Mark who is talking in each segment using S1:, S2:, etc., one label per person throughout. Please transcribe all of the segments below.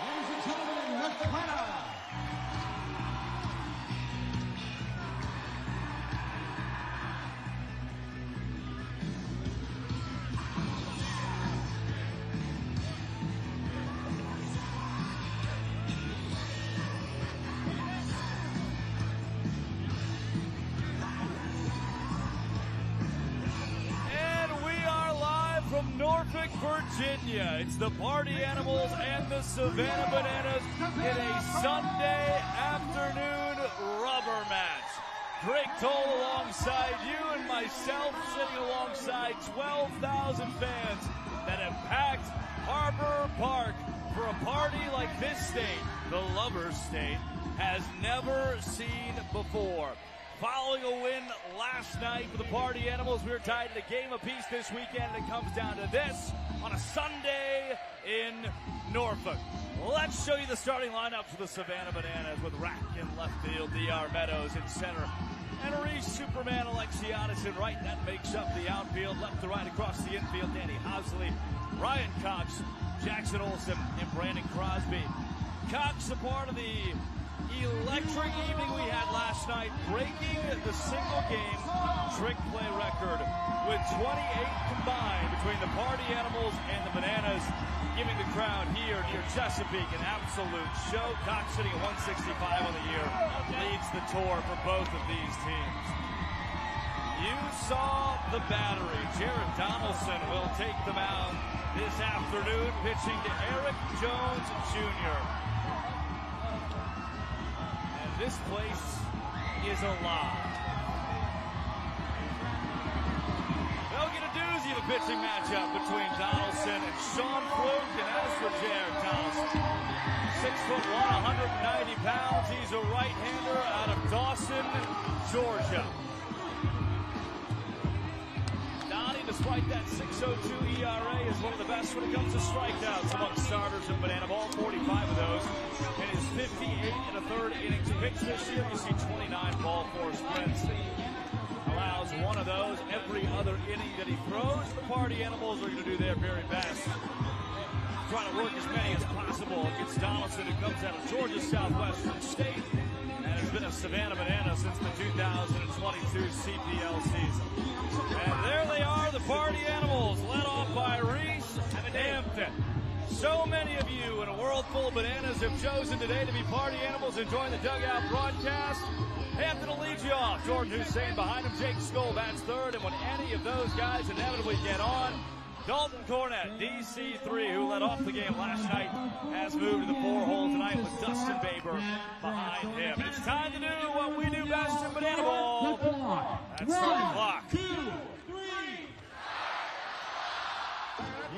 S1: Ladies and gentlemen, North Carolina.
S2: From Norfolk, Virginia, it's the Party Animals and the Savannah Bananas in a Sunday afternoon rubber match. Greg Toll alongside you and myself, sitting alongside 12,000 fans that have packed Harbor Park for a party like this state, the Lovers State, has never seen before. Following a win last night for the Party Animals, we were tied at a game apiece this weekend, and it comes down to this on a Sunday in Norfolk. Let's show you the starting lineup for the Savannah Bananas with Rack in left field, DR Meadows in center, and Reese Superman Alexiadis in right. That makes up the outfield. Left to right across the infield, Danny Housley, Ryan Cox, Jackson Olsen, and Brandon Crosby. Cox, a part of the electric evening we had last night, breaking the single game trick play record with 28 combined between the Party Animals and the Bananas, giving the crowd here near Chesapeake an absolute show. Cox sitting at 165 on the year, leads the tour for both of these teams. You saw the battery. Jared Donaldson will take the mound this afternoon, pitching to Eric Jones Jr. This place is alive. They'll get a doozy of a pitching matchup between Donaldson and Sean Fluke. And as for Jared Donaldson, 6'1", 190 pounds. He's a right-hander out of Dawson, Georgia. Donnie, despite that 6.02 ERA, is one of the best when it comes to strikeouts among starters in Banana Ball. 45 of those in his 58 and a third innings pitched this year. You see 29 ball four sprints. Allows one of those every other inning that he throws. The Party Animals are going to do their very best, trying to work as many as possible against Donaldson, who comes out of Georgia Southwestern State and has been a Savannah Banana since the 2022 CPL season. And there they are, the Party Animals, led off by Reese Hampton. So many of you in a world full of bananas have chosen today to be Party Animals and join the dugout broadcast. Hampton will lead you off. Jordan Hussein behind him. Jake Skoll bats third. And when any of those guys inevitably get on, Dalton Cornett, DC3, who led off the game last night, has moved to the four-hole tonight with Dustin Baber behind him. And it's time to do what we do best in Banana Ball. That's start the clock.
S1: 2, 3.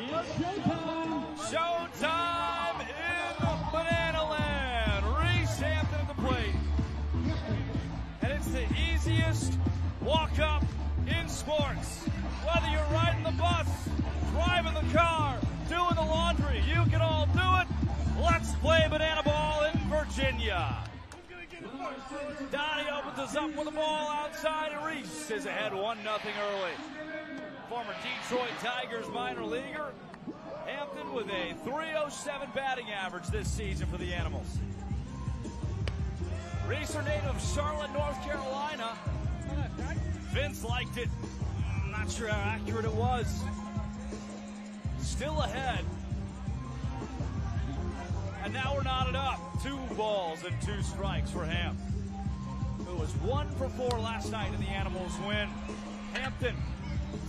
S1: It's showtime.
S2: Showtime in Banana Land. Reese Hampton at the plate. And it's the easiest walk-up in sports. Whether you're riding the bus, driving the car, doing the laundry, you can all do it. Let's play Banana Ball in Virginia. Donnie opens us up with the ball outside, and Reese is ahead 1-0 early. Former Detroit Tigers minor leaguer. Hampton with a .307 batting average this season for the Animals. Reese are native of Charlotte, North Carolina. Vince liked it. Not sure how accurate it was. Still ahead. And now we're knotted up. 2 balls and 2 strikes for Hamp, who was 1 for 4 last night in the Animals win. Hampton,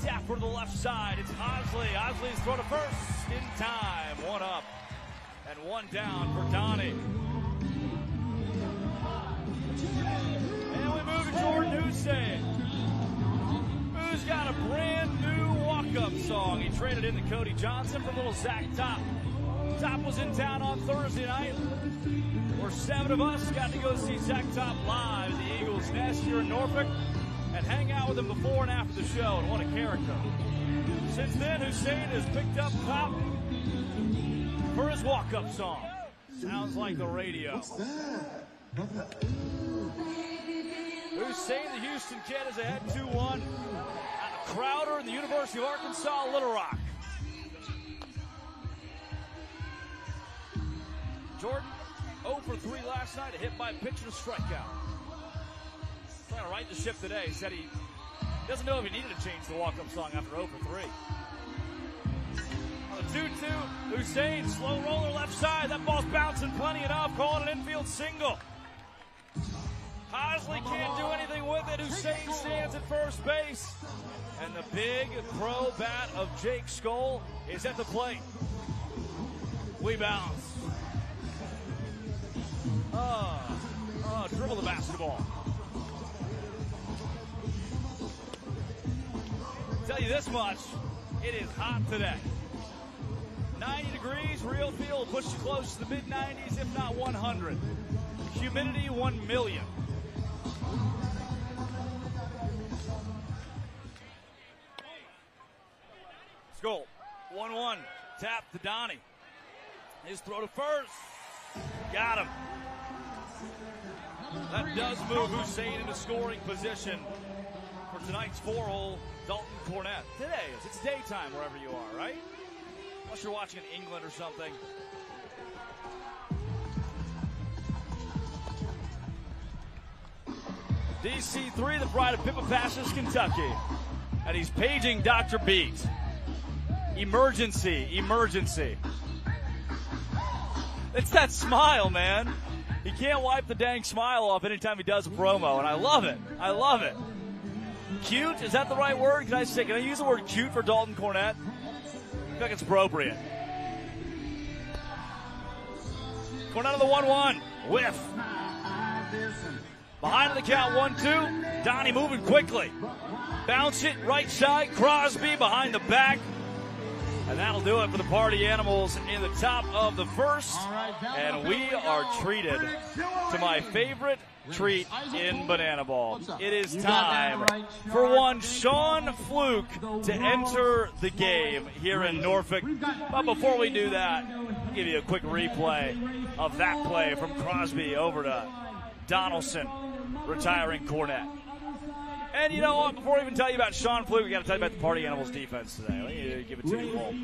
S2: tap for the left side. It's Osley. Osley's throw to first in time. 1 up and 1 down for Donnie. And we move to Jordan Hussein, who's got a brand new walk-up song. He traded in to Cody Johnson for little Zach Top. Top was in town on Thursday night, where 7 of us got to go see Zach Top live at the Eagles Nest here in Norfolk and hang out with him before and after the show, and what a character. Since then, Hussein has picked up Top for his walk-up song. Sounds like the radio. Hussein, the Houston kid, is ahead 2-1 out of Crowder and the University of Arkansas, Little Rock. Jordan, 0 for 3 last night, a hit by a pitch and a strikeout. Trying to right the ship today. He said he doesn't know if he needed to change the walk-up song after 0 for 3. On the 2-2, Hussein, slow roller left side. That ball's bouncing plenty enough, calling an infield single. Hosley can't do anything with it. Hussein stands at first base. And the big pro bat of Jake Skoll is at the plate. We bounce. Dribble the basketball. Tell you this much, it is hot today. 90 degrees, real feel will push you close to the mid-90s, if not 100. Humidity, 1 million. Skoll, 1-1, tap to Donnie. His throw to first. Got him. That does move Hussein into scoring position for tonight's 4-hole Dalton Cornett. Today is. It's daytime wherever you are, right? Unless you're watching in England or something. DC3, the pride of Pippa Passes, Kentucky. And he's paging Dr. Beat. Emergency, emergency. It's that smile, man. He can't wipe the dang smile off anytime he does a promo, and I love it. I love it. Cute, is that the right word? Can I use the word cute for Dalton Cornett? I feel like it's appropriate. Cornett on the 1-1. Whiff. Behind the count, 1-2. Donnie moving quickly. Bounce it right side. Crosby behind the back. And that'll do it for the Party Animals in the top of the first. And we are treated to my favorite treat in Banana Ball. It is time for one Sean Fluke to enter the game here in Norfolk. But before we do that, I'll give you a quick replay of that play from Crosby over to Donaldson, retiring Cornett. And you know what? Before I even tell you about Sean Fluke, we got to tell you about the Party Animals defense today. Let me give it to you, Cole.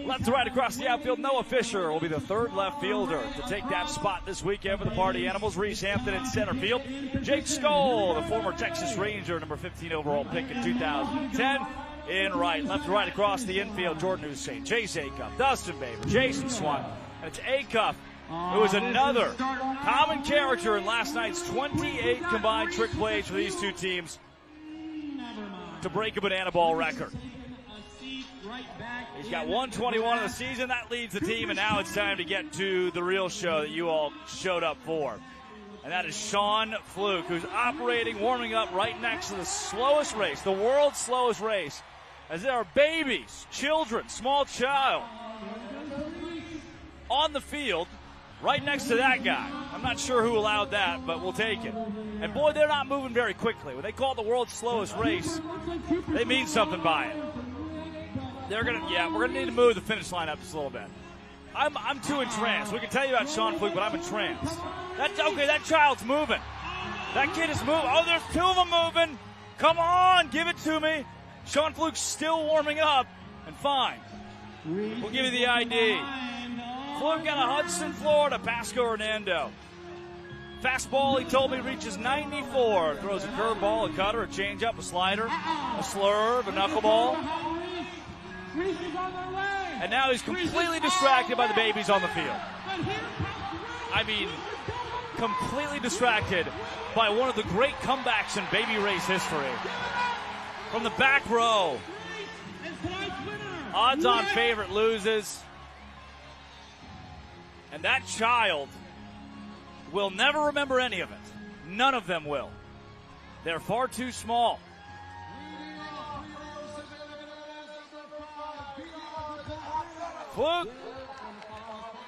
S2: Left to right across the outfield, Noah Fisher will be the third left fielder to take that spot this weekend for the Party Animals. Reese Hampton in center field. Jake Skoll, the former Texas Ranger, number 15 overall pick in 2010. In right, left to right across the infield, Jordan Hussein, Chase Acuff, Dustin Baber, Jason Swan. And it's Acuff, who is another common character in last night's 28 combined trick plays for these two teams to break a Banana Ball record. He's got 121 in the season. That leads the team, and now it's time to get to the real show that you all showed up for. And that is Sean Fluke, who's operating, warming up right next to the slowest race, the world's slowest race, as there are babies, children, small child on the field right next to that guy. I'm not sure who allowed that, but we'll take it. And boy, they're not moving very quickly. When they call it the world's slowest race, they mean something by it. We're gonna need to move the finish line up just a little bit. I'm too entranced. We can tell you about Sean Fluke, but I'm entranced. That's okay. That child's moving. That kid is moving. Oh, there's two of them moving. Come on, give it to me. Sean Fluke's still warming up, and fine. We'll give you the ID. Fluke out of Hudson, Florida, Pasco Hernando. Fastball, he told me, reaches 94. Throws a curveball, a cutter, a changeup, a slider, a slurve, a knuckleball. And now he's completely distracted by the babies on the field. I mean, completely distracted by one of the great comebacks in baby race history. From the back row, odds-on favorite loses. And that child will never remember any of it. None of them will. They're far too small. Fluke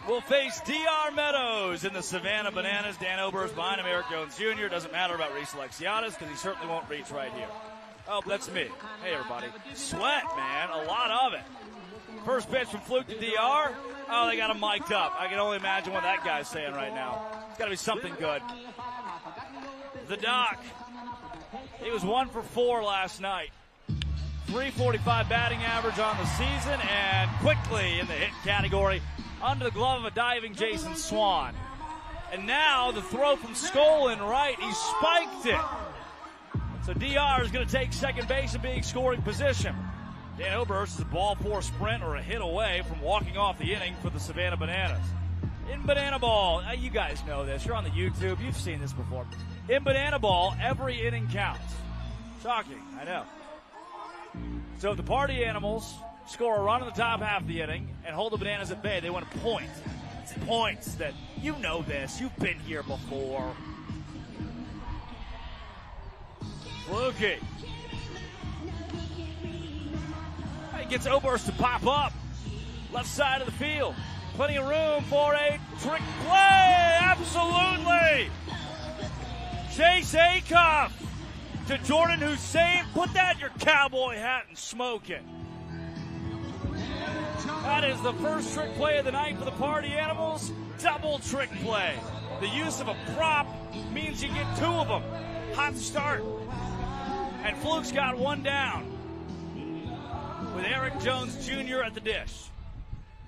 S2: will face D.R. Meadows in the Savannah Bananas. Dan Oberst behind him, Eric Jones Jr. Doesn't matter about Reese Alexiadis because he certainly won't reach right here. Oh, that's me. Hey, everybody. Sweat, man. A lot of it. First pitch from Fluke to DR. Oh, they got him mic'd up. I can only imagine what that guy's saying right now. It's got to be something good. The Doc. He was 1 for 4 last night. .345 batting average on the season, and quickly in the hit category, under the glove of a diving Jason Swan. And now the throw from Skolin right. He spiked it. So DR is going to take second base and be in scoring position. Dan Oberst is a ball four sprint or a hit away from walking off the inning for the Savannah Bananas. In banana ball, you guys know this. You're on the YouTube. You've seen this before. In banana ball, every inning counts. Shocking, I know. So if the party animals score a run in the top half of the inning and hold the Bananas at bay, they win a point. It's points that, you know this. You've been here before. Fluky. He gets Oberst to pop up. Left side of the field. Plenty of room for a trick play. Absolutely. Chase Acuff to Jordan Hussein. Put that in your cowboy hat and smoke it. That is the first trick play of the night for the Party Animals. Double trick play. The use of a prop means you get two of them. Hot start. And Fluke's got one down with Eric Jones Jr. at the dish.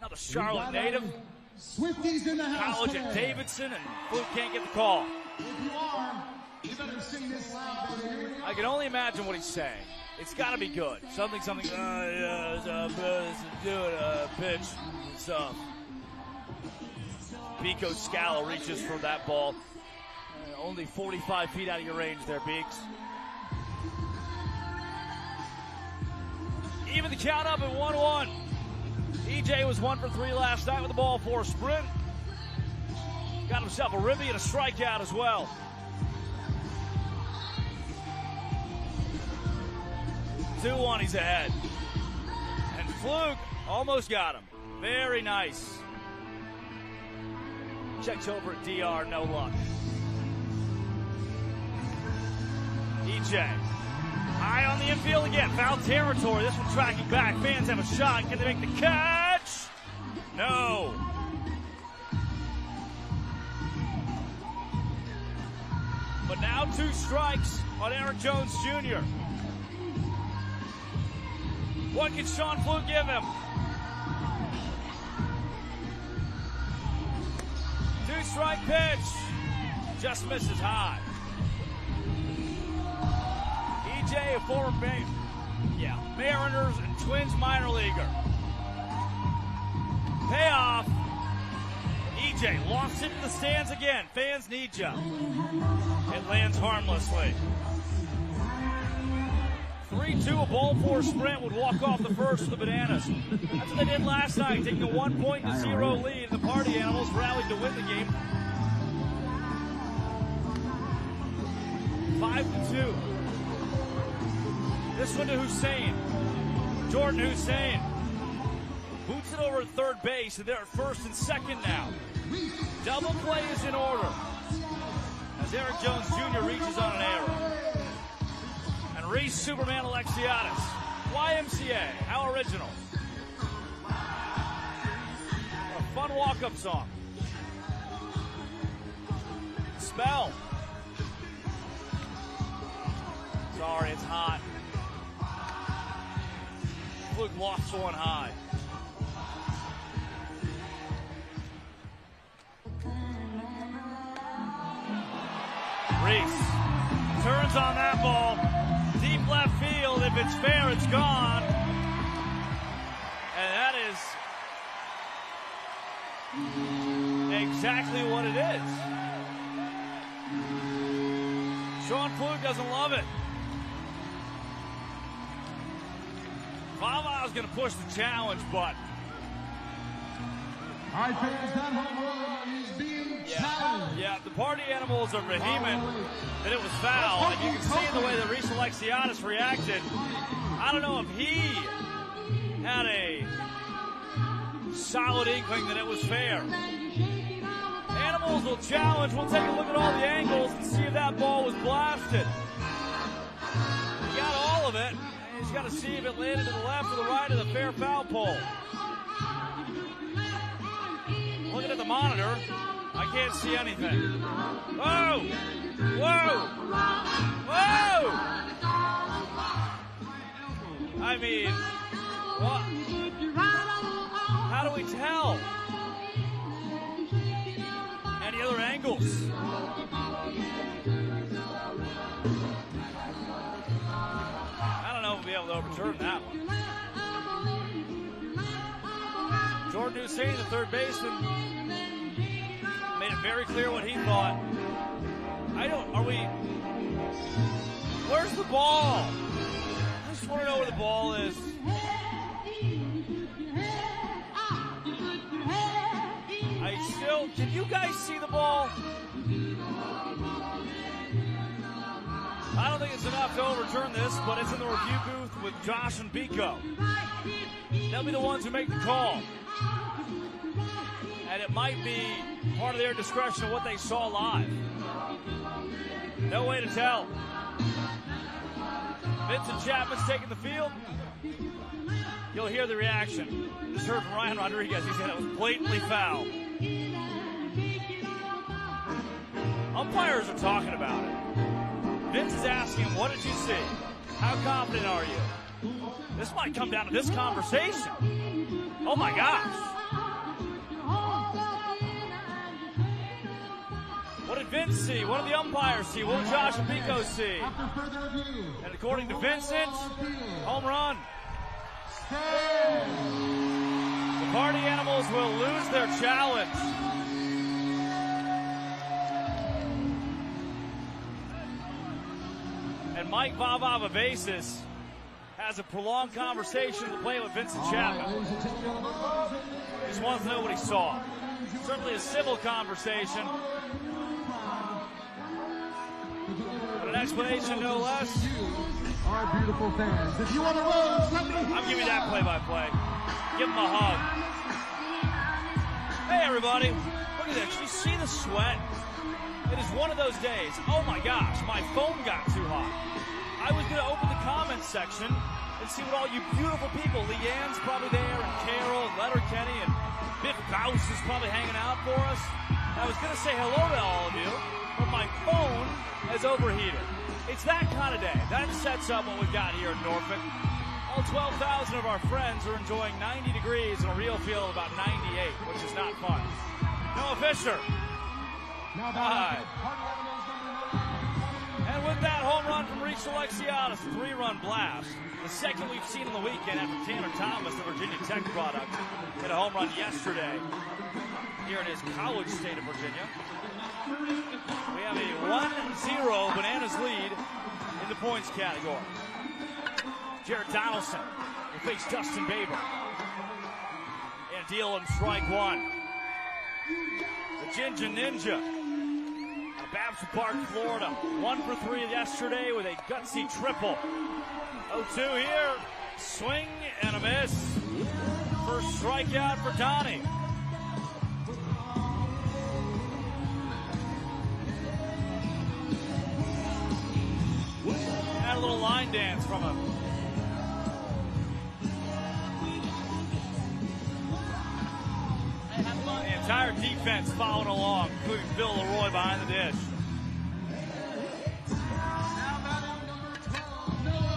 S2: Another Charlotte native.
S1: Swifties in the house.
S2: College at Davidson, and Fluke can't get the call.
S1: If you are, you better sing this loud, baby.
S2: I can only imagine what he's saying. It's got to be good. Something, pitch, stuff. Biko Scala reaches for that ball. Only 45 feet out of your range there, Beeks. Even the count up at 1-1. EJ was 1 for 3 last night with the ball for a sprint. Got himself a ribby and a strikeout as well. 2-1, he's ahead. And Fluke almost got him. Very nice. Checks over at DR, no luck. EJ. High on the infield again. Foul territory. This one tracking back. Fans have a shot. Can they make the catch? No. But now 2 strikes on Eric Jones Jr. What can Sean Fluke give him? 2-strike pitch. Just misses high. EJ, a former Mariners and Twins minor leaguer. Payoff. EJ lofts it in the stands again. Fans need ya. It lands harmlessly. 3-2, a ball four sprint would walk off the first for the Bananas. That's what they did last night, taking a 1-0 lead. The Party Animals rallied to win the game. 5-2. This one to Hussein. Jordan Hussein boots it over at third base, and they're at first and second now. Double play is in order as Eric Jones Jr. reaches on an error. And Reese Superman Alexiadis. YMCA. How original. What a fun walk-up song. Spell. Sorry, it's hot. Fluke lofts one high. Reese turns on that ball. Deep left field. If it's fair, it's gone. And that is exactly what it is. Sean Fluke doesn't love it. Vava's going to push the challenge, but
S1: All right, fans, that home run is being challenged.
S2: Yeah, the Party Animals are vehement that it was foul. And you can see the way that Reese Alexiadis reacted. I don't know if he had a solid inkling that it was fair. Animals will challenge. We'll take a look at all the angles and see if that ball was blasted. He got all of it. He's got to see if it landed to the left or the right of the fair foul pole. Looking at the monitor, I can't see anything. Whoa! Whoa! Whoa! I mean, what? How do we tell? angles. I don't know if we'll be able to overturn that one. Jordan Hussein, the third baseman, made it very clear what he thought. Where's the ball? I just want to know where the ball is. Can you guys see the ball? I don't think it's enough to overturn this, but it's in the review booth with Josh and Biko. They'll be the ones who make the call. And it might be part of their discretion of what they saw live. No way to tell. Vincent Chapman's taking the field. You'll hear the reaction. Just heard from Ryan Rodriguez. He said it was blatantly foul. Umpires are talking about it. Vince is asking him, what did you see? How confident are you? This might come down to this conversation. Oh my gosh. What did Vince see? What did the umpires see? What did Josh and Biko see? And according to Vincent, home run. The Party Animals will lose their challenge. And Mike Vavavavesis has a prolonged conversation to play with Vincent Chapman. He just wants to know what he saw. Certainly a civil conversation. But an explanation, no less.
S1: Our beautiful fans. If you want to roll, let me.
S2: I'm giving you that play-by-play. Give him a hug. Hey, everybody. Look at this. You see the sweat? It is one of those days. Oh, my gosh. My phone got too hot. I was going to open the comments section and see what all you beautiful people, Leanne's probably there, and Carol, and Letterkenny, and Biff Gauss is probably hanging out for us. I was going to say hello to all of you, but my phone has overheated. It's that kind of day. That sets up what we've got here in Norfolk. All 12,000 of our friends are enjoying 90 degrees in a real feel of about 98, which is not fun. Noah Fisher. Hi. And with that home run from Reese Alexiadis, a 3-run blast. The second we've seen in the weekend after Tanner Thomas, the Virginia Tech product, hit a home run yesterday here in his college state of Virginia. We have a 1-0 Bananas lead in the points category. Jared Donaldson will face Dustin Baber. And deal him strike one. The Ginger Ninja out of Babson Park, Florida. 1 for 3 yesterday with a gutsy triple. 0-2 here. Swing and a miss. First strikeout for Donnie. And a little line dance from him. The entire defense following along, including Bill Leroy behind the dish.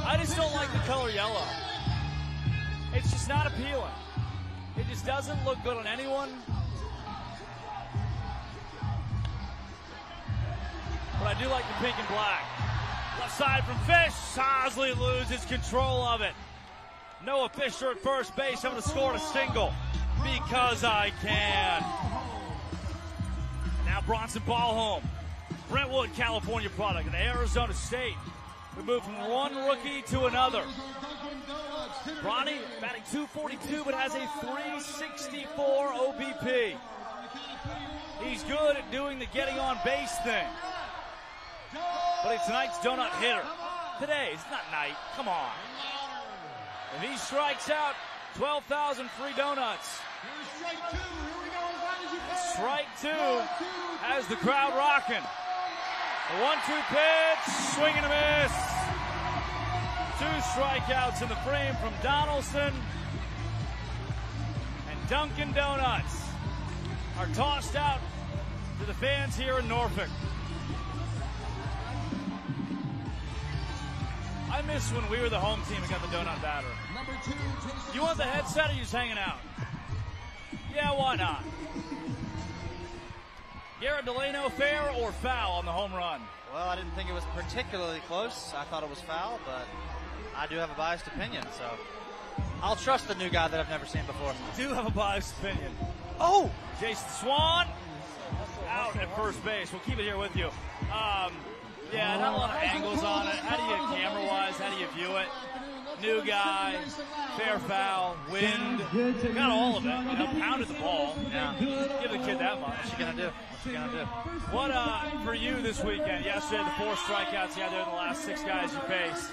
S2: I just don't like the color yellow. It's just not appealing. It just doesn't look good on anyone. But I do like the pink and black. Left side from Fish. Sosley loses control of it. Noah Fisher at first base. I'm going to score a single. Because I can. Now Bronson Ballholm. Brentwood, California product. And Arizona State. We move from one rookie to another. Bronny batting .242 but has a .364 OBP. He's good at doing the getting on base thing. But it's tonight's donut hitter. Today, it's not night. Come on. If he strikes out, 12,000 free donuts. Strike two has the crowd rocking. The 1-2 pitch, swing and a miss. 2 strikeouts in the frame from Donaldson. And Dunkin' Donuts are tossed out to the fans here in Norfolk. I miss when we were the home team and got the donut batter. You want the headset or you just hanging out? Yeah, why not? Garrett Delano, fair or foul on the home run?
S3: Well, I didn't think it was particularly close. I thought it was foul, but I do have a biased opinion, so I'll trust the new guy that I've never seen before.
S2: Do have a biased opinion. Oh, Jason Swan out at first base. We'll keep it here with you. Yeah, not a lot of angles on it. How do you, camera-wise, how do you view it? New guy, fair foul, wind, got all of it. You know, pounded the ball.
S3: Yeah.
S2: Give the kid that much.
S3: What's she gonna do? What's she gonna do?
S2: What for you this weekend? Yesterday, the 4 strikeouts you had there in the last 6 guys you faced.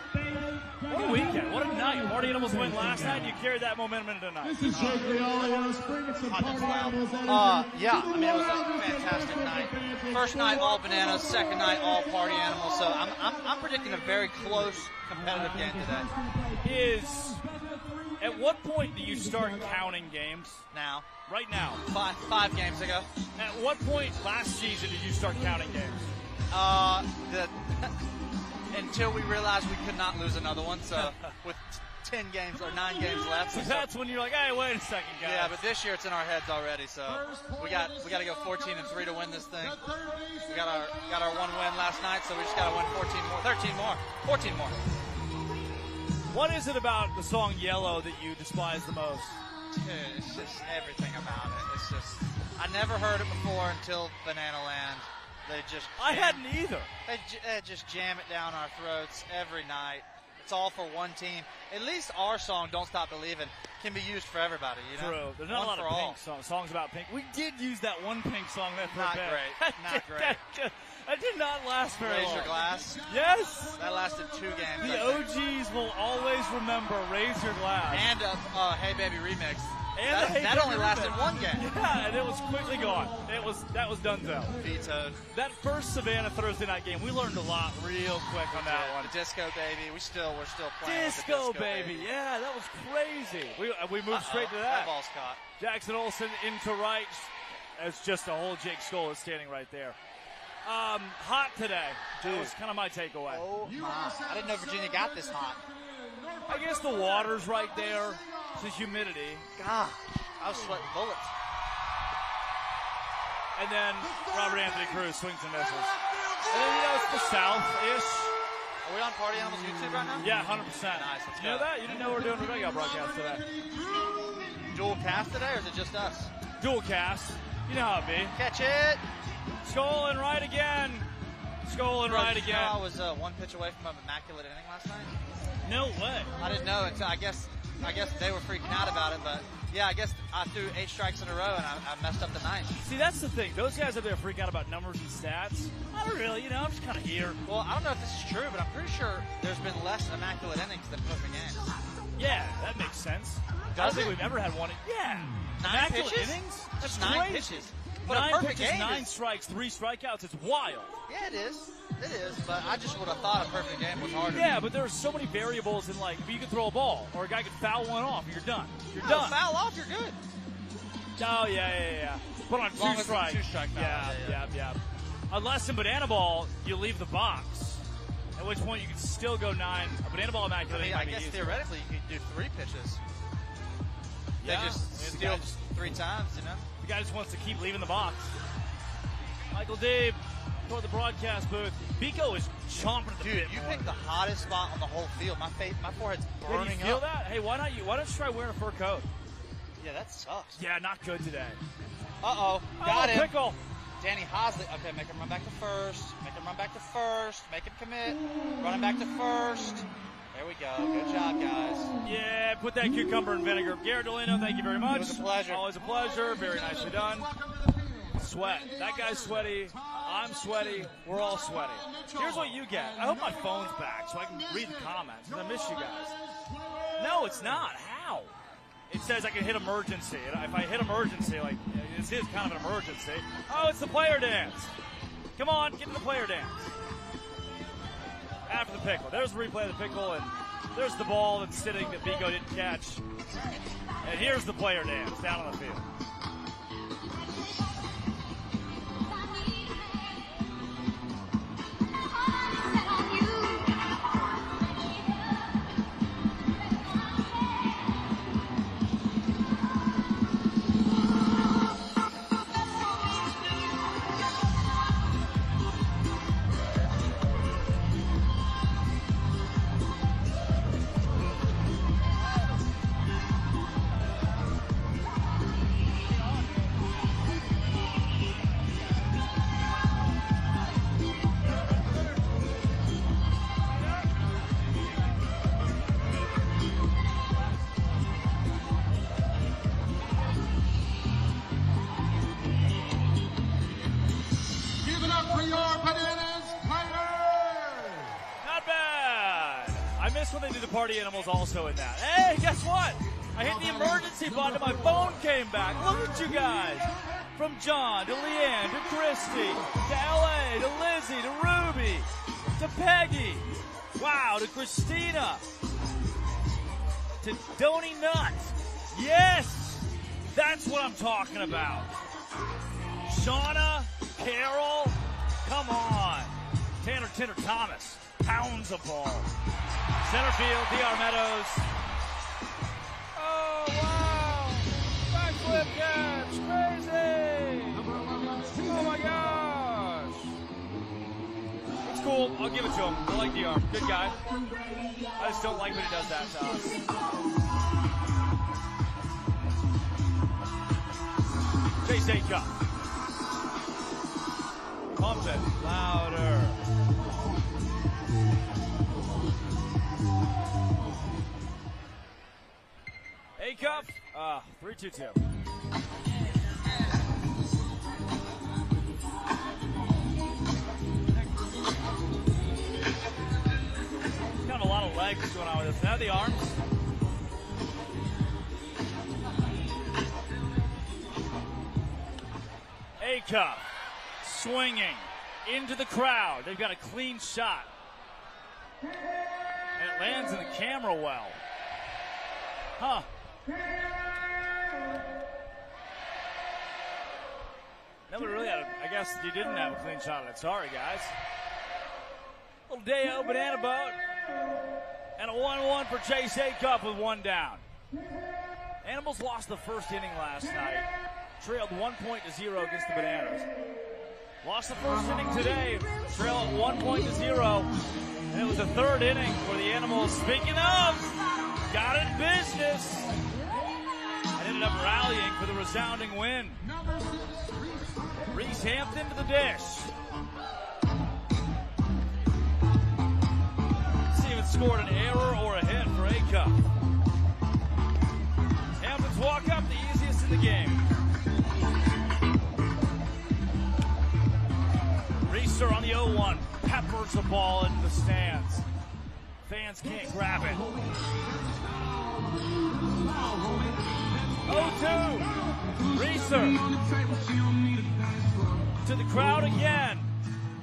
S2: What a weekend! What a night! Party Animals win last night. You carried that momentum into tonight.
S1: This is Jake Leal. Spring some Party Animals.
S3: Yeah, I mean it was a fantastic night. First night all bananas, second night all party animals. So I'm predicting a very close, competitive game today.
S2: At what point do you start counting games?
S3: Now.
S2: Right now.
S3: 5 games ago.
S2: At what point last season did you start counting games?
S3: Until we realized we could not lose another one. So with 10 games or 9 games left.
S2: So that's when you're like, hey, wait a second, guys.
S3: Yeah, but this year it's in our heads already. So we got to go 14-3 to win this thing. We got our 1 win last night, so we just got to win 14 more.
S2: What is it about the song Yellow that you despise the most?
S3: It's just everything about it. It's just, I never heard it before until Banana Land.
S2: I hadn't either.
S3: They just jam it down our throats every night. It's all for one team. At least our song, Don't Stop Believin', can be used for everybody, you know?
S2: True. There's not a lot of Pink songs about Pink. We did use that one Pink song that
S3: Not great. Not great.
S2: That did not last very long.
S3: Raise Your Glass?
S2: Yes.
S3: That lasted 2 games.
S2: The OGs will always remember Raise Your Glass.
S3: And Hey Baby remix.
S2: And
S3: that only lasted 1 game.
S2: Yeah, and it was quickly gone. That was donezo.
S3: Vetoed.
S2: That first Savannah Thursday night game, we learned a lot real quick on that one.
S3: The Disco Baby, we're still playing.
S2: Disco Baby, yeah, that was crazy. We moved straight to that.
S3: That ball's caught.
S2: Jackson Olsen into right. It's just a whole Jake Skoll standing right there. Hot today. That was kind of my takeaway.
S3: Oh my! I didn't know Virginia got this hot.
S2: I guess the water's right there. The humidity.
S3: God, I was sweating bullets.
S2: And then Robert Anthony Cruz swings and misses. And then, it's the South-ish.
S3: Are we on Party Animals YouTube right now?
S2: Yeah, 100%.
S3: Nice, let's
S2: You know that? You didn't know we were doing a dugout broadcast today.
S3: Dual cast today, or is it just us?
S2: Dual cast. You know how it be.
S3: Catch it.
S2: Skull and right again. Skull and right again.
S3: I was 1 pitch away from an immaculate inning last night.
S2: No way.
S3: I didn't know until I guess they were freaking out about it, but yeah, I guess I threw 8 strikes in a row and I messed up the 9th.
S2: See, that's the thing. Those guys up there freak out about numbers and stats. I don't really, I'm just kind of here.
S3: Well, I don't know if this is true, but I'm pretty sure there's been less immaculate innings than perfect games.
S2: Yeah, that makes sense. I don't think we've ever had one. Yeah.
S3: 9
S2: immaculate
S3: pitches?
S2: innings?
S3: That's
S2: crazy.
S3: 9 pitches. But
S2: 9
S3: a perfect
S2: pitches,
S3: game
S2: 9 strikes, 3 strikeouts. It's wild.
S3: Yeah, it is. It is, but I just would have thought a perfect game was harder.
S2: Yeah, but there are so many variables in, like, you could throw a ball, or a guy could foul one off, and you're done. You're done.
S3: Foul off, you're good.
S2: Oh, yeah. But on 2 strikes.
S3: 2 strike foul.
S2: Yeah. Unless in banana ball, you leave the box, at which point you can still go 9. A banana ball immaculate.
S3: I guess theoretically you could do 3 pitches.
S2: Yeah.
S3: They just steal 3 times, you know?
S2: The guy just wants to keep leaving the box. Michael Dave toward the broadcast booth. Biko is chomping at the bit.
S3: You picked the hottest spot on the whole field. My forehead's burning
S2: up. You feel that? Hey, why don't you try wearing a fur coat?
S3: Yeah, that sucks.
S2: Yeah, not good today.
S3: Got him.
S2: Pickle.
S3: Danny Hosley. Okay, make him run back to first. Make him commit. Run him back to first. There we go. Good job, guys.
S2: Yeah, put that cucumber and vinegar. Garrett Delano, thank you very much.
S3: It was a pleasure.
S2: Always a pleasure. Very nicely done. Sweat. That guy's sweaty. I'm sweaty. We're all sweaty. Here's what you get. I hope my phone's back so I can read the comments. I miss you guys. No, it's not. How? It says I can hit emergency. If I hit emergency, like, this is kind of an emergency. Oh, it's the player dance. Come on, get to the player dance. After the pickle. There's the replay of the pickle, and there's the ball that's sitting that Biko didn't catch. And here's the player dance down on the field. they do the party animals also in that. Hey, guess what? I hit the emergency button and my phone came back. Look at you guys. From John to Leanne to Christy to LA to Lizzie to Ruby to Peggy. Wow, to Christina. To Donnie Nuts. Yes, that's what I'm talking about. Shauna, Carol, come on. Tanner Tinder Thomas pounds the ball. Center field, DR Meadows. Oh, wow. Backflip catch. Crazy. Oh, my gosh. It's cool. I'll give it to him. I like DR. Good guy. I just don't like when he does that to us. Chase Acuff. Pump it. Louder. Acuff. 3-2-2. Kind of a lot of legs going on with this. Now the arms. Acuff swinging into the crowd. They've got a clean shot. And it lands in the camera well. Huh. Nobody really had I guess you didn't have a clean shot at it. Sorry, guys. Little Deo banana boat. And a 1-1 for Chase Acuff with one down. Animals lost the first inning last night. Trailed 1-0 against the Bananas. Lost the first inning today. Trail at 1-0. And it was the third inning for the Animals. Speaking of, got in business. And ended up rallying for the resounding win. Reese Hampton to the dish. See if it scored an error or a hit for Acuff. Hampton's walk up, the easiest in the game. Reeser on the 0-1. Peppers the ball into the stands. Fans can't grab it. 0-2. Reeser to the crowd again.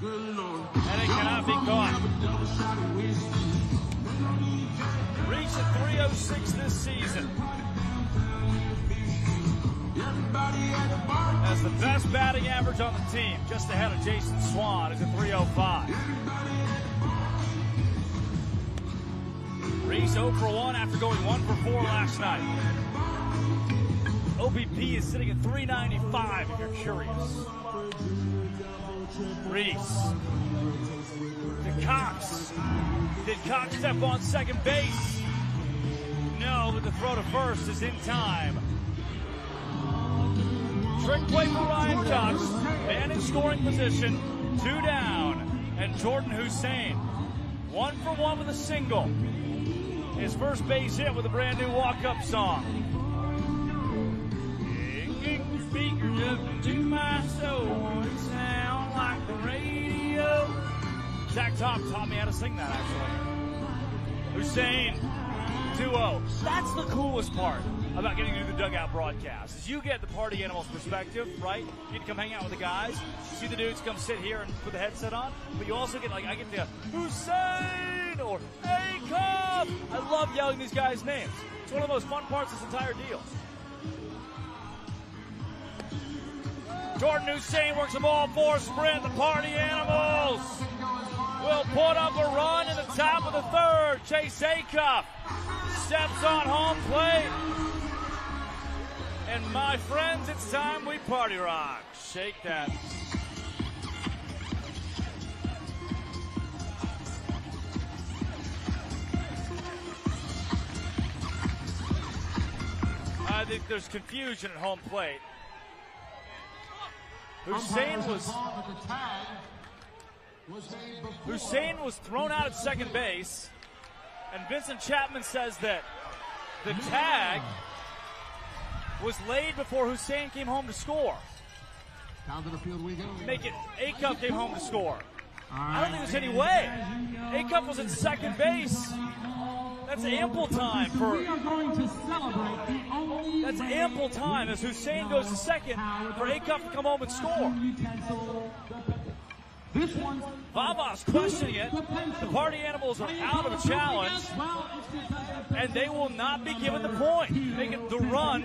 S2: And it cannot be caught. Reached at 306 this season. Has the best batting average on the team, just ahead of Jason Swan, who's at 305. Reese 0 for 1 after going 1 for 4 last night. OBP is sitting at 395 if you're curious. Reese. To Cox. Did Cox step on second base? No, but the throw to first is in time. Trick play for Ryan Cox. Man in scoring position. 2 down. And Jordan Hussein. 1 for 1 with a single. His first base hit with a brand new walk-up song. Speakers up into my soul. It sound like the radio. Zach Top taught me how to sing that, actually. Hussein, 2-0. That's the coolest part about getting to the dugout broadcast, is you get the party animals perspective, right? You get to come hang out with the guys, see the dudes come sit here and put the headset on, but you also get, like, I get to Hussein or Acuff. I love yelling these guys' names. It's one of the most fun parts of this entire deal. Jordan Hussein works the ball for sprint. The party animals will put up a run in the top of the third. Chase Acuff steps on home plate. And my friends, it's time we party rock. Shake that. I think there's confusion at home plate. Hussein was thrown out at second base, and Vincent Chapman says that the tag was laid before Hussein came home to score.
S1: Down to the field we go.
S2: Make it Acuff came home to score. I don't think there's any way. Acuff was at second base. That's ample time for.
S1: We are going to celebrate the only.
S2: That's ample time as Hussein goes to second for Acuff to come home and score.
S1: This one's
S2: Vava's questioning it. The party animals are out of a challenge, and they will not be given the point. Making the run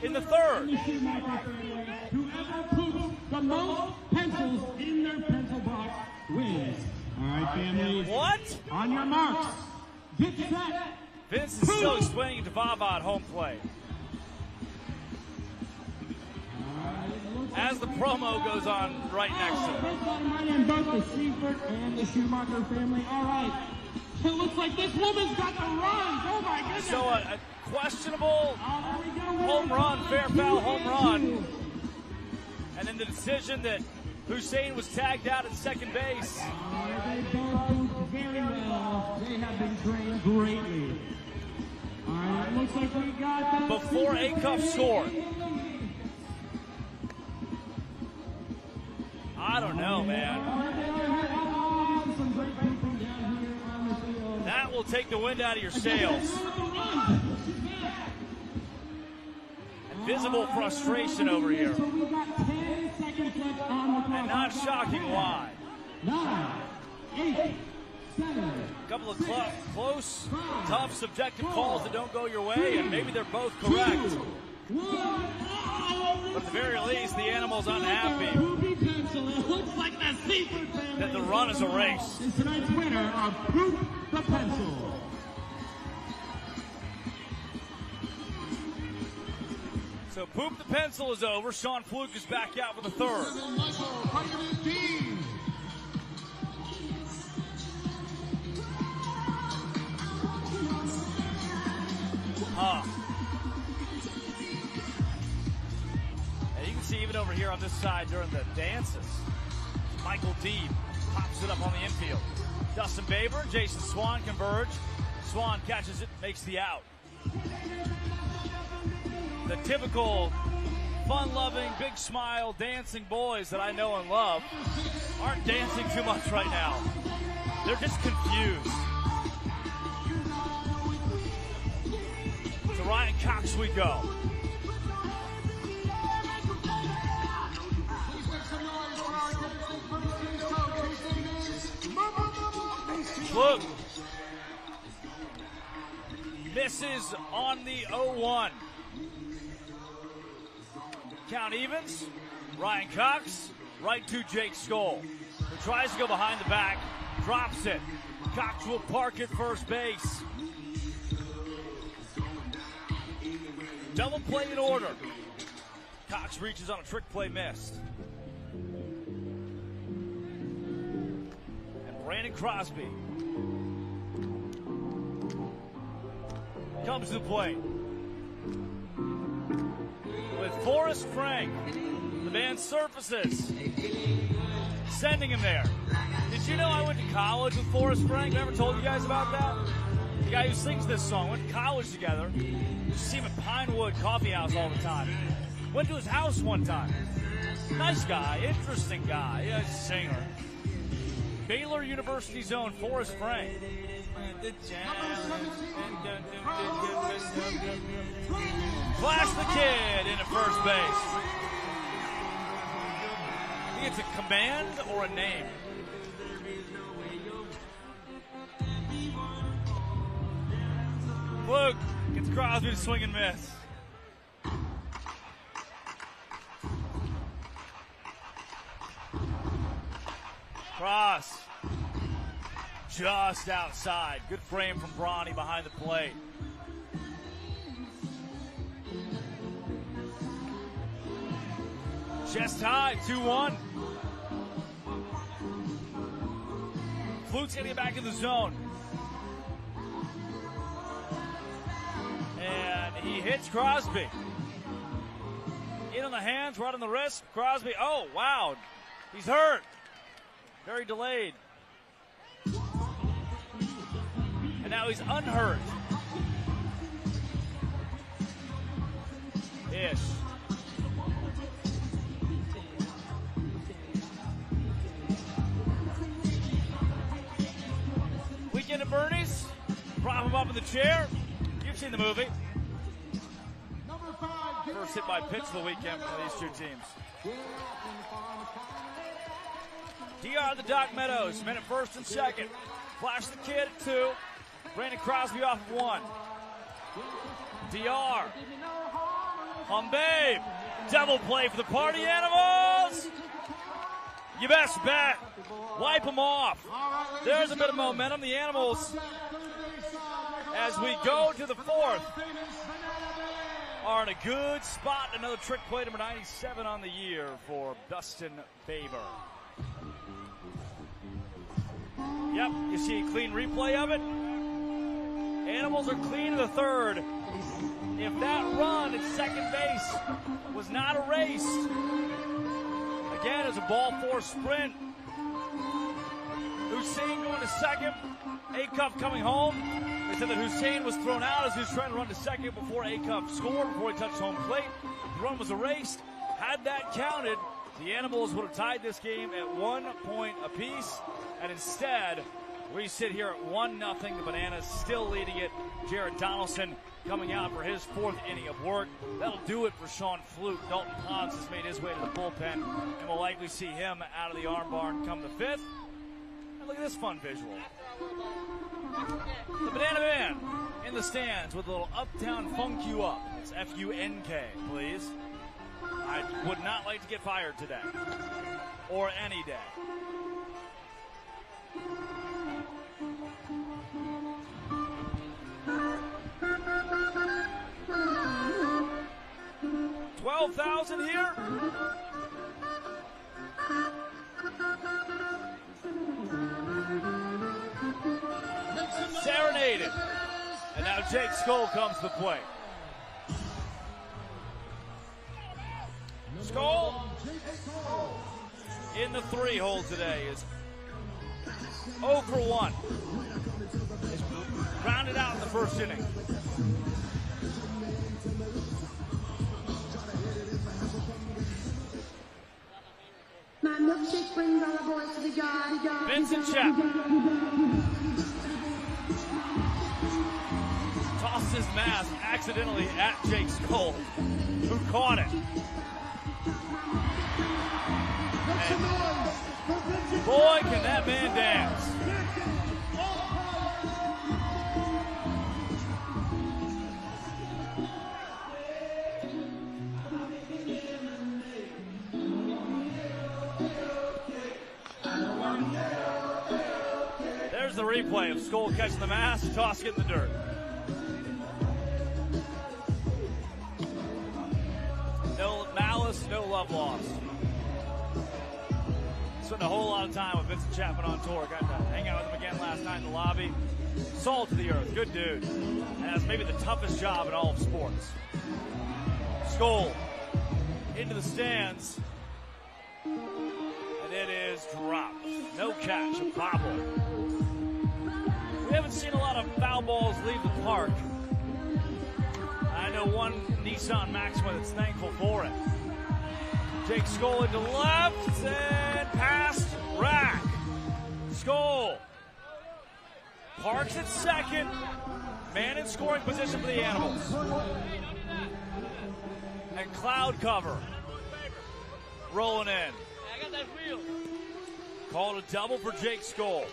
S2: in the third.
S1: Whoever puts the most pencils in their pencil box wins. All right, family.
S2: What?
S1: On your marks. Get set.
S2: Vince is still explaining to Vava at home plate. As the promo goes on right next to him.
S1: Both the Seifert and the Schumacher family. All right. It looks like this woman's got the runs. Oh my goodness.
S2: So a questionable home run, fair foul home run. And then the decision that Hussein was tagged out at second base.
S1: They both moved very well. They have been trained greatly. All right, it looks like we got that.
S2: Before Acuff scored. I don't know, man. That will take the wind out of your sails. And visible frustration over here. And not shocking why.
S1: 9, 8, 7.
S2: A couple of close, tough, subjective calls that don't go your way, and maybe they're both correct. But at the very least, the animal's unhappy that the run is erased.
S1: Is tonight's winner of Poop the Pencil.
S2: So Poop the Pencil is over. Sean Fluke is back out for the third. And you can see even over here on this side during the dances, Michael Deeb pops it up on the infield. Dustin Baber and Jason Swan converge. Swan catches it, makes the out. The typical fun-loving, big smile, dancing boys that I know and love aren't dancing too much right now. They're just confused. To Ryan Cox we go. Look. Misses on the 0-1. Count evens. Ryan Cox, right to Jake Skoll, who tries to go behind the back, drops it. Cox will park at first base. Double play in order. Cox reaches on a trick play missed. And Brandon Crosby comes to the plate. With Forrest Frank, the man surfaces, sending him there. Did you know I went to college with Forrest Frank? Never told you guys about that? The guy who sings this song. Went to college together. Used to see him at Pinewood Coffee House all the time. Went to his house one time. Nice guy, interesting guy. Yeah, he's a singer. Baylor University's own Forrest Frank. Flash the kid into first base. I think it's a command or a name. Luke gets Crosby to swing and miss. Cross. Just outside. Good frame from Bronny behind the plate. Chest high, 2-1. Fluke's gonna get back in the zone. And he hits Crosby. In on the hands, right on the wrist. Crosby, oh, wow. He's hurt. Very delayed. And now he's unhurt. Ish. Weekend at Bernie's. Prop him up in the the chair. You've seen the movie. First hit by pitch of the weekend for these two teams. DR the Doc Meadows, minute first and second. Flash the kid at 2. Brandon Crosby off of 1. DR. Humbabe. Double play for the Party Animals. You best bet. Wipe them off. There's a bit of momentum. The Animals, as we go to the 4th, are in a good spot. Another trick play, number 97 on the year for Dustin Baber. Yep, you see a clean replay of it. Animals are clean in the 3rd. If that run at second base was not erased, again, it's a ball 4 sprint. Hussein going to second. Acuff coming home. They said that Hussein was thrown out as he was trying to run to second before Acuff scored, before he touched home plate. The run was erased. Had that counted, the Animals would have tied this game at 1 point apiece. And instead, we sit here at 1-0. The Bananas still leading it. Jared Donaldson coming out for his 4th inning of work. That'll do it for Sean Fluke. Dalton Ponce has made his way to the bullpen, and we'll likely see him out of the arm barn come the 5th. And look at this fun visual. The Banana Man in the stands with a little Uptown Funk You Up. It's F-U-N-K, please. I would not like to get fired today. Or any day. $12,000 here. Serenaded. And now Jake Skoll comes to the plate. Skoll in the 3 hole today is 0 for 1. He's rounded out in the 1st inning.
S4: My milkshake brings all the boys to the yard.
S2: Vincent Chapman tosses his mask accidentally at Jake Skoll, who caught it. And boy, can that man dance. There's the replay of Skoll catching the mask, tossing it in the dirt. No malice, no love lost. Spent a whole lot of time with Vincent Chapman on tour. Got to hang out with him again last night in the lobby. Salt to the earth, good dude. And has maybe the toughest job in all of sports. Skoll into the stands. And it is dropped. No catch, a bobble. We haven't seen a lot of foul balls leave the park. I know one Nissan Maxima that's thankful for it. Jake Skoll into left and past Rack. Skoll parks at second. Man in scoring position for the Animals. And cloud cover. Rolling in. Called a double for Jake Skoll.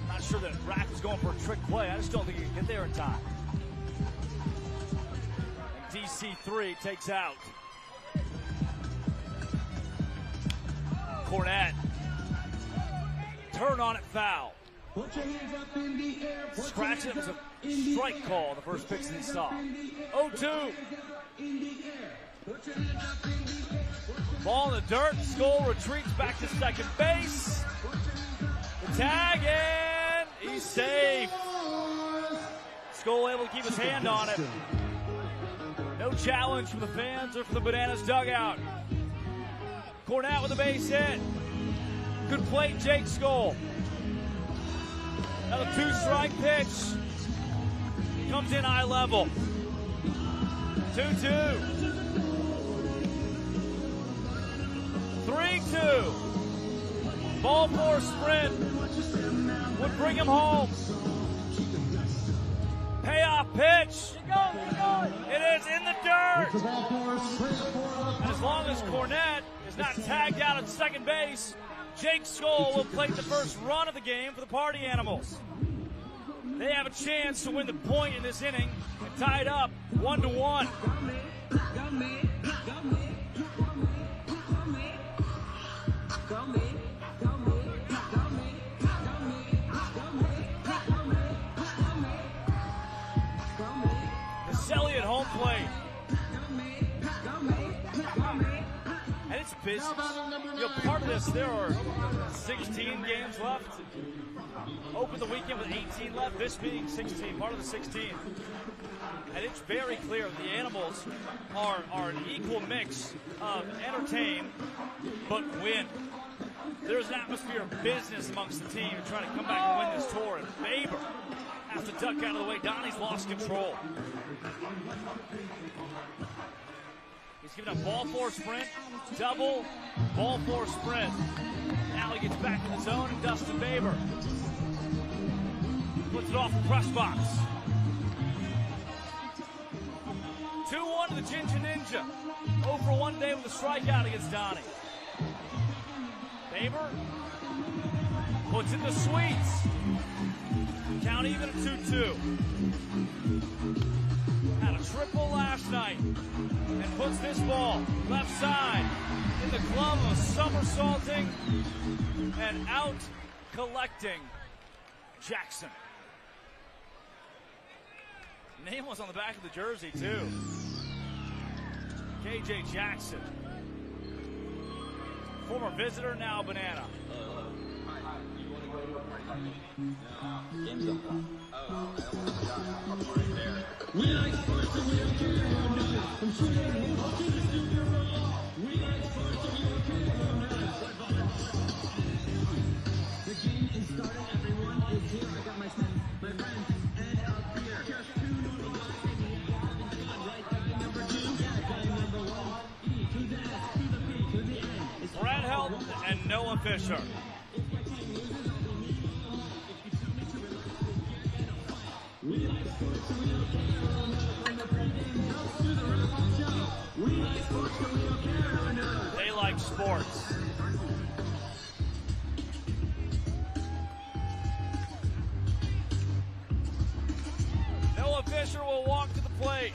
S2: Not sure that Rack was going for a trick play. I just don't think he can get there in time. And DC3 takes out Cornette. Turn on it, foul. Scratch it was a strike call, the first pitch that he saw. 0-2. Ball in the dirt. Skoll retreats back to second base. The tag, and he's safe. Skoll able to keep his hand on it. No challenge from the fans or from the Bananas dugout. Cornette with a base hit. Good play, Jake Skoll. Another 2-strike pitch. Comes in eye level. 2-2. 3-2. Ball 4 sprint would bring him home. payoff pitch. It is in the dirt. As long as Cornette is not tagged out at second base, Jake Skoll will play the first run of the game for the Party Animals. They have a chance to win the point in this inning and tie it up 1-1. Selly at home plate. And it's business. You know, part of this, there are 16 games left. Open the weekend with 18 left, this being 16, part of the 16. And it's very clear the Animals are an equal mix of entertain but win. There's an atmosphere of business amongst the team trying to come back and win this tour. And Faber has to duck out of the way. Donnie's lost control. He's given a ball four sprint, double, ball four sprint. Now he gets back in the zone and Dustin Faber puts it off the press box. 2-1 to the Ginger Ninja. 0 for 1 day with a strikeout against Donnie. Faber puts in the sweets. Count even at 2-2. Had a triple last night and puts this ball left side in the glove of a somersaulting and out collecting Jackson. Name was on the back of the jersey too. KJ Jackson. Former visitor, now Banana.
S1: We like sports and we don't care who knows. From shooting hoops to the Super Bowl. We like sports and we don't care who knows. The game is starting, everyone is here. I got my friends, and up here. Just two little guys in the air having fun. Right guy number 2, yeah, guy number 1. E to the S to the P to the N.
S2: Brad Helton and Noah Fisher.
S1: We like sports and we don't care who knows. When the pregame jumps to the wrap-up show. We like sports and we don't care who knows.
S2: They like sports. Noah Fisher will walk to the plate.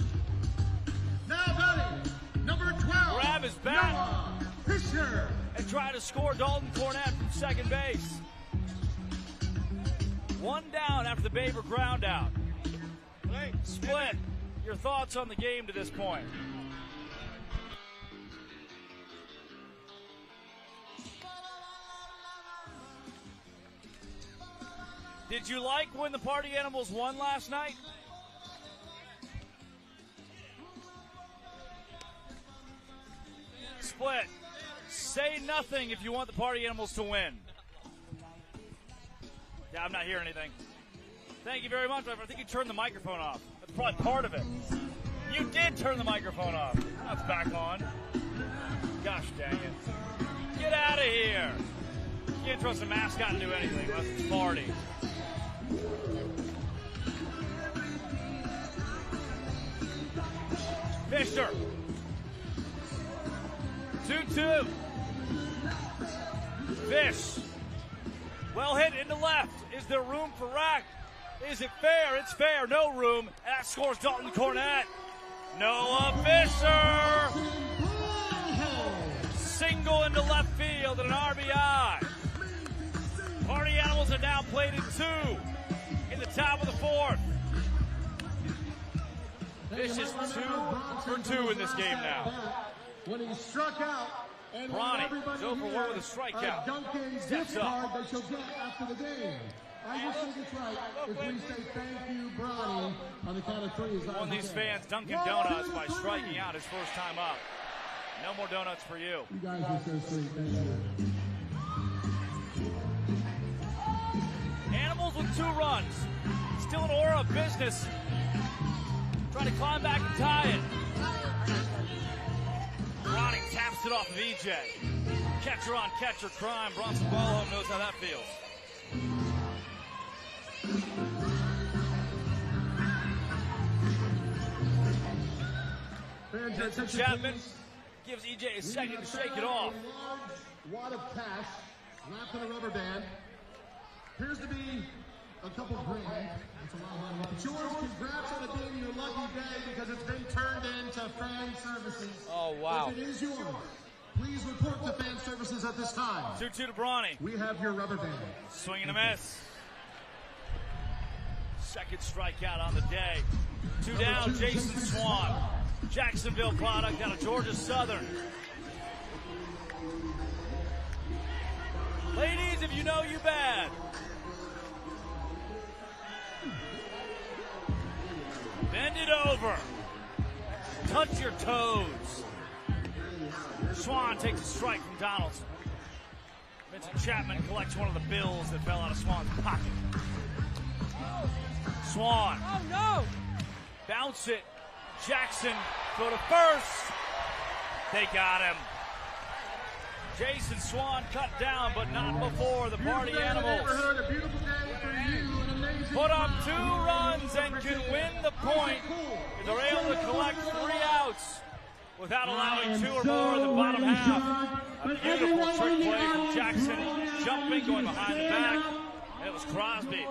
S5: Now batting, number 12.
S2: Grab his bat.
S5: Noah Fisher.
S2: And try to score Dalton Cornette from second base. One down after the Baber ground out. Split, your thoughts on the game to this point? Did you like when the Party Animals won last night? Split, say nothing if you want the Party Animals to win. Yeah, I'm not hearing anything. Thank you very much. I think you turned the microphone off. That's probably part of it. You did turn the microphone off. Now it's back on. Gosh dang it. Get out of here. You can't trust a mascot to do anything unless it's Party. Fisher. 2-2. Fish. Well hit into left. Is there room for rack? Is it fair? It's fair. No room. And that scores Dalton Cornette. Noah Fisher. Single into left field and an RBI. Party Animals are now played in 2 in the top of the 4th. Fish is 2 for 2 in this game now.
S5: When he struck out. And
S2: Bronny is over 1 with a strikeout.
S5: Duncan's
S2: Steps
S5: gift card
S2: up.
S5: that she'll get after the game. I just think it's right if we say thank you, Bronny, on the count of 3.
S2: Won these fans Dunkin' Donuts by striking out his first time up. No more donuts for you.
S5: You guys are so sweet. Thank you.
S2: Animals with 2 runs. Still an aura of business. Trying to climb back and tie it. Ronnie taps it off of EJ. Catcher on catcher crime. Bronson Ballhome knows how that feels. Vincent Chapman gives EJ a second to shake it off.
S5: A large wad of cash wrapped in a rubber band. Appears to be a couple grand. That's a lot of money. George, congrats on it being your lucky day because it's been turned into fan services.
S2: Oh, wow.
S5: If it is yours, please report to fan services at this time.
S2: 2-2 to Brawny.
S5: We have your rubber band.
S2: Swing and a miss. Second strikeout on the day. 2 down, Jason Swan. Jacksonville product out of Georgia Southern. Ladies, if you know, you bad. Bend it over. Touch your toes. Swan takes a strike from Donaldson. Vincent Chapman collects one of the bills that fell out of Swan's pocket. Swan.
S6: Oh, no.
S2: Bounce it. Jackson, throw to first. They got him. Jason Swan cut down, but not before the Party Animals put up 2 runs and can win the point. They're able to collect 3 outs without allowing 2 or more in the bottom half. A beautiful trick play from Jackson, jumping, going behind the back. And it was Crosby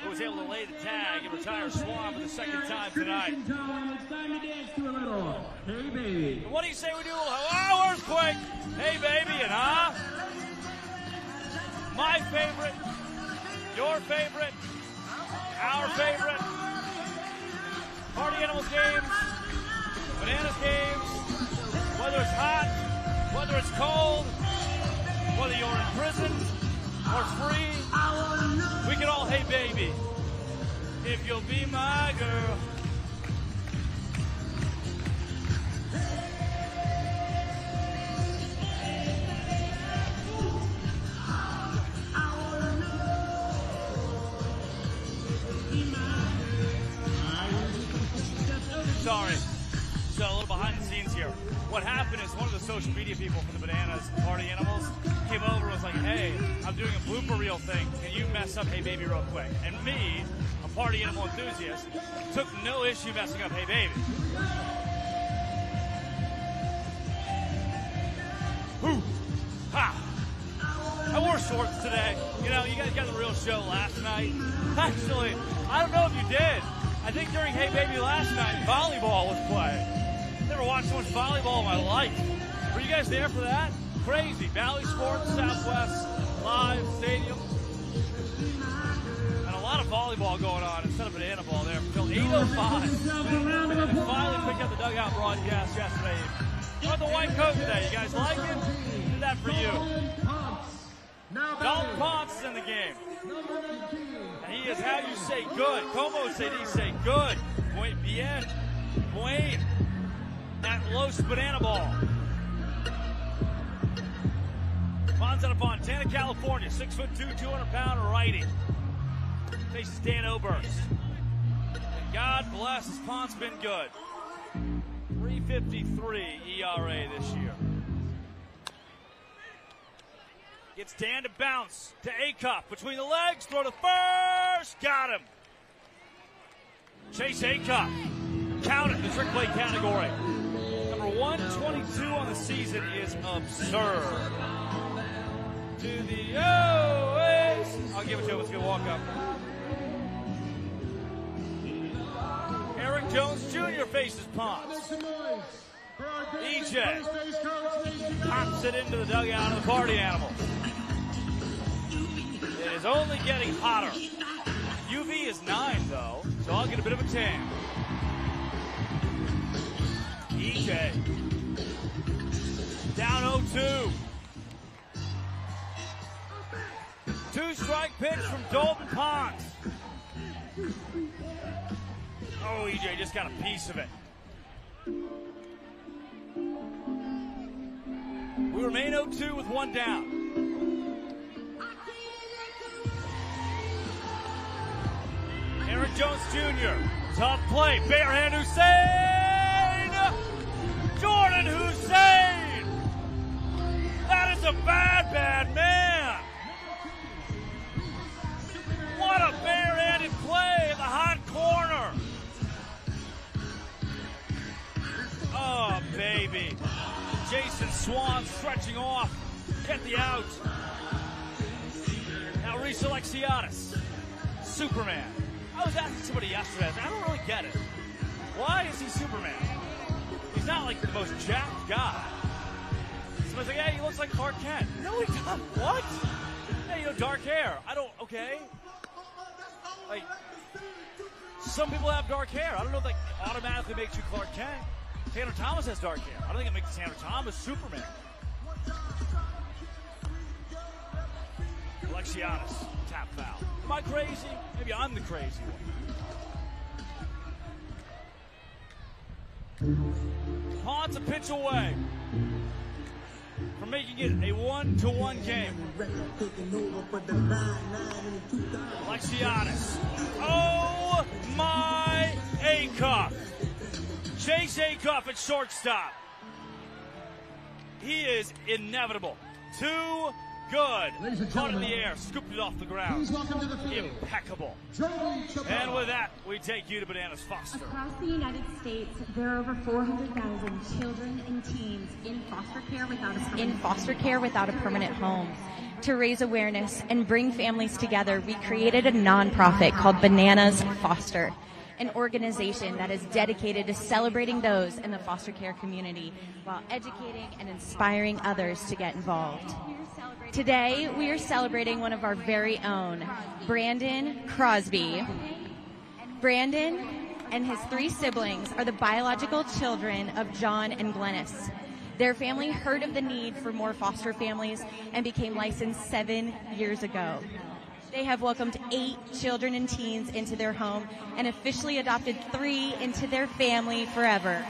S2: who was able to lay the tag and retire Swan for the second time tonight.
S1: Hey, baby.
S2: What do you say we do a little earthquake? Hey, baby, and my favorite, your favorite, our favorite. Party Animals games, Bananas games, whether it's hot, whether it's cold, whether you're in prison or free, we can all, hey baby, if you'll be my girl. Sorry. So a little behind the scenes here. What happened is one of the social media people from the Bananas Party Animals came over and was like, hey, I'm doing a blooper reel thing. Can you mess up Hey Baby real quick? And me, a party animal enthusiast, took no issue messing up Hey Baby. Whoo! Ha! I wore shorts today. You know, you guys got the real show last night. Actually, I don't know if you did. I think during Hey Baby last night, volleyball was playing. Never watched so much volleyball in my life. Were you guys there for that? Crazy. Valley Sports, Southwest, Live, Stadium. And a lot of volleyball going on instead of banana ball there until 8:05. And finally picked up the dugout broadcast yesterday. We're the white coat today. You guys like it? Did that for you. Dalton Ponce is in the game. And he is how you say good. Como say good. Muy bien. Muy at Los Banana Ball. Ponce out of Fontana, California. 6'2", 200-pound righty. Faces Dan Oberst. And God bless, has Ponce been good. 3.53 ERA this year. Gets Dan to bounce to Acuff. Between the legs, throw to first. Got him. Chase Acuff. Count it in the trick play category. Number 122 on the season is absurd. To the Oasis. I'll give it to him. Let's get a walk up. Eric Jones Jr. faces Ponce. EJ pops it into the dugout of the Party Animals. It is only getting hotter. UV is 9, though, so I'll get a bit of a tan. EJ down 0-2. 2 strike pitch from Dalton Ponce. Oh, EJ just got a piece of it. We remain 0-2 with 1 down. Eric Jones Jr. Tough play. Barehand Hussein. Jordan Hussein. That is a bad, bad man. What a barehanded play in the hot corner. Oh, baby. Jason Swan stretching off. Get the out. Now Reese Alexiadis. Superman. I was asking somebody yesterday. I don't really get it. Why is he Superman? He's not like the most jacked guy. Somebody's like, hey, he looks like Clark Kent. No, he doesn't. What? Hey, dark hair. I don't, okay. Like, some people have dark hair. I don't know if that automatically makes you Clark Kent. Tanner Thomas has dark hair. I don't think it makes Tanner Thomas Superman. Alexiadis, tap foul. Am I crazy? Maybe I'm the crazy one. Haun's a pitch away from making it a 1-1 game. Alexiadis. Oh my Acuff. Chase Acuff at shortstop. He is inevitable. Too good. Caught in the air, scooped it off the ground.
S5: Please welcome to the field.
S2: Impeccable. And with that, we take you to Bananas Foster.
S6: Across the United States, there are over 400,000 children and teens in foster care without a permanent home. To raise awareness and bring families together, we created a nonprofit called Bananas Foster, an organization that is dedicated to celebrating those in the foster care community while educating and inspiring others to get involved. Today, we are celebrating one of our very own, Brandon Crosby. Brandon and his 3 siblings are the biological children of John and Glennis. Their family heard of the need for more foster families and became licensed 7 years ago. They have welcomed 8 children and teens into their home and officially adopted 3 into their family forever.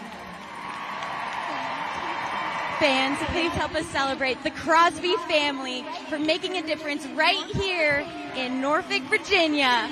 S6: Fans, please help us celebrate the Crosby family for making a difference right here in Norfolk, Virginia.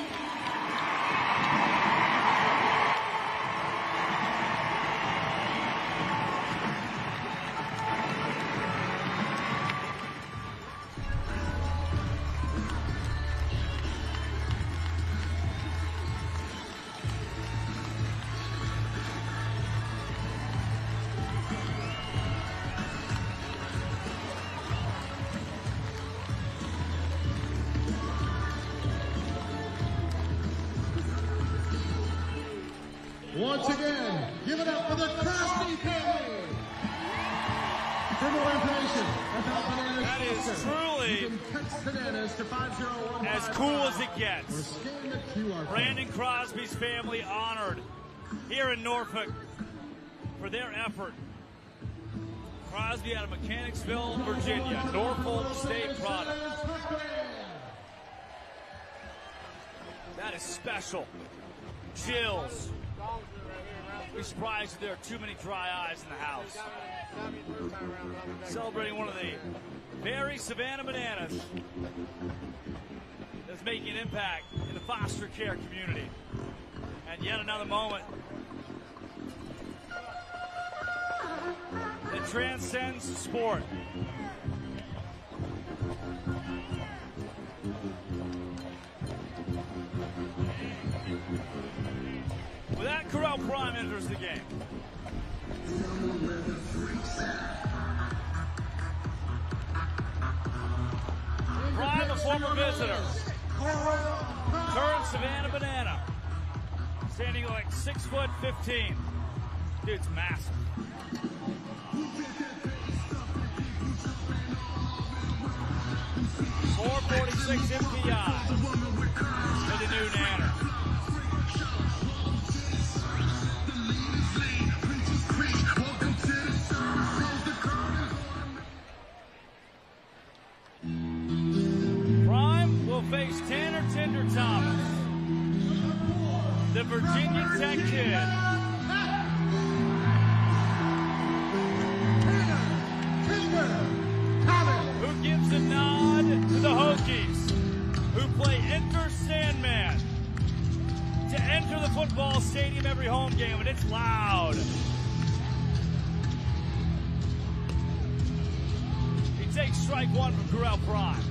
S5: Once again, give it up for the Crosby family. For more information about Bananas
S2: That is
S5: Foster,
S2: truly
S5: you can text Bananas to 50155
S2: as cool as it
S5: or
S2: gets.
S5: scan the QR code.
S2: Brandon Crosby's family honored here in Norfolk for their effort. Crosby out of Mechanicsville, Virginia, Norfolk State product. That is special. Chills. Be surprised if there are too many dry eyes in the house. Celebrating one of the very Savannah Bananas that's making an impact in the foster care community. And yet another moment that transcends sport. With that, Corral Prime enters the game. Prime, a former visitor. Current Savannah Banana. Standing like 6'15". Dude's massive. 446 MPI for the new Nanner. Prime will face Tanner Tinder Thomas, the Virginia Tech kid. Who gives a nod to the Hokies, who play Enter Sandman to enter the football stadium every home game, and it's loud. He takes strike one from Corral Prime.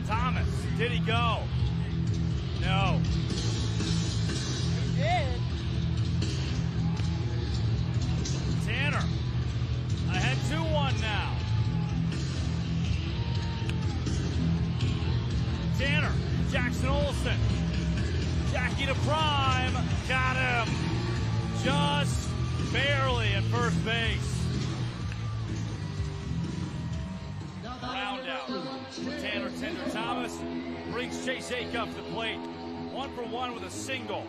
S2: Thomas, did he go? No.
S7: He did.
S2: base. Round out. Tanner Tender Thomas brings Chase Acuff to the plate. 1 for 1 with a single.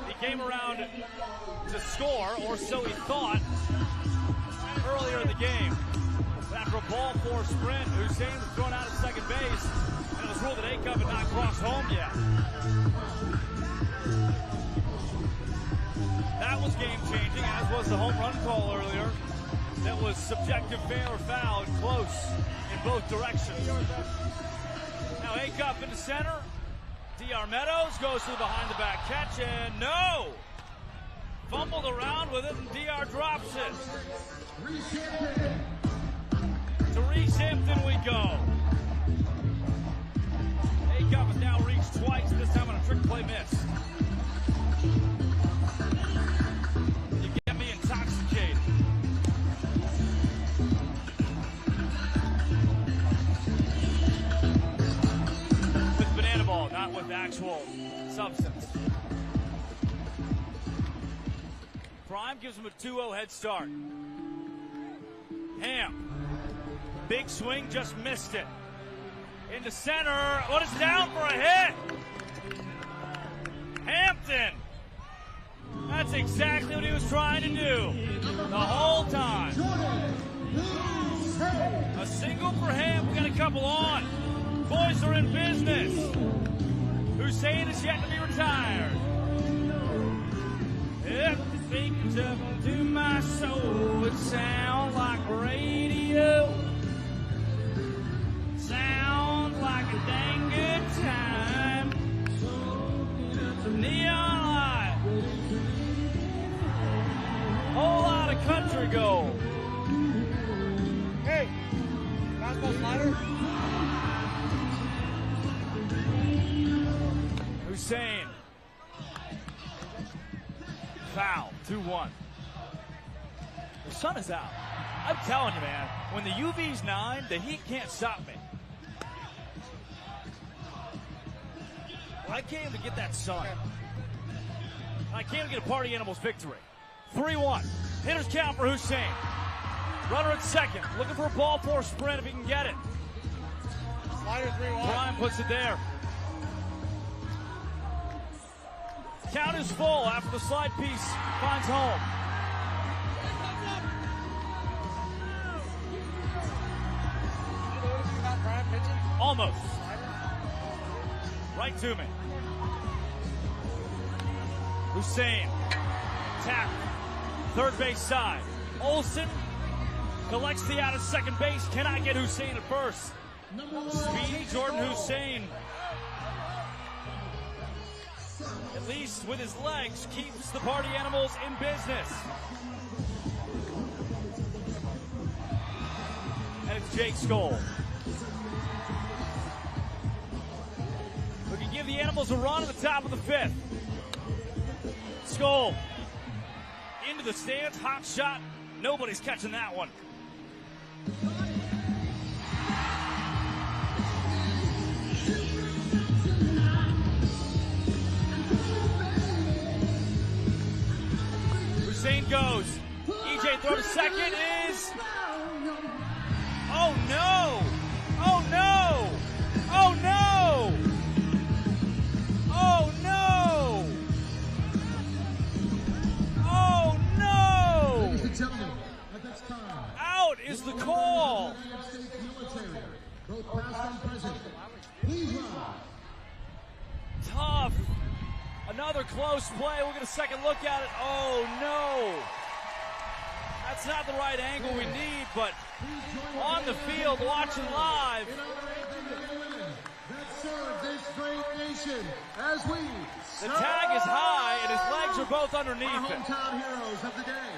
S2: He came around to score, or so he thought, earlier in the game. After a ball four sprint, Hussein was thrown out at second base, and it was ruled that Acuff had not crossed home yet. That was game-changing, as was the home run call earlier. That was subjective, fair or foul, and close in both directions. Now Acuff into center. D.R. Meadows goes to the behind-the-back catch, and no! Fumbled around with it, and D.R. drops it. To Reese Hampton we go. Acuff has now reached twice, this time on a trick play miss. You get me intoxicated. With banana ball, not with actual substance. Prime gives him a 2-0 head start. Ham. Big swing, just missed it. Into center. What is down for a hit? Hampton. That's exactly what he was trying to do the whole time. A single for Ham. We got a couple on. Boys are in business. Hussein is yet to be retired. If the speakers up to my soul, it sounds like radio. Sounds like a dang good time. Neon light. Whole lot of country gold.
S7: Hey, fastball slider.
S2: Hussein. Foul, 2-1. The sun is out. I'm telling you, man, when the UV's 9, the heat can't stop me. I came to get that sun. I came to get a Party Animals victory. 3-1. Hitters count for Hussein. Runner at second. Looking for a ball four sprint if he can get it.
S7: Slider 3-1.
S2: Prime puts it there. Count is full after the slide piece finds home. Almost. Right to me. Hussein. Tap. Third base side. Olsen collects the out at second base. Cannot get Hussein at first. Speedy Jordan Hussein, at least with his legs, keeps the Party Animals in business. And it's Jake Skoll. We can give the Animals a run at the top of the fifth. Skoll into the stands, hot shot. Nobody's catching that one. Hussein goes. EJ throw to second is. Oh no! Oh no! Oh no! Oh no! Oh no!
S5: Ladies and gentlemen, at this time,
S2: Out is the call.
S5: United States military, both past and present, please rise.
S2: Tough. Another close play. We'll get a second look at it. Oh no! That's not the right angle we need, but on the field, watching live.
S5: In honor of the men and women that serve this great nation, as we
S2: The tag is high, and his legs are both underneath
S5: our
S2: it.
S5: hometown heroes of the day.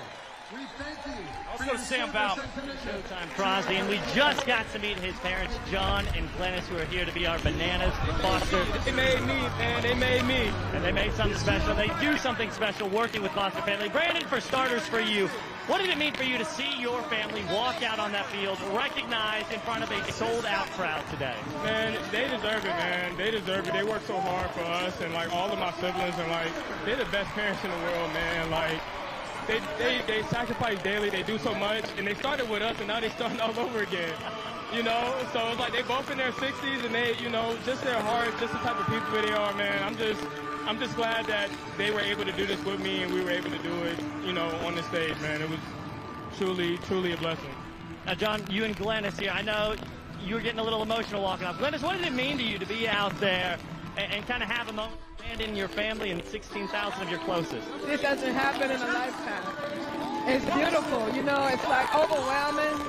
S5: We thank you.
S2: Let's
S5: for
S2: go
S5: your
S2: to Sam
S5: service
S2: Bauman.
S5: and commitment.
S8: Showtime Crosby, and we just got to meet his parents, John and Glennis, who are here to be our bananas Foster.
S7: They made me, man. They made me.
S8: And they made something special. They do something special working with Foster family. Brandon, for starters, for you, what did it mean for you to see your family walk out on that field, recognized in front of a sold-out crowd today?
S7: Man, they deserve it, man. They deserve it. They work so hard for us, and like all of my siblings, and like they're the best parents in the world, man. Like they sacrifice daily. They do so much, and they started with us, and now they're starting all over again. You know, so it's like they both in their 60s, and they, you know, just their heart, just the type of people they are, man. I'm just glad that they were able to do this with me, and we were able to do it, you know, on the stage, man. It was truly a blessing.
S8: Now, John, you and Glennis here, I know you were getting a little emotional walking off. Glennis, what did it mean to you to be out there and kind of have a moment in your family and 16,000 of your closest?
S9: This doesn't happen in a lifetime. It's beautiful, you know, it's like overwhelming.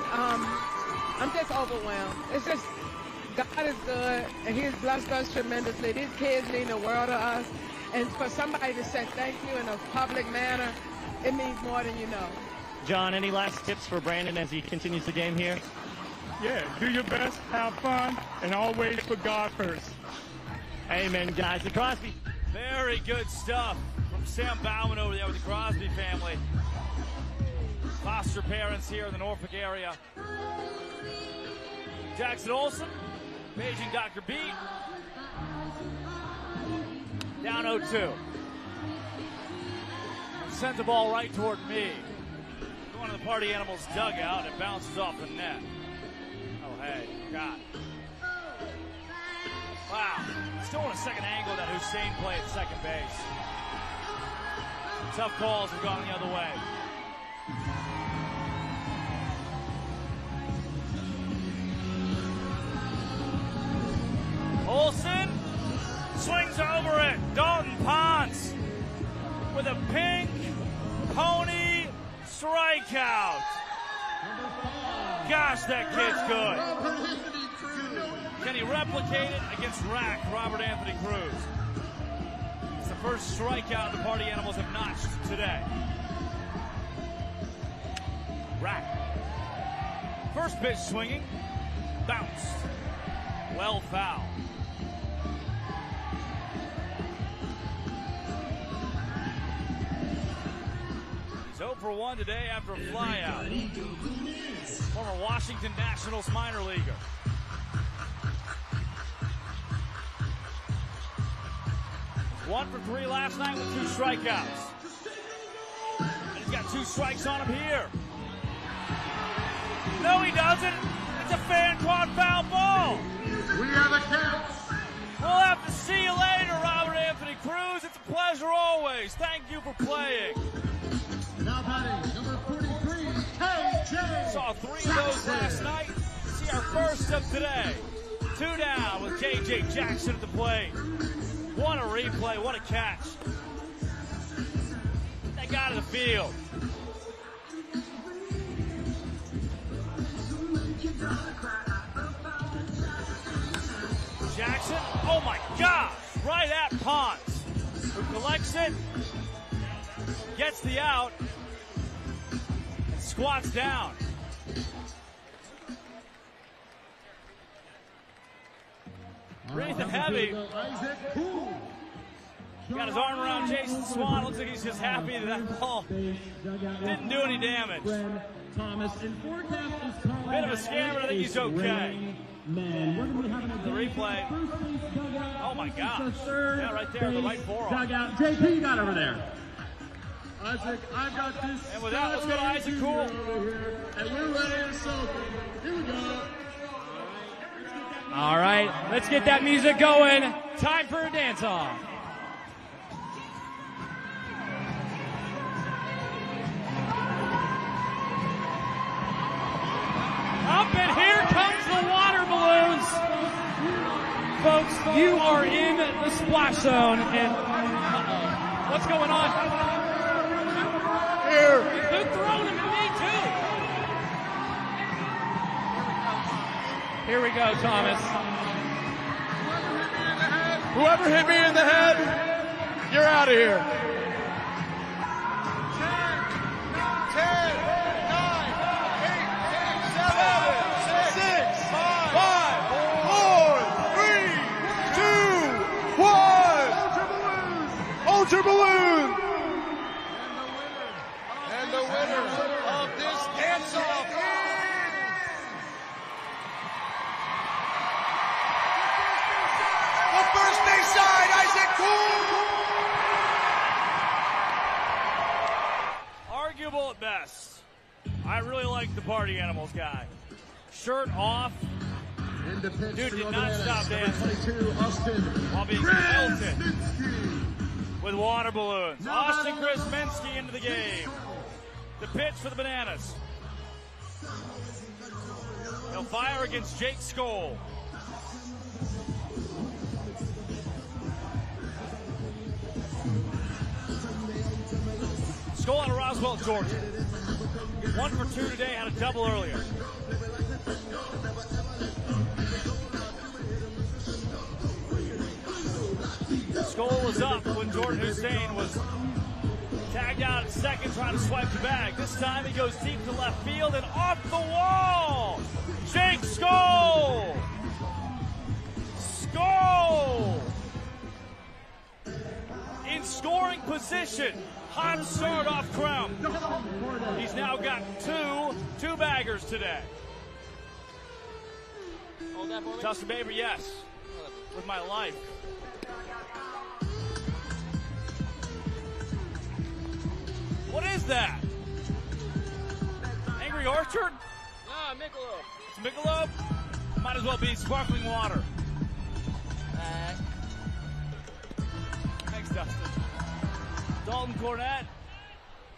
S9: I'm just overwhelmed. It's just, God is good, and He's blessed us tremendously. These kids mean the world to us, and for somebody to say thank you in a public manner, it means more than you know.
S8: John, any last tips for Brandon as he continues the game here?
S7: Yeah, do your best, have fun, and always put God first.
S8: Amen, guys. The Crosby.
S2: Very good stuff from Sam Bauman over there with the Crosby family. Foster parents here in the Norfolk area. Jackson Olsen, paging Dr. B. Down 0-2. Sent the ball right toward me. Going to the Party Animals dugout. It bounces off the net. Oh, hey, God. Wow. Still in a second angle that Hussein play at second base. Tough calls have gone the other way. Olsen swings over it. Dalton Ponce with a pink pony strikeout. Gosh, that kid's good. Can he replicate it against Rack, Robert Anthony Cruz? It's the first strikeout the Party Animals have notched today. Rack. First pitch swinging. Bounced. Well foul. He's 0 for 1 today after a flyout. Former Washington Nationals minor leaguer. One for 3 last night with 2 strikeouts. And he's got 2 strikes on him here. No, he doesn't. It's a fan-caught foul ball.
S5: We have a count.
S2: We'll have to see you later, Robert Anthony Cruz. It's a pleasure always. Thank you for playing.
S5: Now batting, number 43, KJ.
S2: Saw 3 of those last night. See our first of today. 2 down with J.J. Jackson at the plate. What a replay, what a catch. They got to the field. Jackson, oh my gosh, right at Ponce, who collects it, gets the out, and squats down. Breathing heavy. Got his arm around Jason Swan. Looks like he's just happy that ball didn't do any damage. Bit of a scare, but I think he's okay. The replay. Oh my gosh. Yeah, right there, the right forearm.
S1: Dugout. JP, you got over there.
S5: Isaac, I've got this.
S2: And with that, let's go to Isaac Cool.
S5: And we're ready to soak it. Here we go.
S10: All right, let's get that music going. Time for a dance-off. Up and here comes the water balloons. Folks, you are in the splash zone, and what's going on?
S5: Here.
S10: They're throwing them at me, too. Here we go, Thomas.
S5: Whoever hit me in the head, you're out of here. 10, 9, 8, 7, 6, 5, 4, 3, 2, 1. Ultra balloon. And the winner of this dance-off first base side, Isaac Cool.
S2: Yes. I really like the Party Animals guy. Shirt off. Dude did not stop dancing while being pelted with water balloons. Austin Kresminski into the game. The pitch for the Bananas. He'll fire against Jake Skoll. Skoll out of Roswell, Georgia. 1 for 2 today, had a double earlier. Skoll was up when Jordan Hussein was tagged out at second, trying to swipe the bag. This time he goes deep to left field and off the wall. Jake Skoll! Skoll! In scoring position. Hot start off Crum. He's now got two baggers today.
S3: Hold that for me.
S2: Justin Baber, yes. With my life. What is that? Angry Orchard?
S3: Ah, Michelob.
S2: It's Michelob? Might as well be sparkling water. Thanks, Dustin. Dalton Cornett.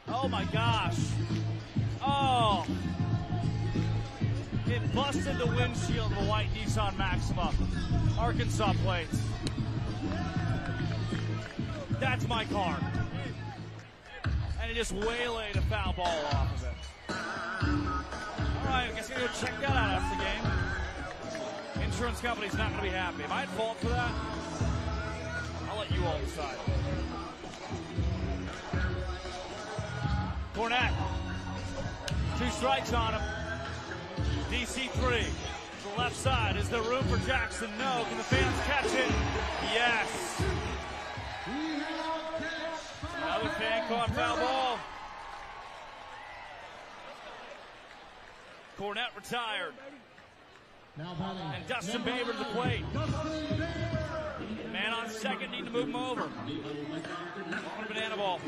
S2: Oh my gosh. Oh. It busted the windshield of a white Nissan Maxima. Arkansas plates. That's my car. And it just waylaid a foul ball off of it. All right, I guess I'm going to check that out after the game. Insurance company's not going to be happy. Am I at fault for that? I'll let you all decide. Cornett. 2 strikes on him. DC 3. The left side. Is there room for Jackson? No. Can the fans catch it? Yes. Another fan caught foul ball. Cornett retired. And Dustin Baber to the plate. Man on second, need to move him over. Banana ball.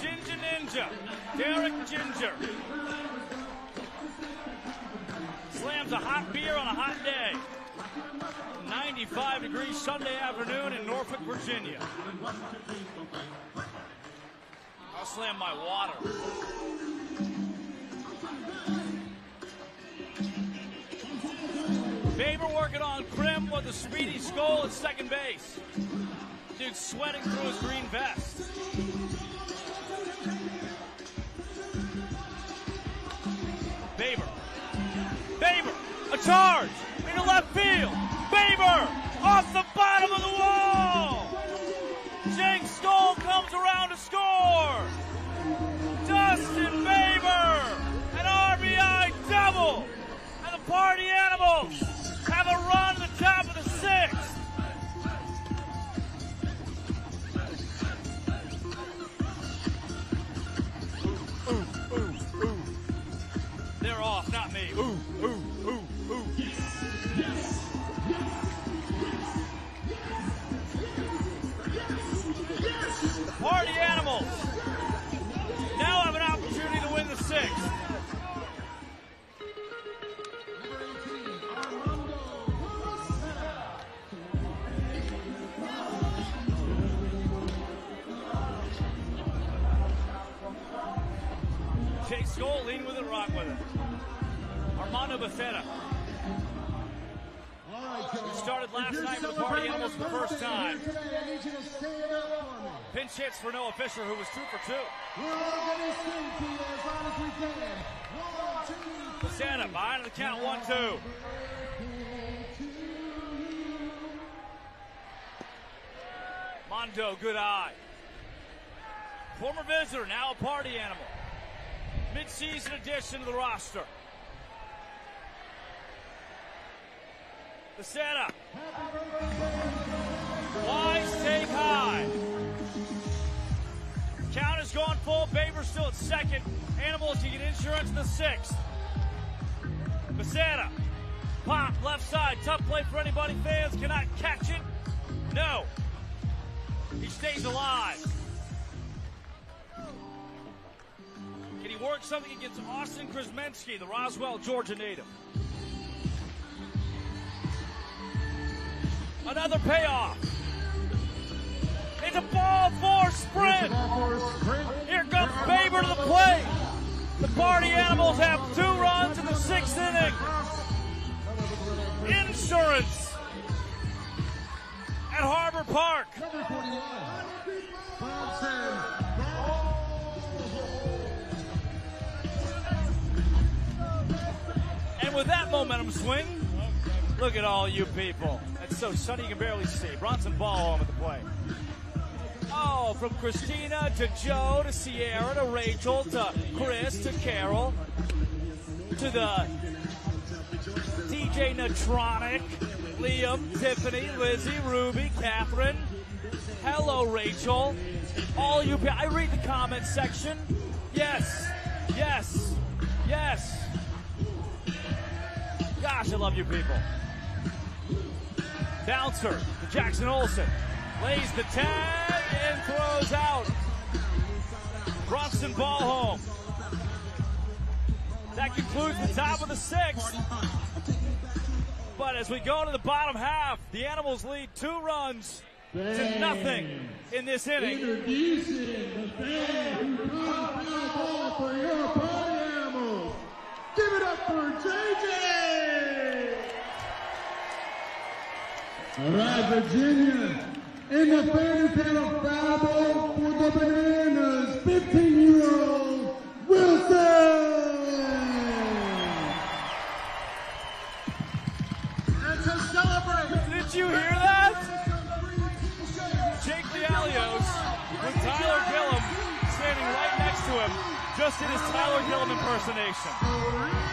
S2: Ginger Ninja. Derek Ginger. Slams a hot beer on a hot day. 95 degrees Sunday afternoon in Norfolk, Virginia. I'll slam my water. Baber working on Krim with a speedy Skoll at second base. Dude sweating through his green vest. Baber. Baber. A charge into left field. Baber off the bottom of the wall. Jake Skoll comes around to score. Dustin Baber, an RBI double. And the Party Animals have a run to the top of the 6th. Ooh, ooh, ooh. They're off, not me. Ooh, ooh, ooh, ooh. The Party Animals now have an opportunity to win the 6th. Jake Skoll, lean with it, rock with it. Armando Becerra. We started last night with the Party Animals for the first time. Pinch hits for Noah Fisher, who was 2 for 2. Becerra behind the count, 1-2. Mondo, good eye. Former visitor, now a Party Animal. Mid-season addition to the roster. The setup. Wise take high. Count has gone full. Baber's still at second. Animals, you get insurance in the 6th. Becerra. Pop, left side. Tough play for anybody. Fans cannot catch it. No. stays alive. Can he work something against Austin Krzemensky, the Roswell, Georgia native? Another payoff. It's a ball four sprint. Here comes Faber to the plate. The Party Animals have 2 runs in the 6th inning. Insurance at Harbor Park. And with that momentum swing, look at all you people. It's so sunny you can barely see. Bronson Ballhome at the plate. Oh, from Christina to Joe to Sierra to Rachel to Chris to Carol to the DJ Natronic, Liam, Tiffany, Lizzie, Ruby, Catherine. Hello, Rachel. All you people. I read the comments section. Yes, yes, yes. Gosh, I love you people. Bouncer to Jackson Olsen. Lays the tag and throws out. Bronson Ballhome. That concludes the top of the 6th. But as we go to the bottom half, the Animals lead 2 runs to nothing in this inning.
S1: Introducing the band who comes foul ball for your Party Animals. Give it up for JJ! All right, Virginia. In the third panel, foul ball for the Bananas, 15-year-old Wilson!
S5: And to celebrate,
S2: did you hear that? Jake Lialios with Tyler Gillum standing right next to him, just did his Tyler Gillum impersonation.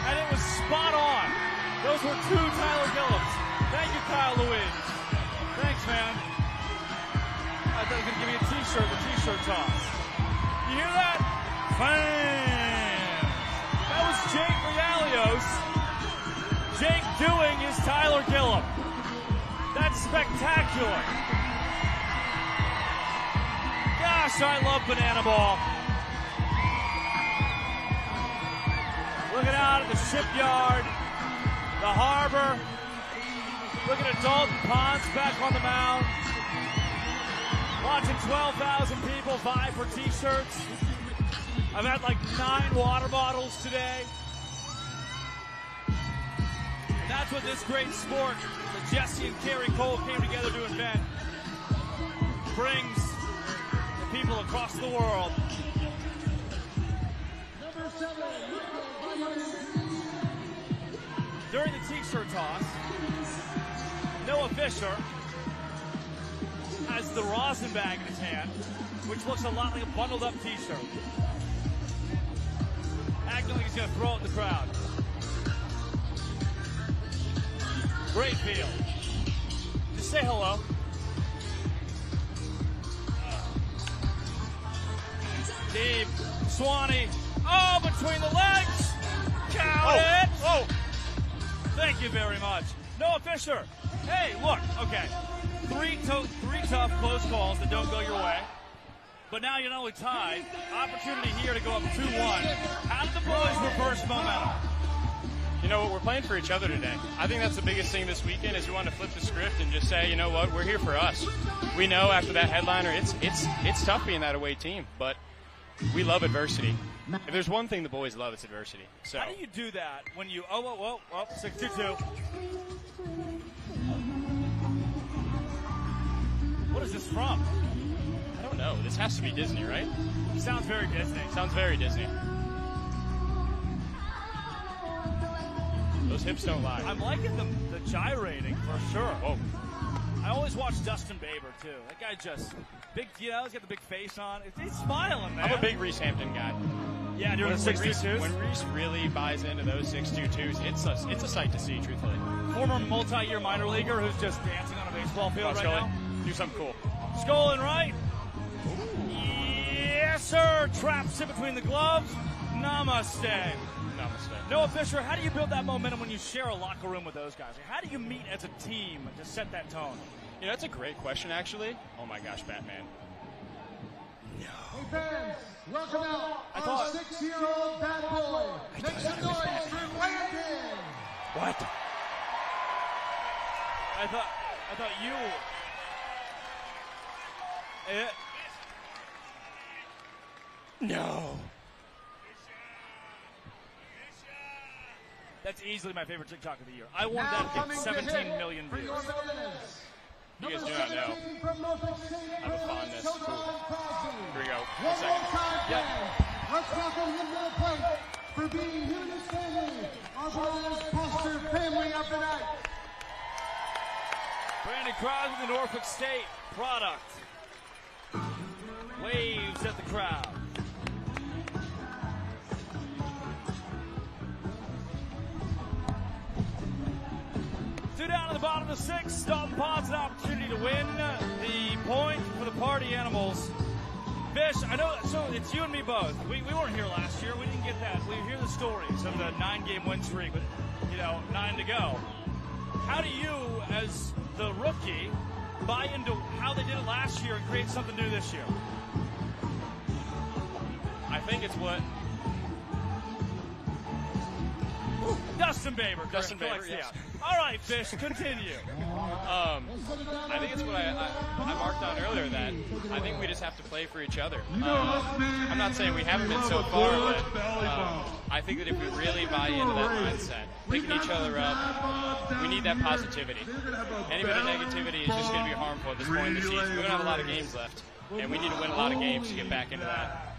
S2: And it was spot on. Those were 2 Tyler Gillums. Thank you, Kyle Louise. Thanks, man. I thought he was going to give me a t-shirt, the t-shirt toss. You hear that? Bam! That was Jake Lialios. Jake doing his Tyler Gillum. That's spectacular. Gosh, I love Banana Ball. Looking out at the shipyard, the harbor. Looking at Dalton Ponce back on the mound. Watching 12,000 people vie for t-shirts. I've had like 9 water bottles today. And that's what this great sport that Jesse and Kerry Cole came together to invent brings to people across the world. During the t-shirt toss, Noah Fisher has the rosin bag in his hand, which looks a lot like a bundled up t-shirt. Acting like he's going to throw it in the crowd. Great field. Just say hello. Deep. Swanee. Oh, between the legs. Count it. Oh. Thank you very much. Noah Fisher. Hey, look. Okay. Three tough close calls that don't go your way. But now you're not only tied. Opportunity here to go up 2-1. How did the boys reverse momentum?
S11: You know what, we're playing for each other today. I think that's the biggest thing this weekend is we want to flip the script and just say, you know what, we're here for us. We know after that headliner, it's tough being that away team, but we love adversity. If there's one thing the boys love, it's adversity. So
S2: how do you do that when you 6-2-2? What is this from?
S11: I don't know. This has to be Disney, right?
S2: Sounds very Disney.
S11: Sounds very Disney. Those hips don't lie.
S2: I'm liking the gyrating for sure. Whoa. I always watch Dustin Baber too. That guy just big, he's got the big face on. He's smiling, man.
S11: I'm a big Reese Hampton guy.
S2: Yeah, doing the 6-2-2s.
S11: When Reese really buys into those 6-2-2s, it's a sight to see, truthfully.
S2: Former multi-year minor leaguer who's just dancing on a baseball field right now.
S11: Do something cool.
S2: Skolin right. Ooh. Yes, sir. Traps in between the gloves. Namaste.
S11: Namaste.
S2: Noah Fisher, how do you build that momentum when you share a locker room with those guys? How do you meet as a team to set that tone?
S11: You know, that's a great question, actually. Oh, my gosh, Batman.
S5: Hey fans, welcome out our 6-year-old bad boy. Make some noise for Landon.
S2: What? I thought you. No. That's easily my favorite TikTok of the year. I want that to get 17 million views.
S11: You guys do not know. I have a fondness. Here we go.
S5: One time,
S2: Yep.
S5: let's welcome him to the plate for being here in his family, our Brothers Foster family of the night.
S2: Brandon Crosby, the Norfolk State product. Waves at the crowd. Two down at the bottom of the sixth. Dalton Potts an opportunity to win the point for the Party Animals. Fish, I know, so it's you and me both. We weren't here last year. We didn't get that. We hear the stories of the 9-game win streak with, 9 to go. How do you, as the rookie, buy into how they did it last year and create something new this year?
S11: I think it's what
S2: Dustin Baber.
S11: Dustin Baber, yes.
S2: All right, Fish, continue.
S11: I think it's what I marked on earlier, that I think we just have to play for each other. I'm not saying we haven't been so far, but I think that if we really buy into that mindset, picking each other up, we need that positivity. Any bit of negativity is just going to be harmful at this point in the season. We don't have a lot of games left, and we need to win a lot of games to get back into that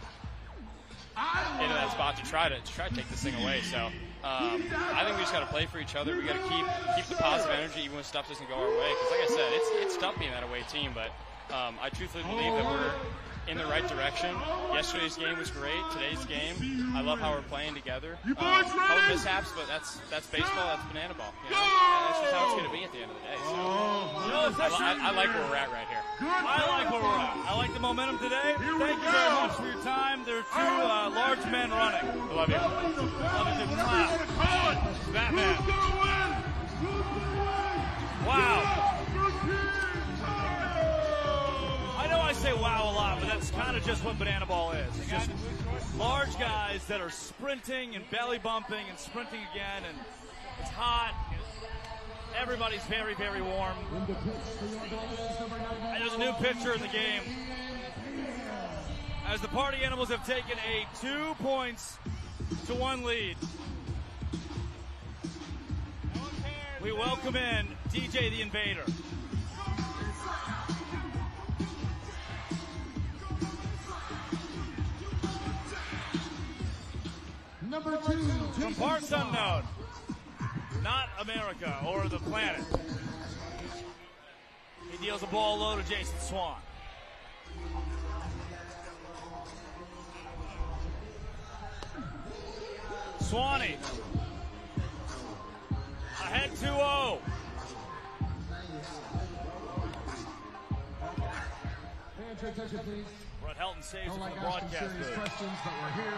S11: spot to try to take this thing away. So I think we just got to play for each other. We got to keep the positive energy even when stuff doesn't go our way. Because like I said, it's tough being that away team, but I truthfully believe that we're in the right direction. Yesterday's game was great. Today's game, I love how we're playing together. Couple mishaps, but that's baseball. That's banana ball. That's just how it's going to be at the end of the day. So I like where we're at right here.
S2: I like where we're at. I like the momentum today. Thank you very much for your time. There are two large men running.
S11: I love you.
S2: Love you too. Batman. Wow. I know I say wow a lot, but that's kind of just what banana ball is. It's just large guys that are sprinting and belly bumping and sprinting again, and it's hot. Everybody's very, very warm. And there's a new pitcher in the game. As the Party Animals have taken a 2-1 lead. We welcome in DJ the Invader.
S5: Number 2,
S2: from parts unknown, not America or the planet. He deals a ball low to Jason Swan. Swanee ahead 2-0.
S5: attention, please.
S2: Brett Helton saves from the
S5: Ask
S2: broadcast
S5: some serious
S2: booth.
S5: questions, but we're here.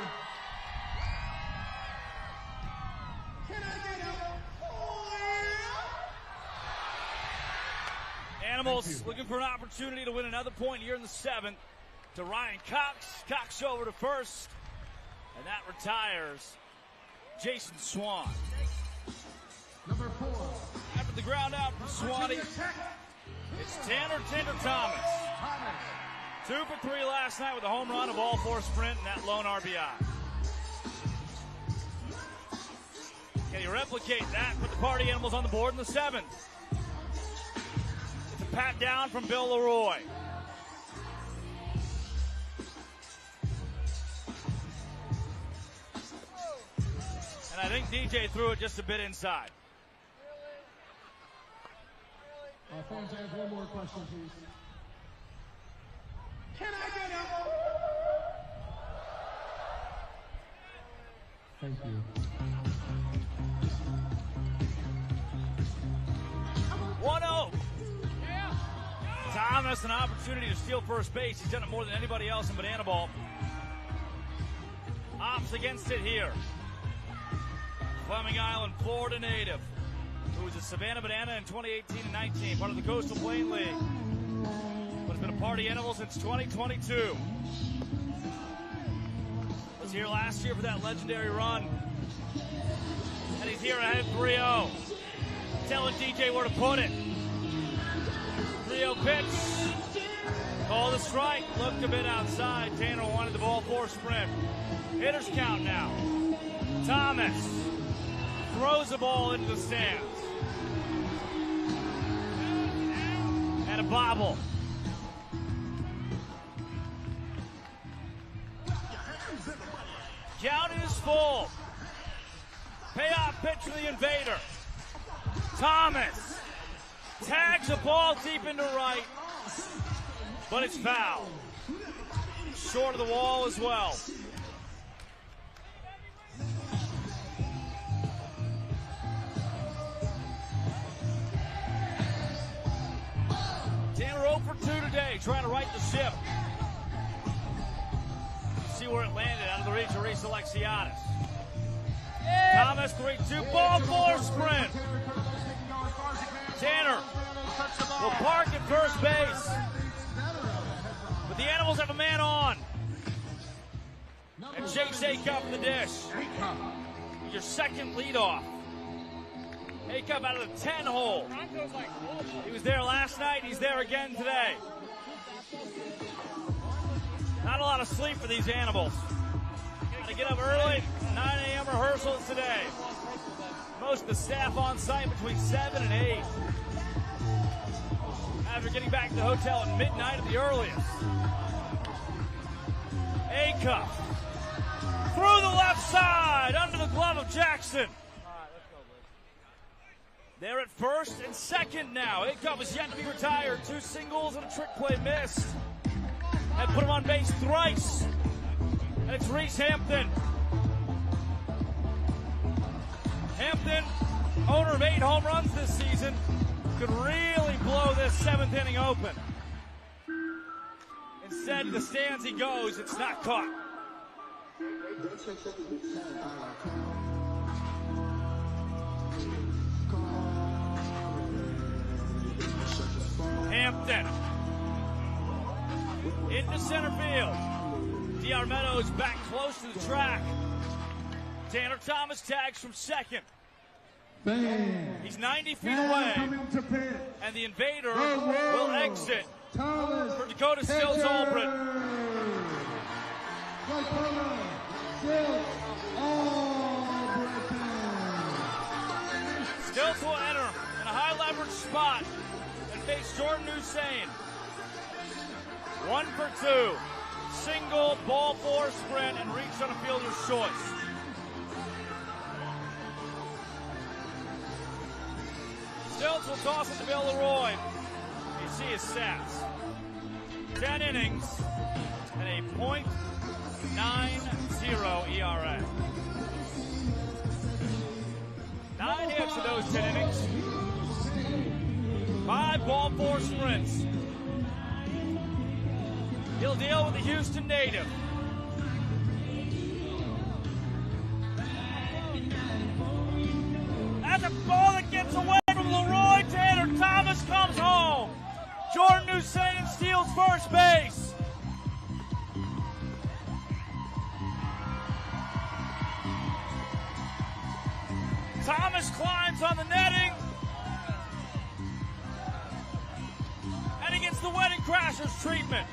S2: Animals looking for an opportunity to win another point here in the 7th. To Ryan Cox. Cox over to first. And that retires Jason Swan.
S5: Number 4.
S2: After the ground out from Swanee, it's Tanner Tender Thomas. 2 for 3 last night with a home run, a ball 4 sprint, and that lone RBI. Can he replicate that? Put the Party Animals on the board in the 7th. It's a pat down from Bill Leroy. And I think DJ threw it just a bit inside.
S5: Fans, I have one more question, please.
S4: Can I get him?
S5: Thank you.
S2: 1-0. Thomas, an opportunity to steal first base. He's done it more than anybody else in Banana Ball. Opts against it here. Fleming Island, Florida native, who was a Savannah Banana in 2018 and 19, part of the Coastal Plain League. But has been a party animal since 2022. Was here last year for that legendary run. And he's here ahead of 3-0. Telling DJ where to put it. 3-0 pitch. Call the strike. Looked a bit outside. Tanner wanted the ball for a sprint. Hitters count now. Thomas throws the ball into the stands. And a bobble. Count is full. Payoff pitch for the invader. Thomas tags a ball deep into right, but it's foul. Short of the wall as well. Tanner 0 for 2 today, trying to right the ship. See where it landed, out of the reach of Reese Alexiadis. Thomas 3-2, ball 4 sprint. Tanner will park at first base. But the Animals have a man on. And Chase Acuff in the dish. Your second leadoff. Acuff out of the 10 hole. He was there last night, he's there again today. Not a lot of sleep for these Animals. Got to get up early, 9 a.m. rehearsals today. Most of the staff on site between 7 and 8. After getting back to the hotel at midnight at the earliest. Acuff through the left side, under the glove of Jackson. They're at first and second now. Acuff is yet to be retired. 2 singles and a trick play missed. And put him on base thrice. And it's Reese Hampton. Hampton, owner of 8 home runs this season, could really blow this 7th inning open. Instead, the stands he goes, it's not caught. Hampton into center field. D.R. Meadows back close to the track. Tanner Thomas tags from second. He's 90 feet away. And the invader will exit for Dakota Stills Albritton. Stills will enter in a high leverage spot and face Jordan Hussein. 1 for 2. Single, ball 4 sprint, and reach on a fielder's choice. Stills will toss it to Bill Leroy. You see his stats. 10 innings and a .90 ERA. 9 hits in those 10 innings. 5 ball 4 sprints. He'll deal with the Houston native. That's a ball that gets away from Leroy. Tanner Thomas comes home. Jordan Hussein steals first base. Thomas climbs on the netting. And he gets the Wedding Crashers treatment.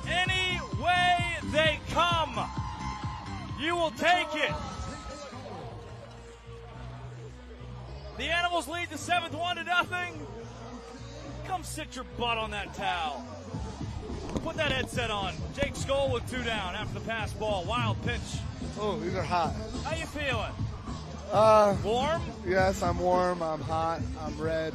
S2: Any way they come, you will take it. The Animals lead the 7th 1-0. Come sit your butt on that towel. Put that headset on. Jake Skoll with 2 down after the pass ball. Wild pitch.
S12: Oh, these are hot.
S2: How you feeling? Warm?
S12: Yes, I'm warm. I'm hot. I'm red.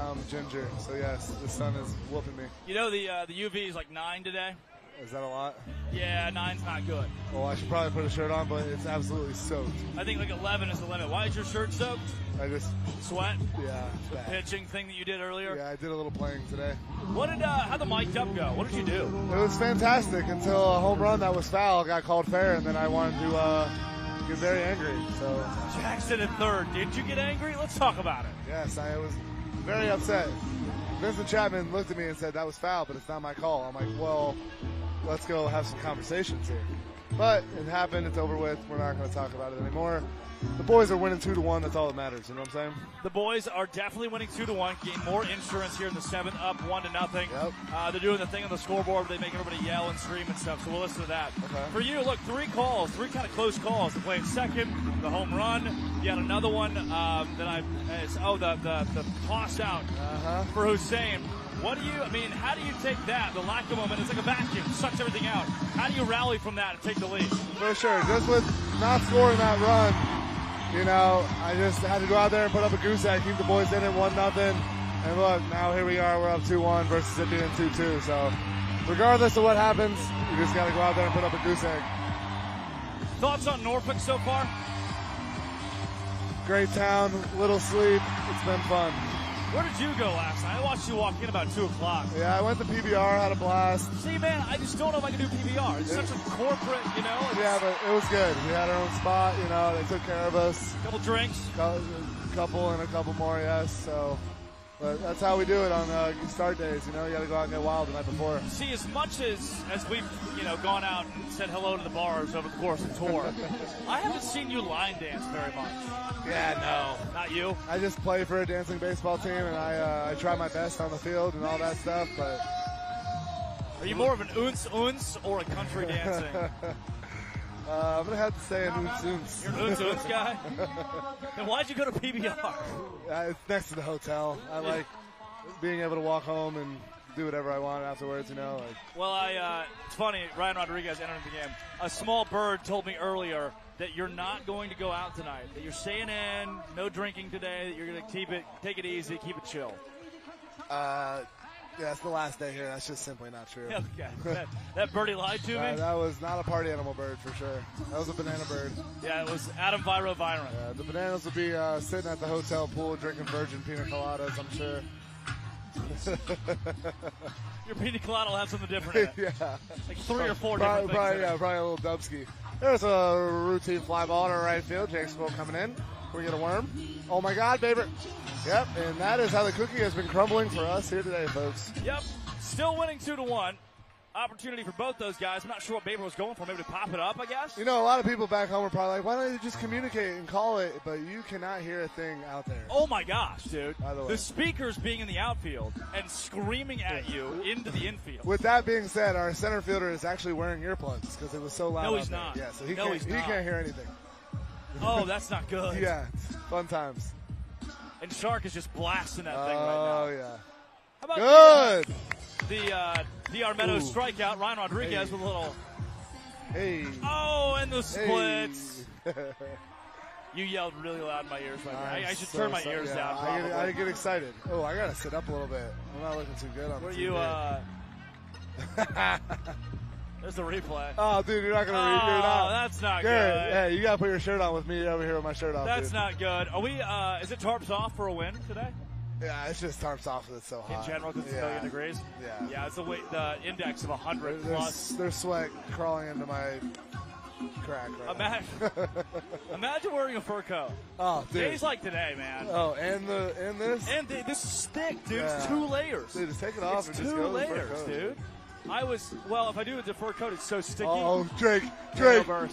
S12: I'm ginger. So yes, the sun is whooping me.
S2: You know the UV is like 9 today.
S12: Is that a lot?
S2: Yeah, 9's not good.
S12: Well, I should probably put a shirt on, but it's absolutely soaked.
S2: I think like 11 is the limit. Why is your shirt soaked?
S12: I just
S2: sweat.
S12: Yeah, it's
S2: the
S12: bad.
S2: Pitching thing that you did earlier.
S12: Yeah, I did a little playing today.
S2: What did how'd the mic'd up go? What did you do?
S12: It was fantastic until a home run that was foul got called fair, and then I wanted to get very angry. So
S2: Jackson at third. Did you get angry? Let's talk about it.
S12: Yes, I was very upset. Vincent Chapman looked at me and said, that was foul, but it's not my call. I'm like, well, let's go have some conversations here. But it happened. It's over with. We're not going to talk about it anymore. The boys are winning 2-1. That's all that matters. You know what I'm saying?
S2: The boys are definitely winning 2-1. Gain more insurance here in the 7th, up 1-0.
S12: Yep.
S2: They're doing the thing on the scoreboard where they make everybody yell and scream and stuff. So we'll listen to that.
S12: Okay.
S2: For you, look, 3 kind of close calls. The play in second, the home run. You had another one the toss out for Hussein. What do you, how do you take that? The lack of momentum, it's like a vacuum, sucks everything out. How do you rally from that and take the lead?
S12: For sure. Just with not scoring that run, I just had to go out there and put up a goose egg, keep the boys in it 1-0. And look, now here we are, we're up 2-1 versus it being 2-2. So regardless of what happens, you just got to go out there and put up a goose egg.
S2: Thoughts on Norfolk so far?
S12: Great town, little sleep. It's been fun.
S2: Where did you go last night? I watched you walk in about 2 o'clock.
S12: Yeah, I went to PBR, had a blast.
S2: See, man, I just don't know if I can do PBR. It's such a corporate,
S12: Yeah, but it was good. We had our own spot, they took care of us.
S2: Couple drinks.
S12: Couple and a couple more, yes. So, but that's how we do it on start days. You got to go out and get wild the night before.
S2: See, as much as we've gone out and said hello to the bars over the course of the tour, I haven't seen you line dance very much.
S12: Yeah, no,
S2: not you.
S12: I just play for a dancing baseball team, and I try my best on the field and all that stuff. But
S2: are you more of an oons or a country dancing?
S12: I'm gonna have to say an oons.
S2: You're an oons guy. Then why'd you go to PBR?
S12: It's next to the hotel. I like being able to walk home and do whatever I want afterwards.
S2: Well, it's funny. Ryan Rodriguez entered the game. A small bird told me earlier that you're not going to go out tonight, that you're staying in, no drinking today, that you're going to take it easy, keep it chill.
S12: Yeah, it's the last day here. That's just simply not true.
S2: Okay. That birdie lied to me?
S12: That was not a party animal bird for sure. That was a banana bird.
S2: Yeah, it was Adam Byron.
S12: The bananas will be sitting at the hotel pool drinking virgin pina coladas, I'm sure.
S2: Your pina colada will have something different in it.
S12: Yeah.
S2: Like 3 or 4 different things.
S12: Probably a little Dubsky. There's a routine fly ball to right field. Jake School coming in. We get a worm. Oh my God, baby. Yep, and that is how the cookie has been crumbling for us here today, folks.
S2: Yep, still winning 2-1. Opportunity for both those guys. I'm not sure what Baber was going for. Maybe to pop it up, I guess.
S12: A lot of people back home are probably like, why don't you just communicate and call it? But you cannot hear a thing out there.
S2: Oh my gosh, dude.
S12: By the way.
S2: The speakers being in the outfield and screaming at you into the infield.
S12: With that being said, our center fielder is actually wearing earplugs because it was so loud.
S2: No, he's not.
S12: Yeah, so he can't hear anything.
S2: Oh, that's not good.
S12: Yeah, fun times.
S2: And Shark is just blasting that thing right now.
S12: Oh, yeah.
S2: How about
S12: good.
S2: The Armedo strikeout. Ryan Rodriguez with a little.
S12: Hey.
S2: Oh, and the splits. Hey. You yelled really loud in my ears right now. I should turn my ears down.
S12: I get excited. Oh, I gotta sit up a little bit. I'm not looking too good on the TV.
S2: There's the replay.
S12: Oh, dude, you're not gonna read. You're not.
S2: That's not
S12: Garrett,
S2: good.
S12: Hey, you gotta put your shirt on with me over here with my shirt off.
S2: That's
S12: dude.
S2: not good. Are we? Is it tarps off for a win today?
S12: Yeah, it's just tarps off because it's so hot.
S2: In general, because it's a million degrees?
S12: Yeah.
S2: Yeah, it's the index of 100 plus.
S12: There's sweat crawling into my crack right
S2: Imagine wearing a fur coat.
S12: Oh, dude.
S2: Days like today, man.
S12: Oh, and this?
S2: And this is thick, dude. Yeah. It's 2 layers.
S12: Dude, just take it off and just go
S2: 2 layers, dude. If I do with the fur coat, it's so sticky.
S12: Oh, Drake.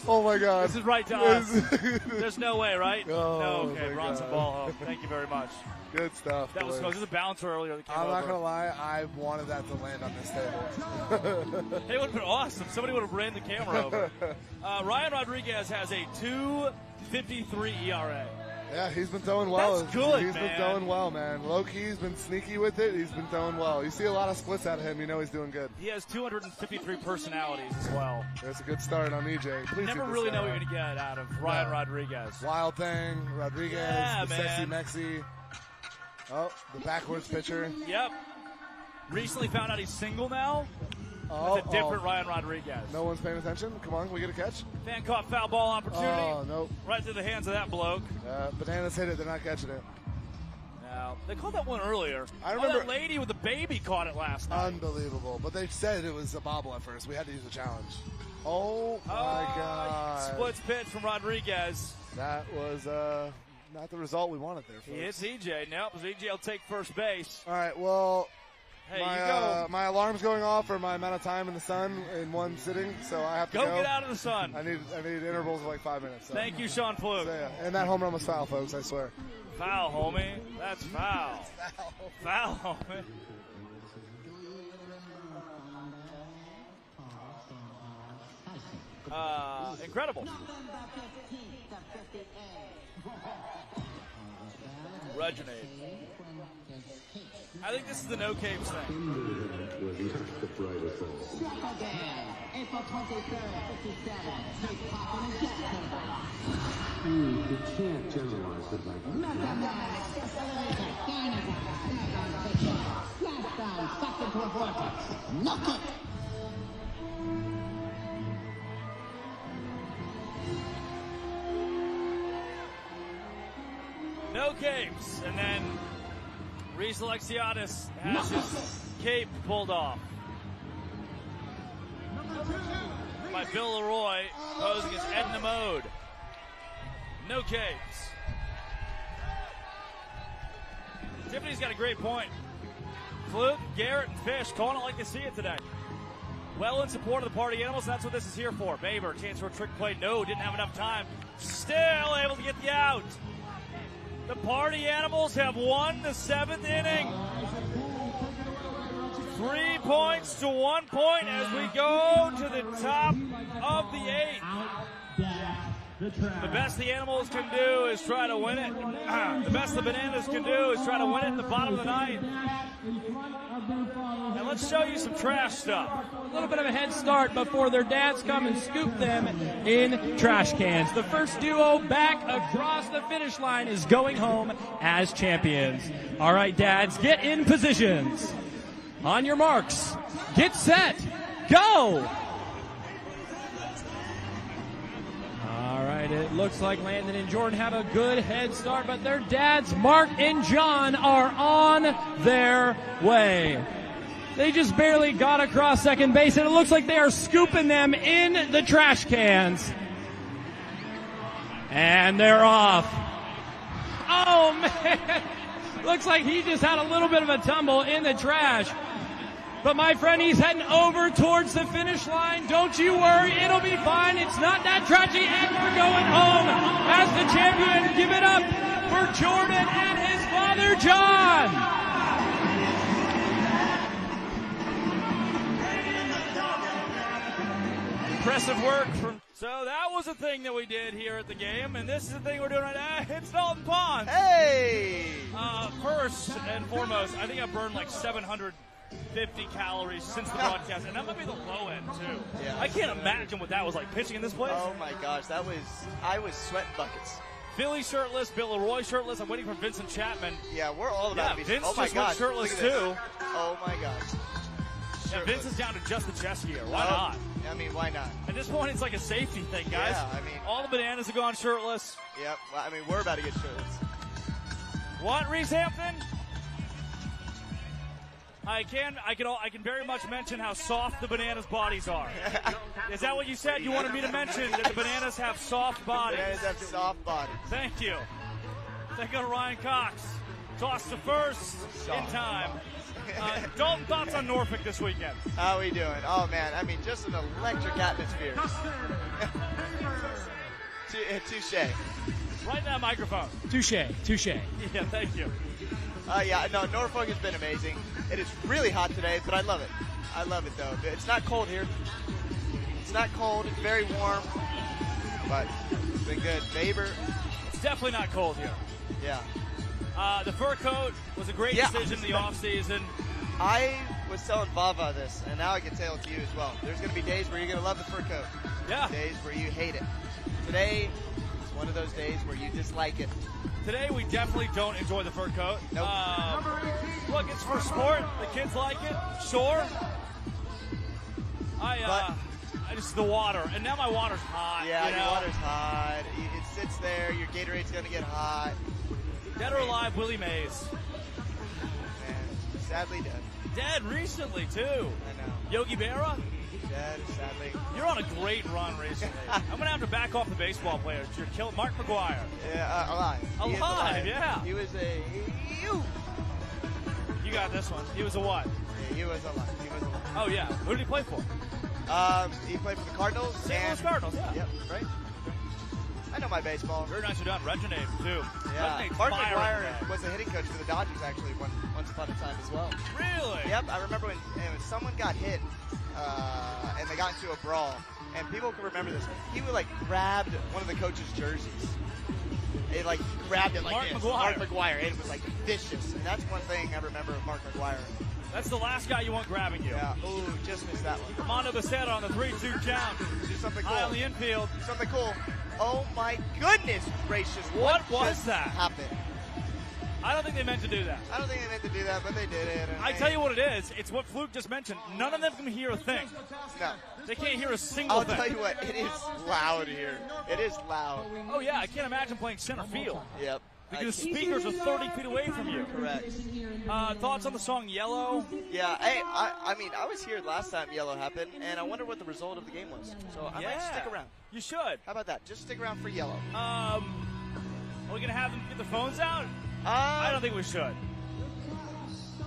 S12: Oh, my God.
S2: This is right to us. There's no way, right?
S12: Oh,
S2: no, okay. Bronson ball home. Thank you very much.
S12: Good stuff.
S2: That was close. There was a bouncer earlier that came over.
S12: I'm not going to lie. I wanted that to land on this table.
S2: Hey, it would have been awesome. Somebody would have ran the camera over. Ryan Rodriguez has a 2.53 ERA.
S12: Yeah, he's been throwing well.
S2: That's good,
S12: He's been throwing well, man. Low-key's been sneaky with it. He's been throwing well. You see a lot of splits out of him. You know he's doing good.
S2: He has 253 personalities as well.
S12: There's a good start on EJ. Please
S2: never really know what you're going to get out of Ryan Rodriguez.
S12: Wild Thing, Rodriguez, the Sexy Mexi. Oh, the backwards pitcher.
S2: Yep. Recently found out he's single now. That's a different Ryan Rodriguez.
S12: No one's paying attention. Come on, we get a catch.
S2: Fan caught foul ball opportunity.
S12: Oh, nope.
S2: Right through the hands of that bloke.
S12: Bananas hit it. They're not catching it.
S2: No. They called that one earlier.
S12: I remember
S2: that lady with the baby caught it last night.
S12: Unbelievable. But they said it was a bobble at first. We had to use a challenge. Oh, my God.
S2: Splits pitch from Rodriguez.
S12: That was not the result we wanted there, folks.
S2: He hits EJ. Nope, EJ will take first base.
S12: All right, well,
S2: hey, you go.
S12: My alarm's going off for my amount of time in the sun in one sitting, so I have to go.
S2: Go get out of the sun.
S12: I need intervals of like 5 minutes. So.
S2: Thank you, Sean Fluke.
S12: So, yeah. And that home run was foul, folks, I swear.
S2: Foul, homie. That's foul. Foul, homie. Incredible. Reginade. I think this is the no capes thing.
S1: Was not the brightest of all. April 23rd, 57. Take pop in Jacksonville. You can't generalize it like that.
S2: No capes, and then Reese Alexiadis has his cape pulled off by Bill Leroy, posing as Edna Mode. No capes. Tiffany's got a great point. Fluke, Garrett, and Fish calling it like they see it today. Well in support of the Party Animals, that's what this is here for. Baber, chance for a trick play. No, didn't have enough time. Still able to get the out. The Party Animals have won the 7th inning. 3 points to 1 point as we go to the top of the 8th. The best the Animals can do is try to win it. The best the Bananas can do is try to win it in the bottom of the 9th. And let's show you some trash stuff.
S10: A little bit of a head start before their dads come and scoop them in trash cans. The first duo back across the finish line is going home as champions. All right, dads, get in positions. On your marks, get set, go! All right, it looks like Landon and Jordan have a good head start, but their dads, Mark and John, are on their way. They just barely got across second base, and it looks like they are scooping them in the trash cans. And they're off. Oh, man. Looks like he just had a little bit of a tumble in the trash. But my friend, he's heading over towards the finish line. Don't you worry, it'll be fine. It's not that tragic, and we're going home as the champion. Give it up for Jordan and his father, John.
S2: Impressive work from. So that was a thing that we did here at the game, and this is the thing we're doing right now. It's Dalton Pond.
S3: Hey!
S2: First and foremost, I think I burned like 750 calories since the broadcast, and that might be the low end too.
S3: Yeah,
S2: I can't imagine what that was like pitching in this place.
S3: Oh my gosh, I was sweating buckets.
S2: Philly shirtless, Bill Leroy shirtless. I'm waiting for Vincent Chapman.
S3: Yeah, we're all about to be.
S2: Vince
S3: oh my
S2: just
S3: gosh,
S2: went shirtless too.
S3: Oh my gosh.
S2: Yeah, Vince is down to just the chest gear. Why not?
S3: I mean, why not?
S2: At this point, it's like a safety thing, guys.
S3: Yeah, I mean,
S2: all the Bananas have gone shirtless.
S3: Yep. Well, I mean, we're about to get shirtless.
S2: What, Reese Hampton? I can very much mention how soft the Bananas' bodies are. Is that what you said? You wanted me to mention that the Bananas have soft bodies.
S3: Bananas have soft bodies.
S2: Thank you. Thank you to Ryan Cox. Toss to first in time. Dalton, thoughts on Norfolk this weekend?
S3: How are we doing? Oh, man, I mean, just an electric atmosphere. Touche.
S2: Right in that microphone.
S10: Touche.
S2: Yeah, thank you.
S3: Yeah, no, Norfolk has been amazing. It is really hot today, but I love it. I love it, though. It's not cold here. It's not cold. It's very warm, but it's been good. Baber.
S2: It's definitely not cold here.
S3: Yeah.
S2: The fur coat was a great decision in the offseason.
S3: I was telling Vava this, and now I can tell it to you as well. There's going to be days where you're going to love the fur coat.
S2: Yeah.
S3: Days where you hate it. Today is one of those days where you dislike it.
S2: Today we definitely don't enjoy the fur coat.
S3: Nope.
S2: Look, it's for sport. The kids like it. Sure. I just the water, and now my water's hot.
S3: Yeah,
S2: your
S3: water's hot. It sits there. Your Gatorade's going to get hot.
S2: Dead or alive, Willie Mays.
S3: Man, sadly dead.
S2: Dead recently, too.
S3: I know.
S2: Yogi Berra?
S3: That is sadly.
S2: You're on a great run recently. I'm going to have to back off the baseball players. You're killing Mark McGuire.
S3: Yeah, alive. He is
S2: Alive, yeah.
S3: He was a...
S2: You got this one. He was a what?
S3: Yeah, he was alive. He was alive.
S2: Oh, yeah. Who did he play for?
S3: He played for the Cardinals.
S2: St. Louis Cardinals, yeah.
S3: Yep, right. I know my baseball.
S2: Very nicely done. Reginade, too.
S3: Yeah.
S2: Reginade's
S3: Mark
S2: firing
S3: McGuire
S2: today.
S3: was a hitting coach for the Dodgers, actually, once upon a time as well.
S2: Really?
S3: Yep, I remember when someone got hit, and they got into a brawl, and people can remember this. He would, like, grabbed one of the coach's jerseys. It, like, grabbed it like
S2: Mark
S3: this.
S2: McGuire.
S3: Mark McGuire. It was, like, vicious. And that's one thing I remember of Mark McGuire.
S2: That's the last guy you want grabbing you.
S3: Yeah. Ooh, just missed that one.
S2: Armando Becerra on the 3-2 count.
S3: Do something cool.
S2: High on the infield.
S3: Do something cool. Oh, my goodness gracious.
S2: What was
S3: just
S2: that?
S3: happened?
S2: I don't think they meant to do that.
S3: I don't think they meant to do that, but they did it.
S2: I tell you what it is. It's what Fluke just mentioned. None of them can hear a thing.
S3: No.
S2: They can't hear a single thing.
S3: I'll tell you what. It is loud here. It is loud.
S2: Oh, yeah. I can't imagine playing center field.
S3: Yep.
S2: Because the speakers are 30 feet away from you.
S3: Correct.
S2: Thoughts on the song Yellow?
S3: Yeah, hey, I mean, I was here last time Yellow happened, and I wonder what the result of the game was. So I might stick around.
S2: You should.
S3: How about that? Just stick around for Yellow.
S2: Are we going to have them get their phones out? I don't think we should.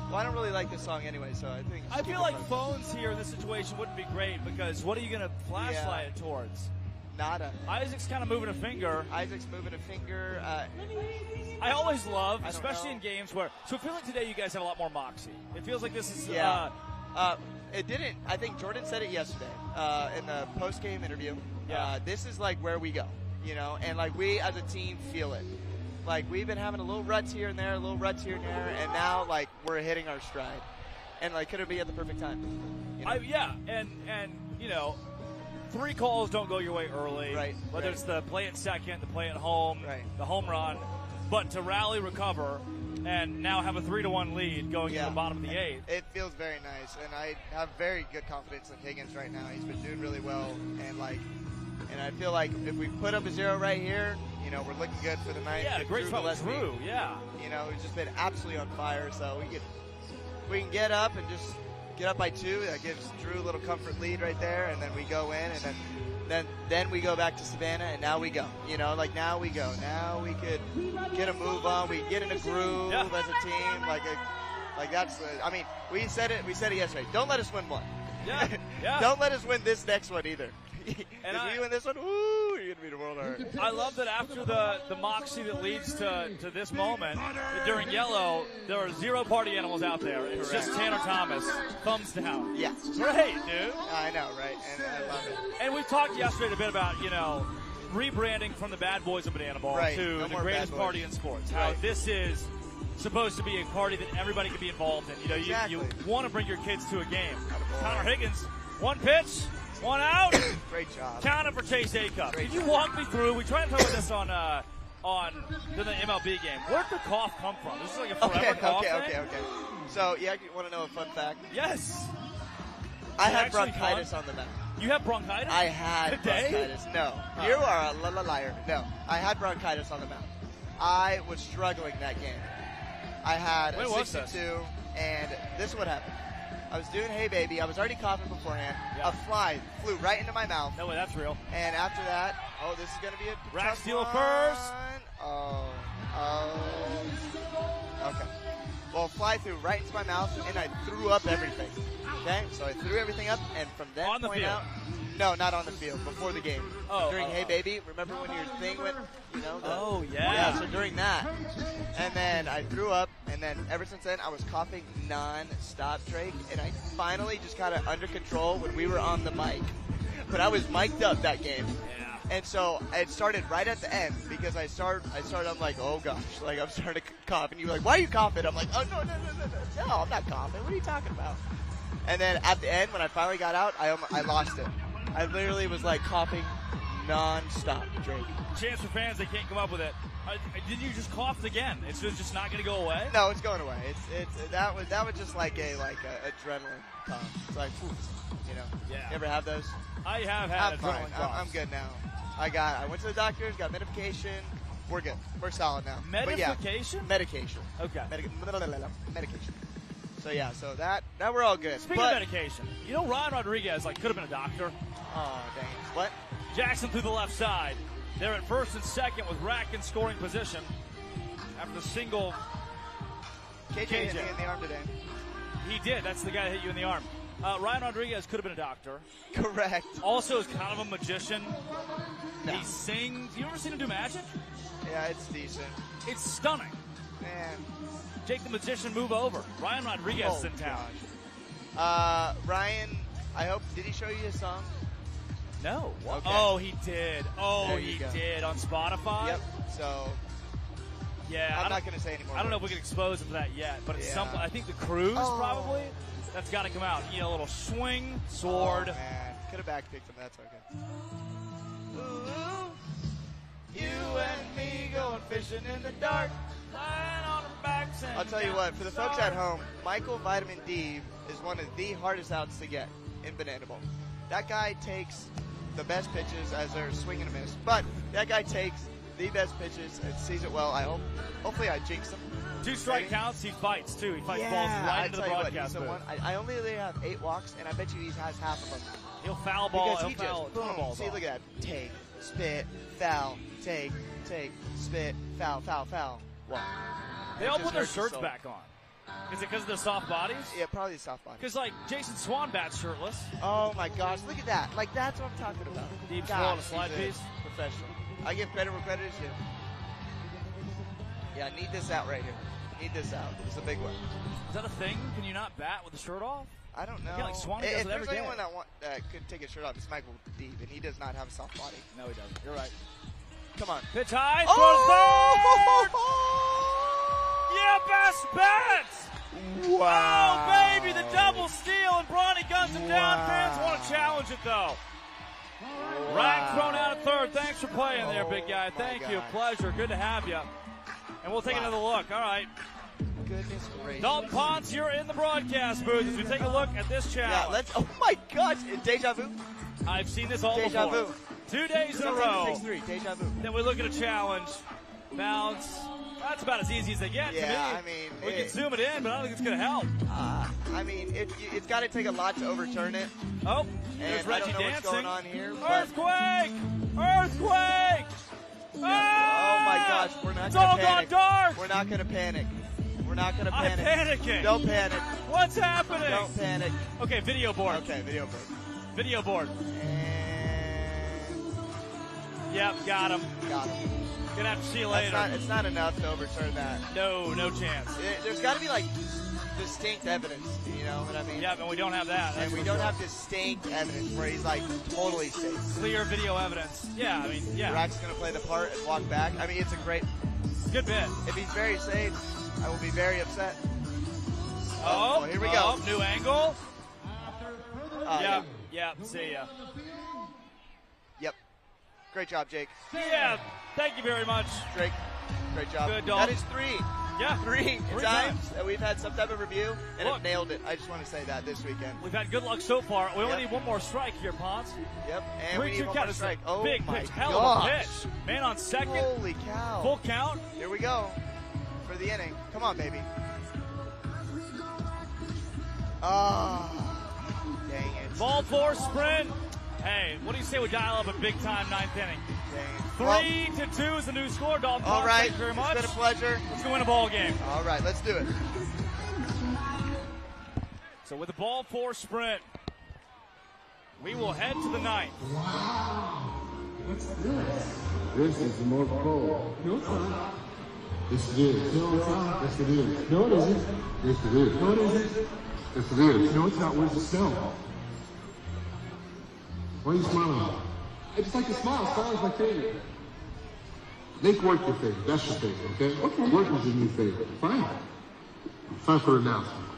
S3: Well, I don't really like this song anyway, so I think...
S2: I feel like phones here in this situation wouldn't be great, because what are you going to flashlight it towards?
S3: Nada.
S2: Isaac's kind of moving a finger.
S3: Isaac's moving a finger.
S2: I always love, especially in games where... So I feel like today you guys have a lot more moxie. It feels like this is...
S3: Yeah. It didn't... I think Jordan said it yesterday in the post-game interview.
S2: Yeah.
S3: This is like where we go, you know? And like we as a team feel it. Like we've been having a little ruts here and there, and now like we're hitting our stride. And like could it be at the perfect time? You know?
S2: Yeah, and you know... 3 calls don't go your way early.
S3: Right.
S2: Whether it's the play at second, the play at home, the home run. But to rally, recover, and now have a 3-1 lead going into the bottom of the 8th.
S3: It feels very nice, and I have very good confidence in Higgins right now. He's been doing really well, and I feel like if we put up a 0 right here, you know, we're looking good for the night.
S2: Yeah, great spot with Drew. Yeah.
S3: You know, he's just been absolutely on fire, so we can get up and just get up by 2. That gives Drew a little comfort lead right there, and then we go in, and then we go back to Savannah, and now we go. You know, like now we go. Now we could get a move on. We get in a groove as a team. Like that's. I mean, we said it yesterday. Don't let us win one.
S2: Yeah. Yeah.
S3: Don't let us win this next one either.
S2: And
S3: if we win this one, woo, you're gonna be the world hurt.
S2: I love that after the moxie that leads to this moment, during Yellow, there are 0 party animals out there. It's just Tanner Thomas, thumbs down.
S3: Yeah.
S2: Great, dude.
S3: I know, right? And I love it.
S2: And we talked yesterday a bit about, you know, rebranding from the bad boys of Banana Ball to the greatest party in sports. How this is supposed to be a party that everybody can be involved in. You know, you want to bring your kids to a game. Connor Higgins, 1 pitch. 1 out.
S3: Great job.
S2: Counted for Chase Acup. Can you walk me through? We tried to talk about this on the MLB game. Where'd the cough come from? This is like a forever cough thing?
S3: Okay. So, you want to know a fun fact?
S2: Yes.
S3: I had bronchitis on the mound.
S2: You have bronchitis?
S3: I had
S2: today?
S3: bronchitis. No. You are a liar. No. I had bronchitis on the mound. I was struggling that game. I had a 62, and this is what happened. I was doing Hey Baby. I was already coughing beforehand.
S2: Yeah.
S3: A fly flew right into my mouth.
S2: No way, that's real.
S3: And after that, this is going to be a
S2: Rack
S3: tough
S2: steal
S3: one.
S2: first.
S3: Okay. Well, a fly flew right into my mouth, and I threw up everything. Okay? So I threw everything up, and from that
S2: on the
S3: point
S2: field.
S3: out... No, not on the field. Before the game. During Hey Baby, remember when your thing went, you know? Yeah, so during that. And then I threw up, and then ever since then, I was coughing non-stop, Drake. And I finally just got it under control when we were on the mic. But I was mic'd up that game.
S2: Yeah.
S3: And so it started right at the end because I started, I'm like, oh gosh, like I'm starting to cough. And you were like, why are you coughing? I'm like, oh, no, I'm not coughing. What are you talking about? And then at the end, when I finally got out, I lost it. I literally was like coughing non-stop, Drake.
S2: Chance for fans, they can't come up with it. Did you just cough again? It's just not going to go away?
S3: No, it's going away. That was just like a adrenaline cough. It's like, you know.
S2: Yeah.
S3: You ever have those?
S2: I have had adrenaline coughs.
S3: I'm good now. I went to the doctors, got medication. We're good. We're solid now.
S2: Medication?
S3: Medication.
S2: Okay.
S3: Medication. So So yeah, so that we're all good.
S2: Speaking of medication, you know Ryan Rodriguez could have been a doctor.
S3: Oh dang! What?
S2: Jackson through the left side. They're at first and second with Rack in scoring position after the single.
S3: KJ hit me in the arm today.
S2: He did. That's the guy that hit you in the arm. Ryan Rodriguez could have been a doctor.
S3: Correct.
S2: Also is kind of a magician. No. He sings. You ever seen him do magic?
S3: Yeah, it's decent.
S2: It's stunning.
S3: Man.
S2: Jake the Magician, move over. Ryan Rodriguez is in town.
S3: Ryan, I hope, did he show you his song?
S2: No.
S3: Okay.
S2: Oh, he did. Oh,
S3: there
S2: he
S3: go.
S2: did on Spotify.
S3: Yep. So.
S2: Yeah.
S3: I'm not going to say anymore.
S2: I don't know if we can expose him to that yet, but it's something. I think the cruise probably. That's got to come out. You know, a little swing, sword.
S3: Oh, man. Could have backpicked him. That's okay.
S2: Ooh, you and me going fishing in the dark. Lying on our backs and
S3: I'll tell you what, for the folks at home, Michael Vitamin D is one of the hardest outs to get in Banana Bowl. That guy takes the best pitches as they're swinging and a miss. But that guy takes the best pitches and sees it well. Hopefully I jinxed him.
S2: 2 strike counts, he fights too. He fights balls right into the broadcast booth.
S3: I only have 8 walks, and I bet you he has half of them.
S2: He'll foul ball.
S3: Because
S2: he'll foul balls.
S3: See, look at that. Take, spit, foul, take, spit, foul, foul, foul. Wow.
S2: They all put their shirts back on. Is it because of their soft bodies?
S3: Yeah, probably the soft bodies.
S2: Because, like, Jason Swan bats shirtless.
S3: Oh, my gosh. Look at that. Like, that's what I'm talking about.
S2: Deep throw on a slide piece.
S3: Professional. I give credit where credit is due. Yeah, I need this out right here. Need this out. It's a big one.
S2: Is that a thing? Can you not bat with the shirt off?
S3: I don't know.
S2: Yeah, like Swan does
S3: if
S2: it every
S3: there's
S2: day.
S3: anyone that could take his shirt off, it's Michael Deeb, and he does not have a soft body.
S2: No, he doesn't. You're right.
S3: Come on.
S2: Pitch high.
S3: Oh!
S2: Yeah, best bets.
S3: Wow.
S2: Oh, baby, the double steal, and Bronny guns him down. Fans want to challenge it, though. Wow. Rack thrown out at third. Thanks for playing there, big guy. Thank you. Pleasure. Good to have you. And we'll take another look. All right.
S3: Goodness gracious.
S2: Dalton Ponce, you're in the broadcast booth as we take a look at this challenge.
S3: Yeah, oh my gosh, deja vu.
S2: I've seen this all
S3: deja
S2: before.
S3: Vu.
S2: 2 days in a row.
S3: Sometimes it takes 3, deja vu.
S2: Then we look at a challenge. Bounce. That's about as easy as they get to me.
S3: I mean,
S2: we can zoom it in, but I don't think it's going to help.
S3: I mean, it's got to take a lot to overturn it.
S2: Oh, there's
S3: and
S2: Reggie
S3: I don't know
S2: dancing.
S3: What's going on here?
S2: Earthquake! Earthquake!
S3: Oh my gosh, we're not
S2: going to
S3: panic.
S2: Dark.
S3: We're not going to panic. We're not going to panic.
S2: I'm panicking.
S3: Don't panic.
S2: What's happening?
S3: Don't panic.
S2: Okay, video board.
S3: Okay, video board.
S2: Video board.
S3: And
S2: yep, got him.
S3: Got him.
S2: Gonna have to see you later.
S3: It's not enough to overturn that.
S2: No chance.
S3: There's got to be like distinct evidence. You know what I mean?
S2: Yeah, but we don't have that.
S3: And we don't have distinct evidence where he's like totally safe.
S2: Clear video evidence. Yeah, I mean, yeah.
S3: Rack's gonna play the part and walk back. I mean, it's a great.
S2: Good bit.
S3: If he's very safe, I will be very upset.
S2: Oh,
S3: here we go.
S2: New angle.
S3: Yeah.
S2: See ya.
S3: Yep. Great job, Jake.
S2: Yeah. Thank you very much,
S3: Drake. Great job.
S2: Good dog.
S3: That is 3.
S2: Yeah.
S3: 3 times that we've had some type of review, and
S2: Look,
S3: it nailed it. I just want to say that this weekend.
S2: We've had good luck so far. We only need one more strike here, Ponce.
S3: Yep. And we need one more strike. Oh
S2: big
S3: my
S2: pitch. Hell
S3: gosh.
S2: of a pitch. Man on second.
S3: Holy cow.
S2: Full count.
S3: Here we go for the inning. Come on, baby. Oh, dang it.
S2: Ball 4 sprint. Hey, what do you say we dial up a big time 9th inning?
S3: Dang it.
S2: 3-2 is the new score. Dalton
S3: All
S2: Ponce,
S3: right.
S2: thank you very much.
S3: It's been a pleasure.
S2: Let's go win a ball game.
S3: All right, let's do it.
S2: So with the ball 4 sprint, we will head to the 9th.
S1: Wow. What's this?
S13: This is the North Pole.
S1: No, it's not.
S13: Yes, it is.
S1: No, it's not.
S13: Yes, it is.
S1: No, it isn't.
S13: Yes, it is.
S1: No, it isn't.
S13: Yes, it is.
S1: No, it's not. Where's the snow?
S13: Why are you smiling?
S1: I just like to smile. Smiling's my favorite.
S13: Make work your favorite. That's your favorite, okay?
S1: Okay.
S13: Work is your new favorite.
S1: Fine.
S13: Time for the announcement.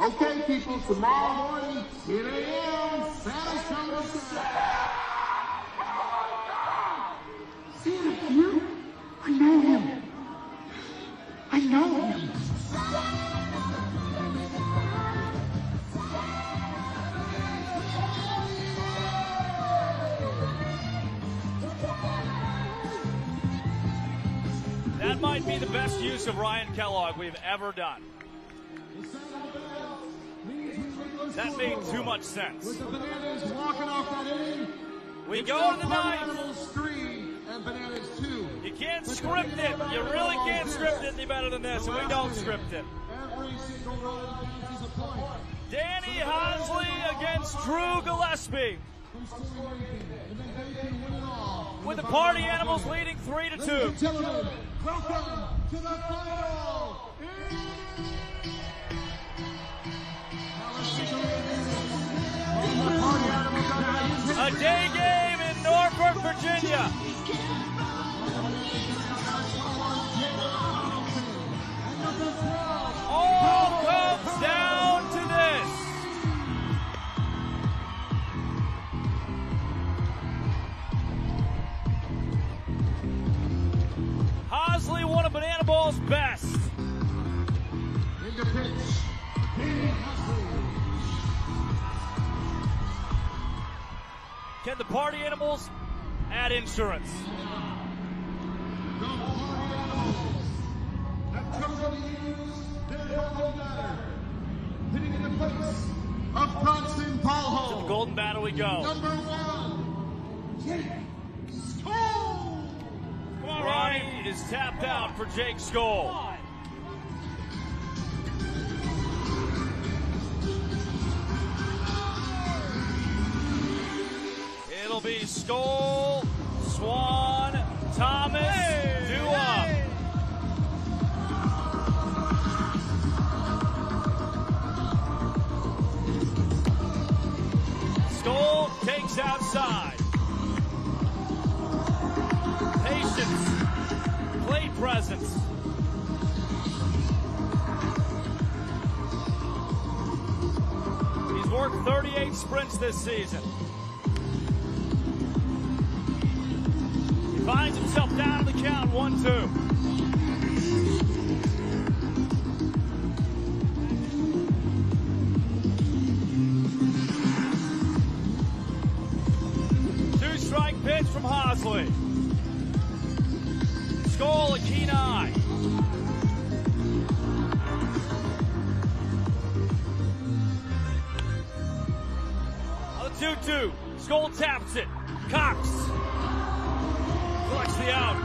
S1: Okay, people, tomorrow morning, 10 a.m., Santa's coming to Savannah. Santa here? I know him. I know him.
S2: That might be the best use of Ryan Kellogg we've ever done. That made too much sense.
S5: With the Bananas walking off that inning.
S2: We go to the ninth.
S5: Animals 3 and Bananas 2.
S2: You can't script it. You really can't script it any better than this, and we don't script it.
S5: Every single run counts as a point.
S2: Danny Hosley against Drew Gillespie. With the Party Animals leading 3-2.
S5: Ladies and gentlemen, welcome to the final.
S2: A day game in Norfolk, Virginia. All comes down to this. Hosley, one of Banana Ball's best.
S5: In the pitch, Danny Hosley.
S2: Can the Party Animals add insurance?
S5: The Party Animals have chosen to use their golden ladder. Hitting in the place of Constance Paul.
S2: To the golden battle we go.
S5: Number 1, Jake Skoll.
S2: Come on, Ronnie is tapped out for Jake Skoll. It'll be Skoll, Swan, Thomas, due-up. Skoll takes outside. Patience, plate presence. He's worked 38 sprints this season. He finds himself down on the count, 1-2. Two-strike pitch from Hosley. Skoll, a keen eye. On the 2-2, Skoll taps it. Cox collects the out.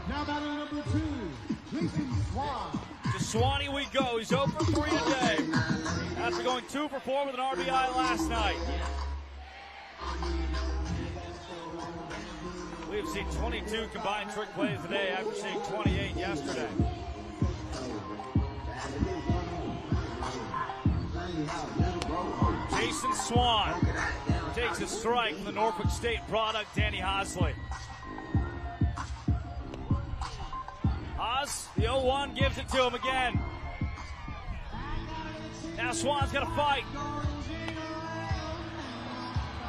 S5: Now batting number 2, Jason Swan.
S2: To Swanee we go. He's 0 for 3 today after going 2 for 4 with an RBI last night. We have seen 22 combined trick plays today after seeing 28 yesterday. Jason Swan takes a strike from the Norfolk State product, Danny Hosley. Haas, the 0-1, gives it to him again. Now Swan's got to fight.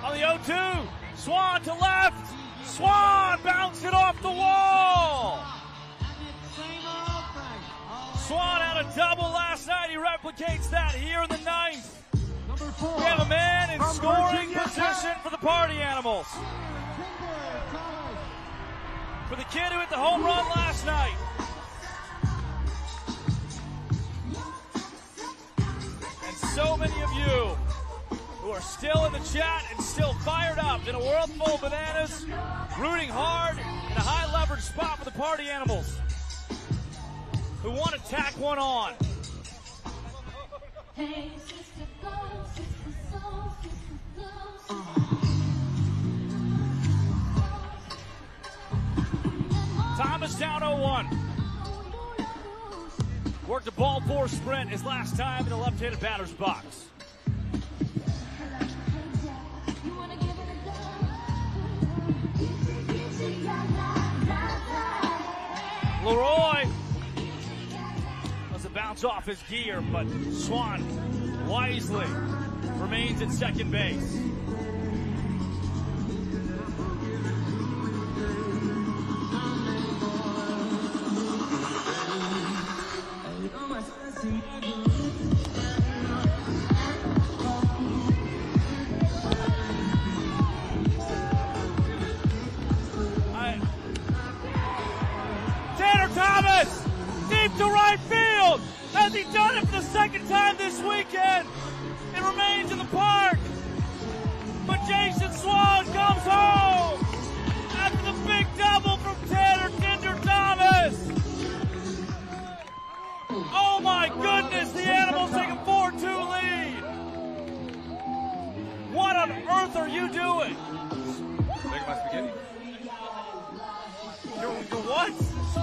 S2: On the 0-2, Swan to left. Swan bounced it off the wall. Swan had a double last night. He replicates that here in the 9th. We have a man in scoring position for the Party Animals. For the kid who hit the home run last night. And so many of you who are still in the chat and still fired up in a world full of bananas, rooting hard in a high leverage spot for the Party Animals, who want to tack one on.
S1: Hey, sister, go, sister, soul, sister, go,
S2: Thomas down 0-1. Worked a ball 4 sprint his last time in the left-handed batter's box. Leroy was a bounce off his gear, but Swan wisely remains at second base. Thomas, deep to right field. Has he done it for the second time this weekend? It remains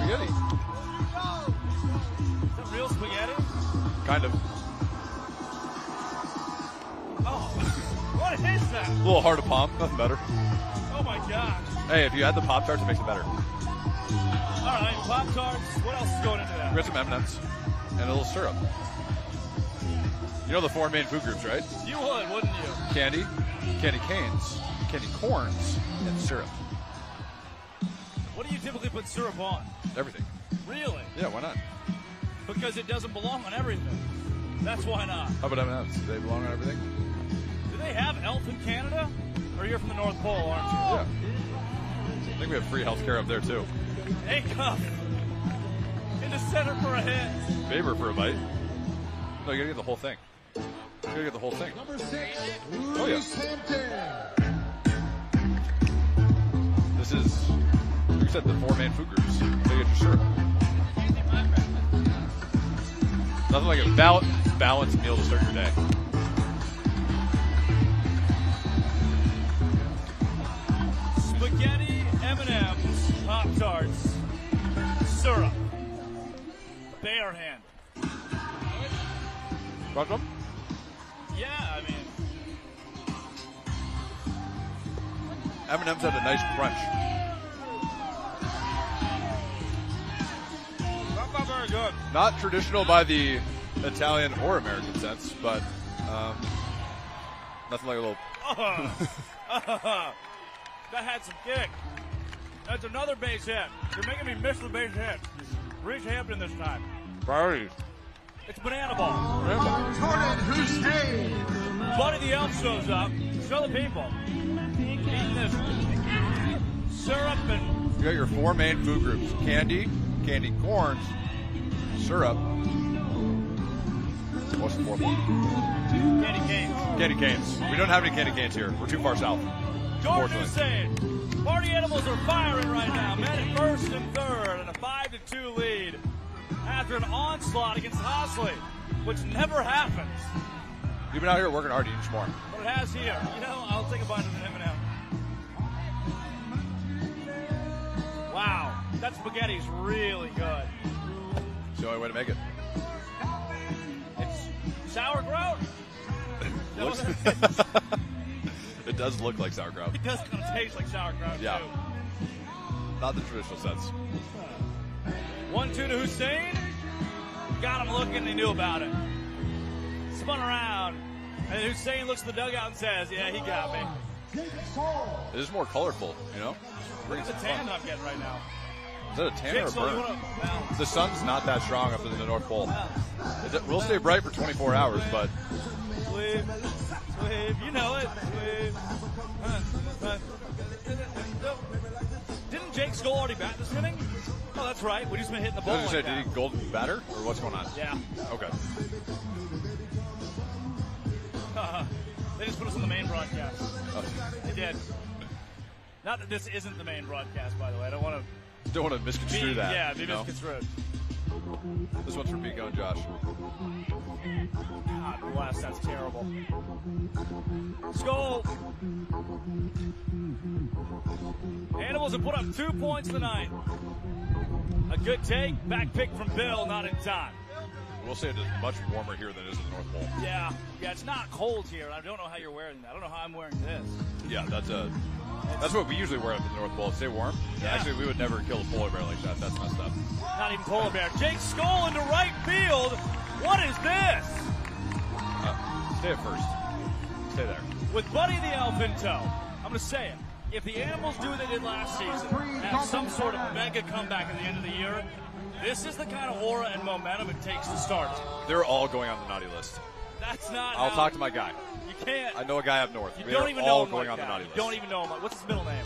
S14: spaghetti.
S2: Is that real spaghetti?
S14: Kind of.
S2: Oh, what is that?
S14: A little hard to palm, nothing better.
S2: Oh my gosh.
S14: Hey, if you add the Pop-Tarts, it makes it better.
S2: All right, Pop-Tarts. What else is going into that?
S14: We got some M&Ms and a little syrup. You know the 4 main food groups, right?
S2: You would, wouldn't you?
S14: Candy, candy canes, candy corns, and syrup.
S2: What do you typically put syrup on?
S14: Everything.
S2: Really?
S14: Yeah, why not?
S2: Because it doesn't belong on everything. That's why not.
S14: How about M&Ms? Do they belong on everything?
S2: Do they have Elf in Canada? Or you're from the North Pole, aren't you?
S14: Yeah. I think we have free health care up there, too.
S2: A-Cup. In the center for a hit.
S14: Faber for a bite. No, you gotta get the whole thing. You gotta get the whole thing.
S5: Number 6,
S14: Oh, yeah. This is, like you said, the 4 main food groups. You gotta get your syrup. Nothing like a balanced meal to start your day.
S2: Spaghetti, M&M's, Pop-Tarts, syrup. Bare hand.
S14: Want some?
S2: Yeah, I mean.
S14: M&M's had a nice crunch.
S2: Not very good.
S14: Not traditional by the Italian or American sense, but nothing like a little.
S2: That had some kick. That's another base hit. You're making me miss the base hit. Reach Hampton this time.
S14: Priorities.
S2: It's banana ball.
S5: Jordan Hussein.
S2: Buddy the Elf shows up. Show the people. Eating this syrup and.
S14: You got your 4 main food groups: candy, candy corns, syrup. What's the 4th one?
S2: Candy canes.
S14: Candy canes. We don't have any candy canes here. We're too far south.
S2: Jordan Hussein. Party animals are firing right now. Men at first and third, and a 5-2 lead after an onslaught against Hosley, which never happens.
S14: You've been out here working hard. You need more.
S2: But it has here. You know, I'll take a bite of an M&M. Wow, that spaghetti's really good.
S14: It's the only way to make it.
S2: It's sauerkraut.
S14: It does look like sauerkraut.
S2: It does kind of taste like sauerkraut,
S14: Yeah.
S2: too.
S14: Not the traditional sense.
S2: 1-2 to Hussein. Got him looking, he knew about it. Spun around, and Hussein looks at the dugout and says, yeah, he got me.
S14: It is more colorful, you know?
S2: Look at the tan I'm getting right now.
S14: Is that a tan or a
S2: Jake, so you
S14: burn?
S2: wanna,
S14: The sun's not that strong up in the North Pole. It will stay bright for 24 hours, but
S2: Sleep, you know it. Didn't Jake Skoll already bat this inning? Oh, that's right. We just been hitting the ball.
S14: I was
S2: Like
S14: gonna say, did he golden batter or what's going on?
S2: Yeah.
S14: Okay.
S2: They just put us on the main broadcast.
S14: Oh.
S2: They did. Not that this isn't the main broadcast, by the way. I don't want
S14: to misconstrue that.
S2: Yeah, be
S14: you know?
S2: misconstrued.
S14: This one's for Pico and Josh.
S2: God bless, that's terrible. Skoll. Animals have put up 2 points tonight. A good take, back pick from Bill, not in time.
S14: We'll say it is much warmer here than it is in the North Pole.
S2: Yeah, it's not cold here. I don't know how you're wearing that. I don't know how I'm wearing this.
S14: Yeah, that's what we usually wear up in the North Pole. Stay warm.
S2: Yeah.
S14: Actually, we would never kill a polar bear like that. That's messed up.
S2: Not even polar bear. Jake Skoll into right field. What is this?
S14: Stay at first. Stay there.
S2: With Buddy the Elf in tow, I'm going to say it. If the Animals do what they did last season, have some sort of mega comeback at the end of the year, this is the kind of aura and momentum it takes to start.
S14: They're all going on the naughty list.
S2: That's not.
S14: I'll talk to my guy.
S2: You can't.
S14: I know a guy up north.
S2: You
S14: They're
S2: don't even
S14: all
S2: know him
S14: going
S2: like
S14: on the
S2: that.
S14: naughty
S2: You
S14: list.
S2: don't even know him. What's his middle name?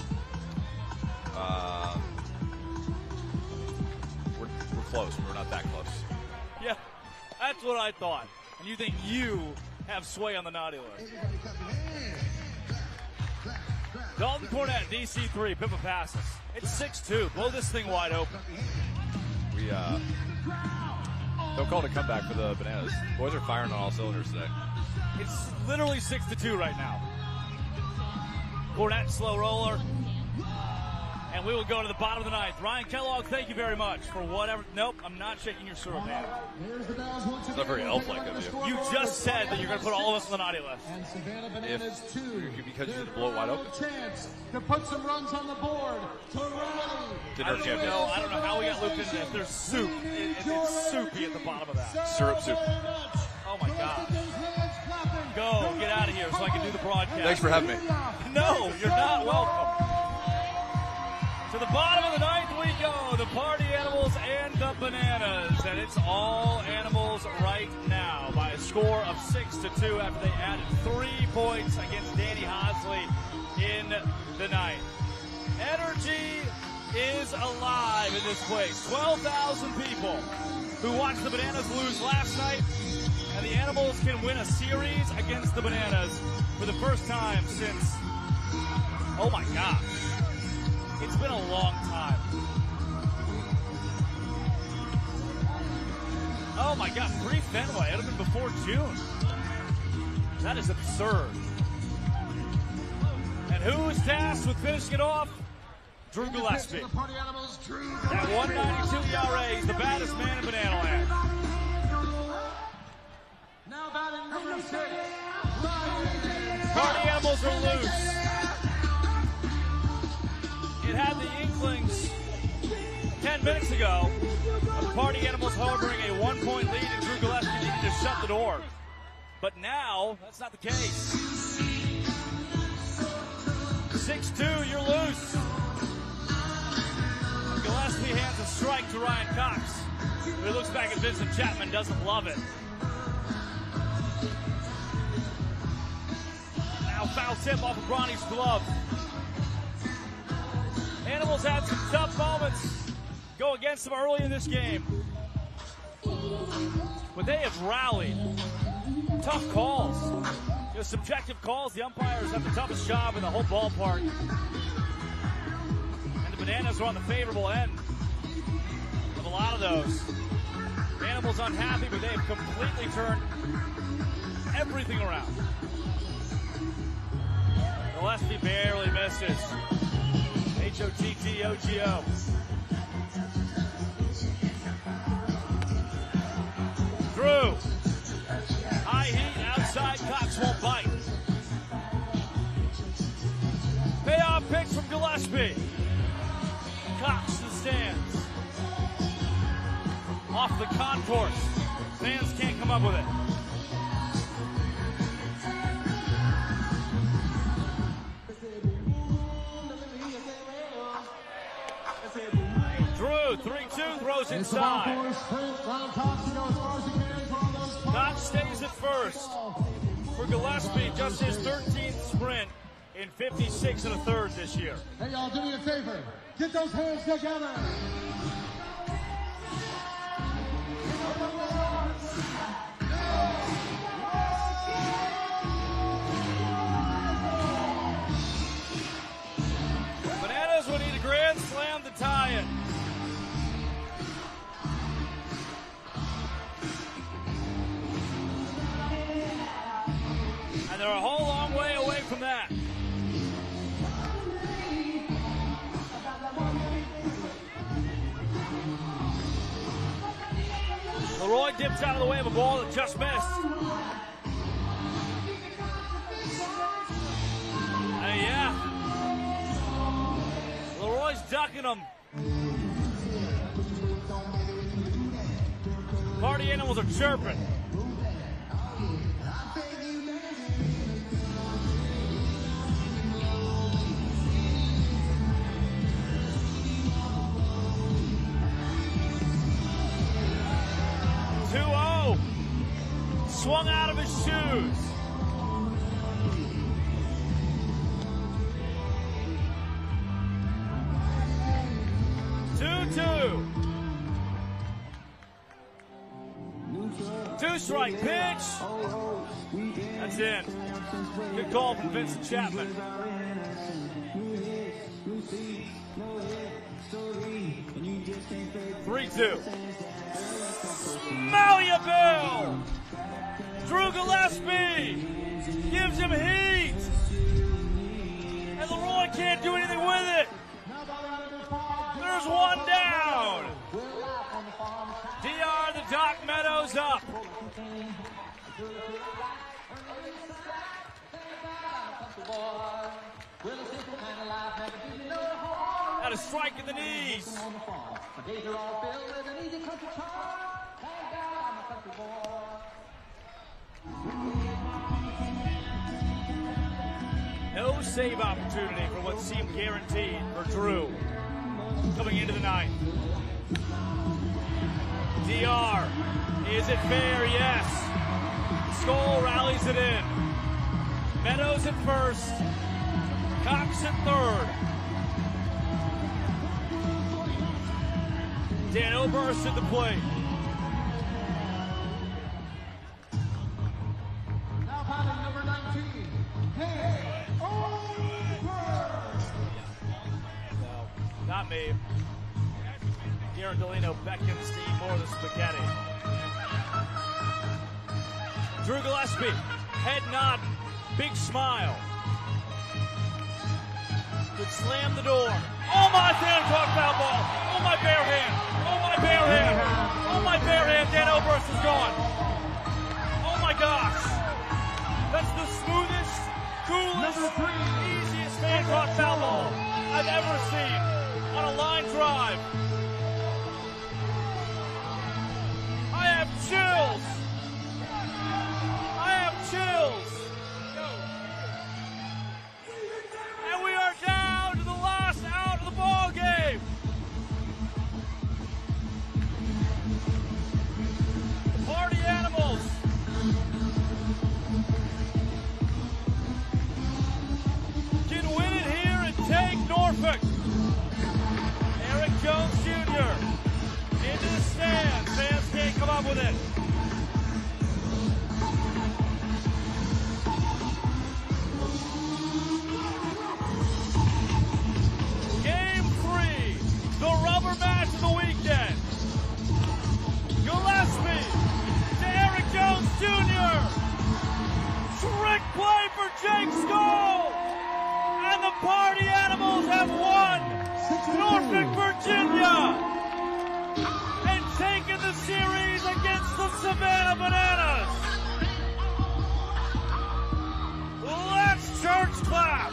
S14: We're close. We're not that close.
S2: Yeah, that's what I thought. And you think you have sway on the naughty list. Dalton Cornett, DC3, Pippa passes. It's 6-2. Blow this thing wide open.
S14: We don't call it a comeback for the Bananas. Boys are firing on all cylinders today.
S2: It's literally 6-2 right now. Cornett, slow roller. And we will go to the bottom of the ninth. Ryan Kellogg, thank you very much for whatever. Nope, I'm not shaking your syrup, man.
S14: It's not very elf-like of you.
S2: You just said that you're going to put all of us on the naughty list.
S5: And Savannah Bananas 2.
S14: Because you need to blow it wide open.
S5: Chance to put some runs on the board to rally.
S14: Dinner
S2: I don't know how we got looped into this. There's soup. It's soupy at the bottom of that.
S14: Syrup soup.
S2: Oh my God. Go, get out of here so I can do the broadcast.
S14: Thanks for having me.
S2: No, you're not welcome. To the bottom of the ninth we go, the Party Animals and the Bananas, and it's all Animals right now by a score of 6-2 after they added 3 points against Danny Hosley in the ninth. Energy is alive in this place. 12,000 people who watched the Bananas lose last night, and the Animals can win a series against the Bananas for the first time since, oh my gosh. It's been a long time. Oh my God, pre-Fenway. It would have been before June. That is absurd. And who is tasked with finishing it off? Drew Gillespie. At 192 ERA, he's the baddest man in Banana Land.
S5: Now batting number 6.
S2: Party Animals are loose. It had the inklings 10 minutes ago of the Party Animals harboring a 1-point lead, and Drew Gillespie needed to shut the door. But now, that's not the case. 6-2, you're loose. Gillespie hands a strike to Ryan Cox, who looks back at Vincent Chapman, doesn't love it. Now foul tip off of Ronnie's glove. Animals had some tough moments go against them early in this game. But they have rallied. Tough calls. Subjective calls. The umpires have the toughest job in the whole ballpark. And the Bananas are on the favorable end of a lot of those. The Animals unhappy, but they have completely turned everything around. Gillespie barely misses. H-O-T-T-O-G-O. Drew. High heat outside. Cox won't bite. Payoff pitch from Gillespie. Cox to the stands. Off the concourse. Fans can't come up with it. Drew, 3-2, throws inside. Cox stays at first. For Gillespie, just his 13th sprint in 56 1/3 this year.
S5: Hey, y'all, do me a favor. Get those hands together.
S2: Bananas would need a grand slam to tie it. And they're a whole long way away from that. Leroy dips out of the way of a ball that just missed. And yeah. Leroy's ducking him. Party Animals are chirping. Swung out of his shoes. Two-two. Two-strike pitch. That's in. Good call from Vincent Chapman. 3-2. Malleable. Drew Gillespie gives him heat. And Leroy can't do anything with it. Got a strike in the knees. No save opportunity for what seemed guaranteed for Drew coming into the ninth. DR, is it fair? Yes. Skull rallies it in. Meadows at first. Cox at third. Dan Oberst at the plate.
S5: Now batting number 19, Dan Oberst.
S2: No, not me. Garandolino beckons to eat more of the spaghetti. Drew Gillespie, head nod, big smile. Could slam the door. Oh my Hancock foul ball. Oh my bare hand. Oh my bare hand. Oh my bare hand. Dan Oberst is gone. Oh my gosh. That's the smoothest, coolest, easiest Hancock foul ball I've ever seen on a line drive. I have chills. I have chills. And we are down to the last out of the ball game. Party Animals. Can win it here and take Norfolk. Eric Jones Jr. into the stands. Fans can't come up with it. Game 3, the rubber match of the weekend. Gillespie to Eric Jones Jr. Trick play for Jake Skull. And the Party Animals have won Norfolk, Virginia. And taken the series against the Savannah Bananas. Let's church clap.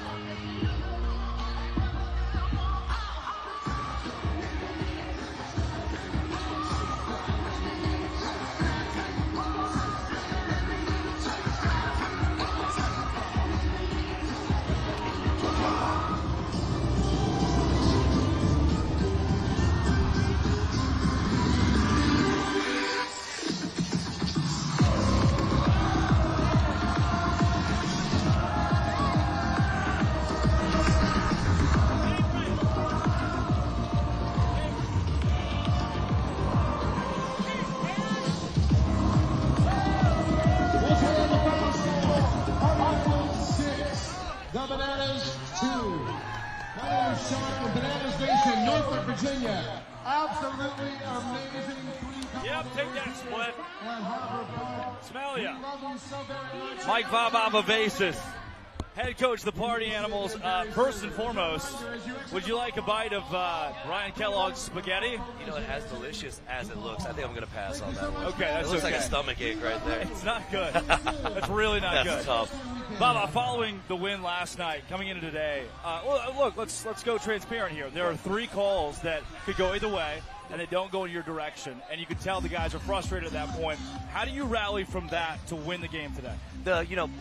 S5: The Bananas 2. My name is Sean with Bananas Nation, Norfolk, Virginia. Absolutely amazing.
S2: Yep, take that split.
S5: And Harbor Park.
S2: Smell ya.
S5: We love you so very much.
S2: Mike Vavavasis, head coach of the Party Animals. First and foremost, would you like a bite of Ryan Kellogg's spaghetti?
S15: You know, as delicious as it looks, I think I'm going to pass on that one.
S2: Okay, that's
S15: it looks
S2: okay.
S15: like a stomach ache right there.
S2: It's not good. That's really not good.
S15: That's tough.
S2: Baba, following the win last night, coming into today, look, let's go transparent here. There are 3 calls that could go either way, and they don't go in your direction, and you can tell the guys are frustrated at that point. How do you rally from that to win the game today?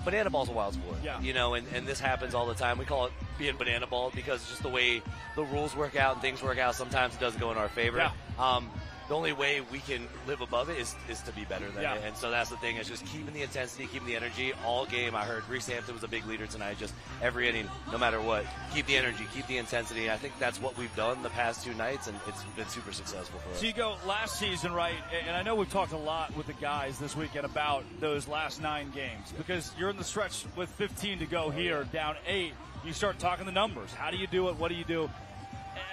S15: Banana ball's a wild sport.
S2: Yeah.
S15: And this happens all the time. We call it being banana ball because just the way the rules work out and things work out, sometimes it doesn't go in our favor.
S2: Yeah.
S15: The only way we can live above it is to be better than it. And so that's the thing, is just keeping the intensity, keeping the energy all game. I heard Reese Hampton was a big leader tonight, just every inning, no matter what. Keep the energy, keep the intensity. I think that's what we've done the past 2 nights, and it's been super successful for us.
S2: So you go last season, right, and I know we've talked a lot with the guys this weekend about those last 9 games, because you're in the stretch with 15 to go here, down 8. You start talking the numbers. How do you do it? What do you do?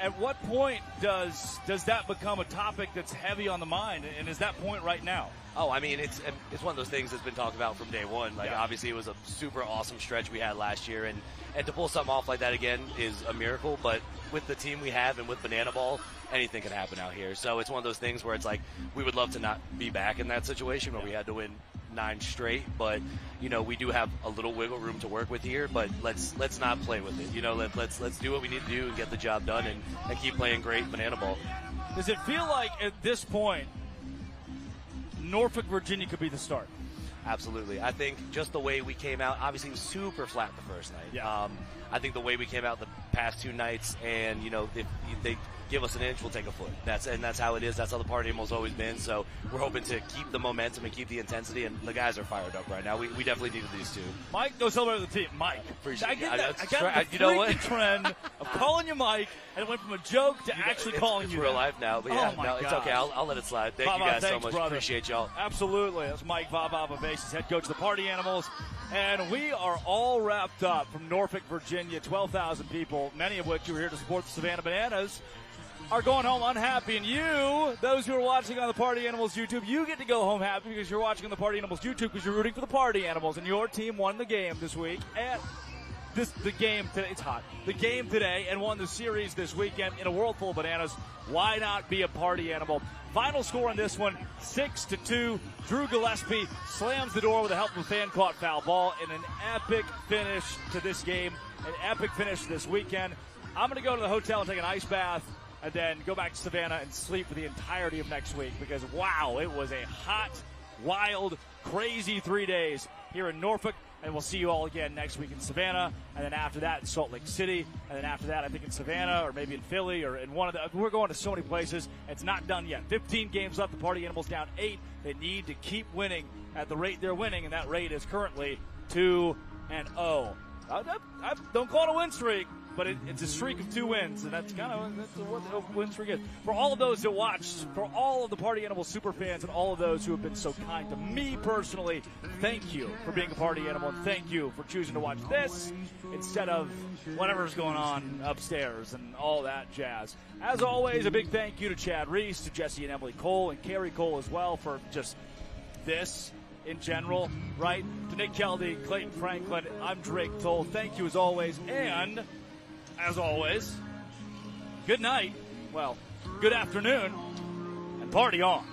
S2: At what point does that become a topic that's heavy on the mind, and is that point right now?
S15: Oh, I mean, it's one of those things that's been talked about from day one. Like, obviously, it was a super awesome stretch we had last year, and to pull something off like that again is a miracle. But with the team we have and with Banana Ball, anything can happen out here. So it's one of those things where it's like we would love to not be back in that situation where we had to win 9 straight, but you know, we do have a little wiggle room to work with here, but let's not play with it. You know, let's do what we need to do and get the job done and keep playing great banana ball.
S2: Does it feel like at this point Norfolk, Virginia could be the start?
S15: Absolutely. I think just the way we came out, obviously it was super flat the first night.
S2: Yeah.
S15: I think the way we came out the past 2 nights, and you know, if they give us an inch, we'll take a foot. That's how it is. That's how the party animal's always been. So we're hoping to keep the momentum and keep the intensity. And the guys are fired up right now. We definitely needed these 2.
S2: Mike, go celebrate with the team. Mike,
S15: appreciate
S2: I got the
S15: you know what?
S2: trend of calling you Mike, and it went from a joke to actually calling you.
S15: It's real life now, but yeah,
S2: no,
S15: it's okay. I'll let it slide. Thank you guys so much.
S2: Brother.
S15: Appreciate y'all.
S2: Absolutely. That's Mike Vavabasis, head coach of the Party Animals. And we are all wrapped up from Norfolk, Virginia. 12,000 people, many of which who are here to support the Savannah Bananas, are going home unhappy. And you, those who are watching on the Party Animals YouTube, you get to go home happy because you're watching on the Party Animals YouTube because you're rooting for the Party Animals. And your team won the game this week. And the game today, it's hot. The game today and won the series this weekend in a world full of bananas. Why not be a Party Animal? Final score on this one, 6-2. Drew Gillespie slams the door with the help of a fan-caught foul ball in an epic finish to this game, an epic finish this weekend. I'm going to go to the hotel and take an ice bath and then go back to Savannah and sleep for the entirety of next week because, wow, it was a hot, wild, crazy 3 days here in Norfolk. And we'll see you all again next week in Savannah, and then after that in Salt Lake City, and then after that I think in Savannah or maybe in Philly or in one of the. We're going to so many places. It's not done yet. 15 games left. The Party Animals down 8. They need to keep winning at the rate they're winning, and that rate is currently 2-0. I don't call it a win streak, but it's a streak of 2 wins, and that's what a win streak is. For all of those that watched, for all of the Party Animal super fans, and all of those who have been so kind to me personally, thank you for being a Party Animal, and thank you for choosing to watch this instead of whatever's going on upstairs and all that jazz. As always, a big thank you to Chad Reese, to Jesse and Emily Cole, and Carrie Cole as well for just this in general, right? To Nick Keldy, Clayton Franklin, I'm Drake Toll. Thank you as always, and as always, good night, well, good afternoon, and party on.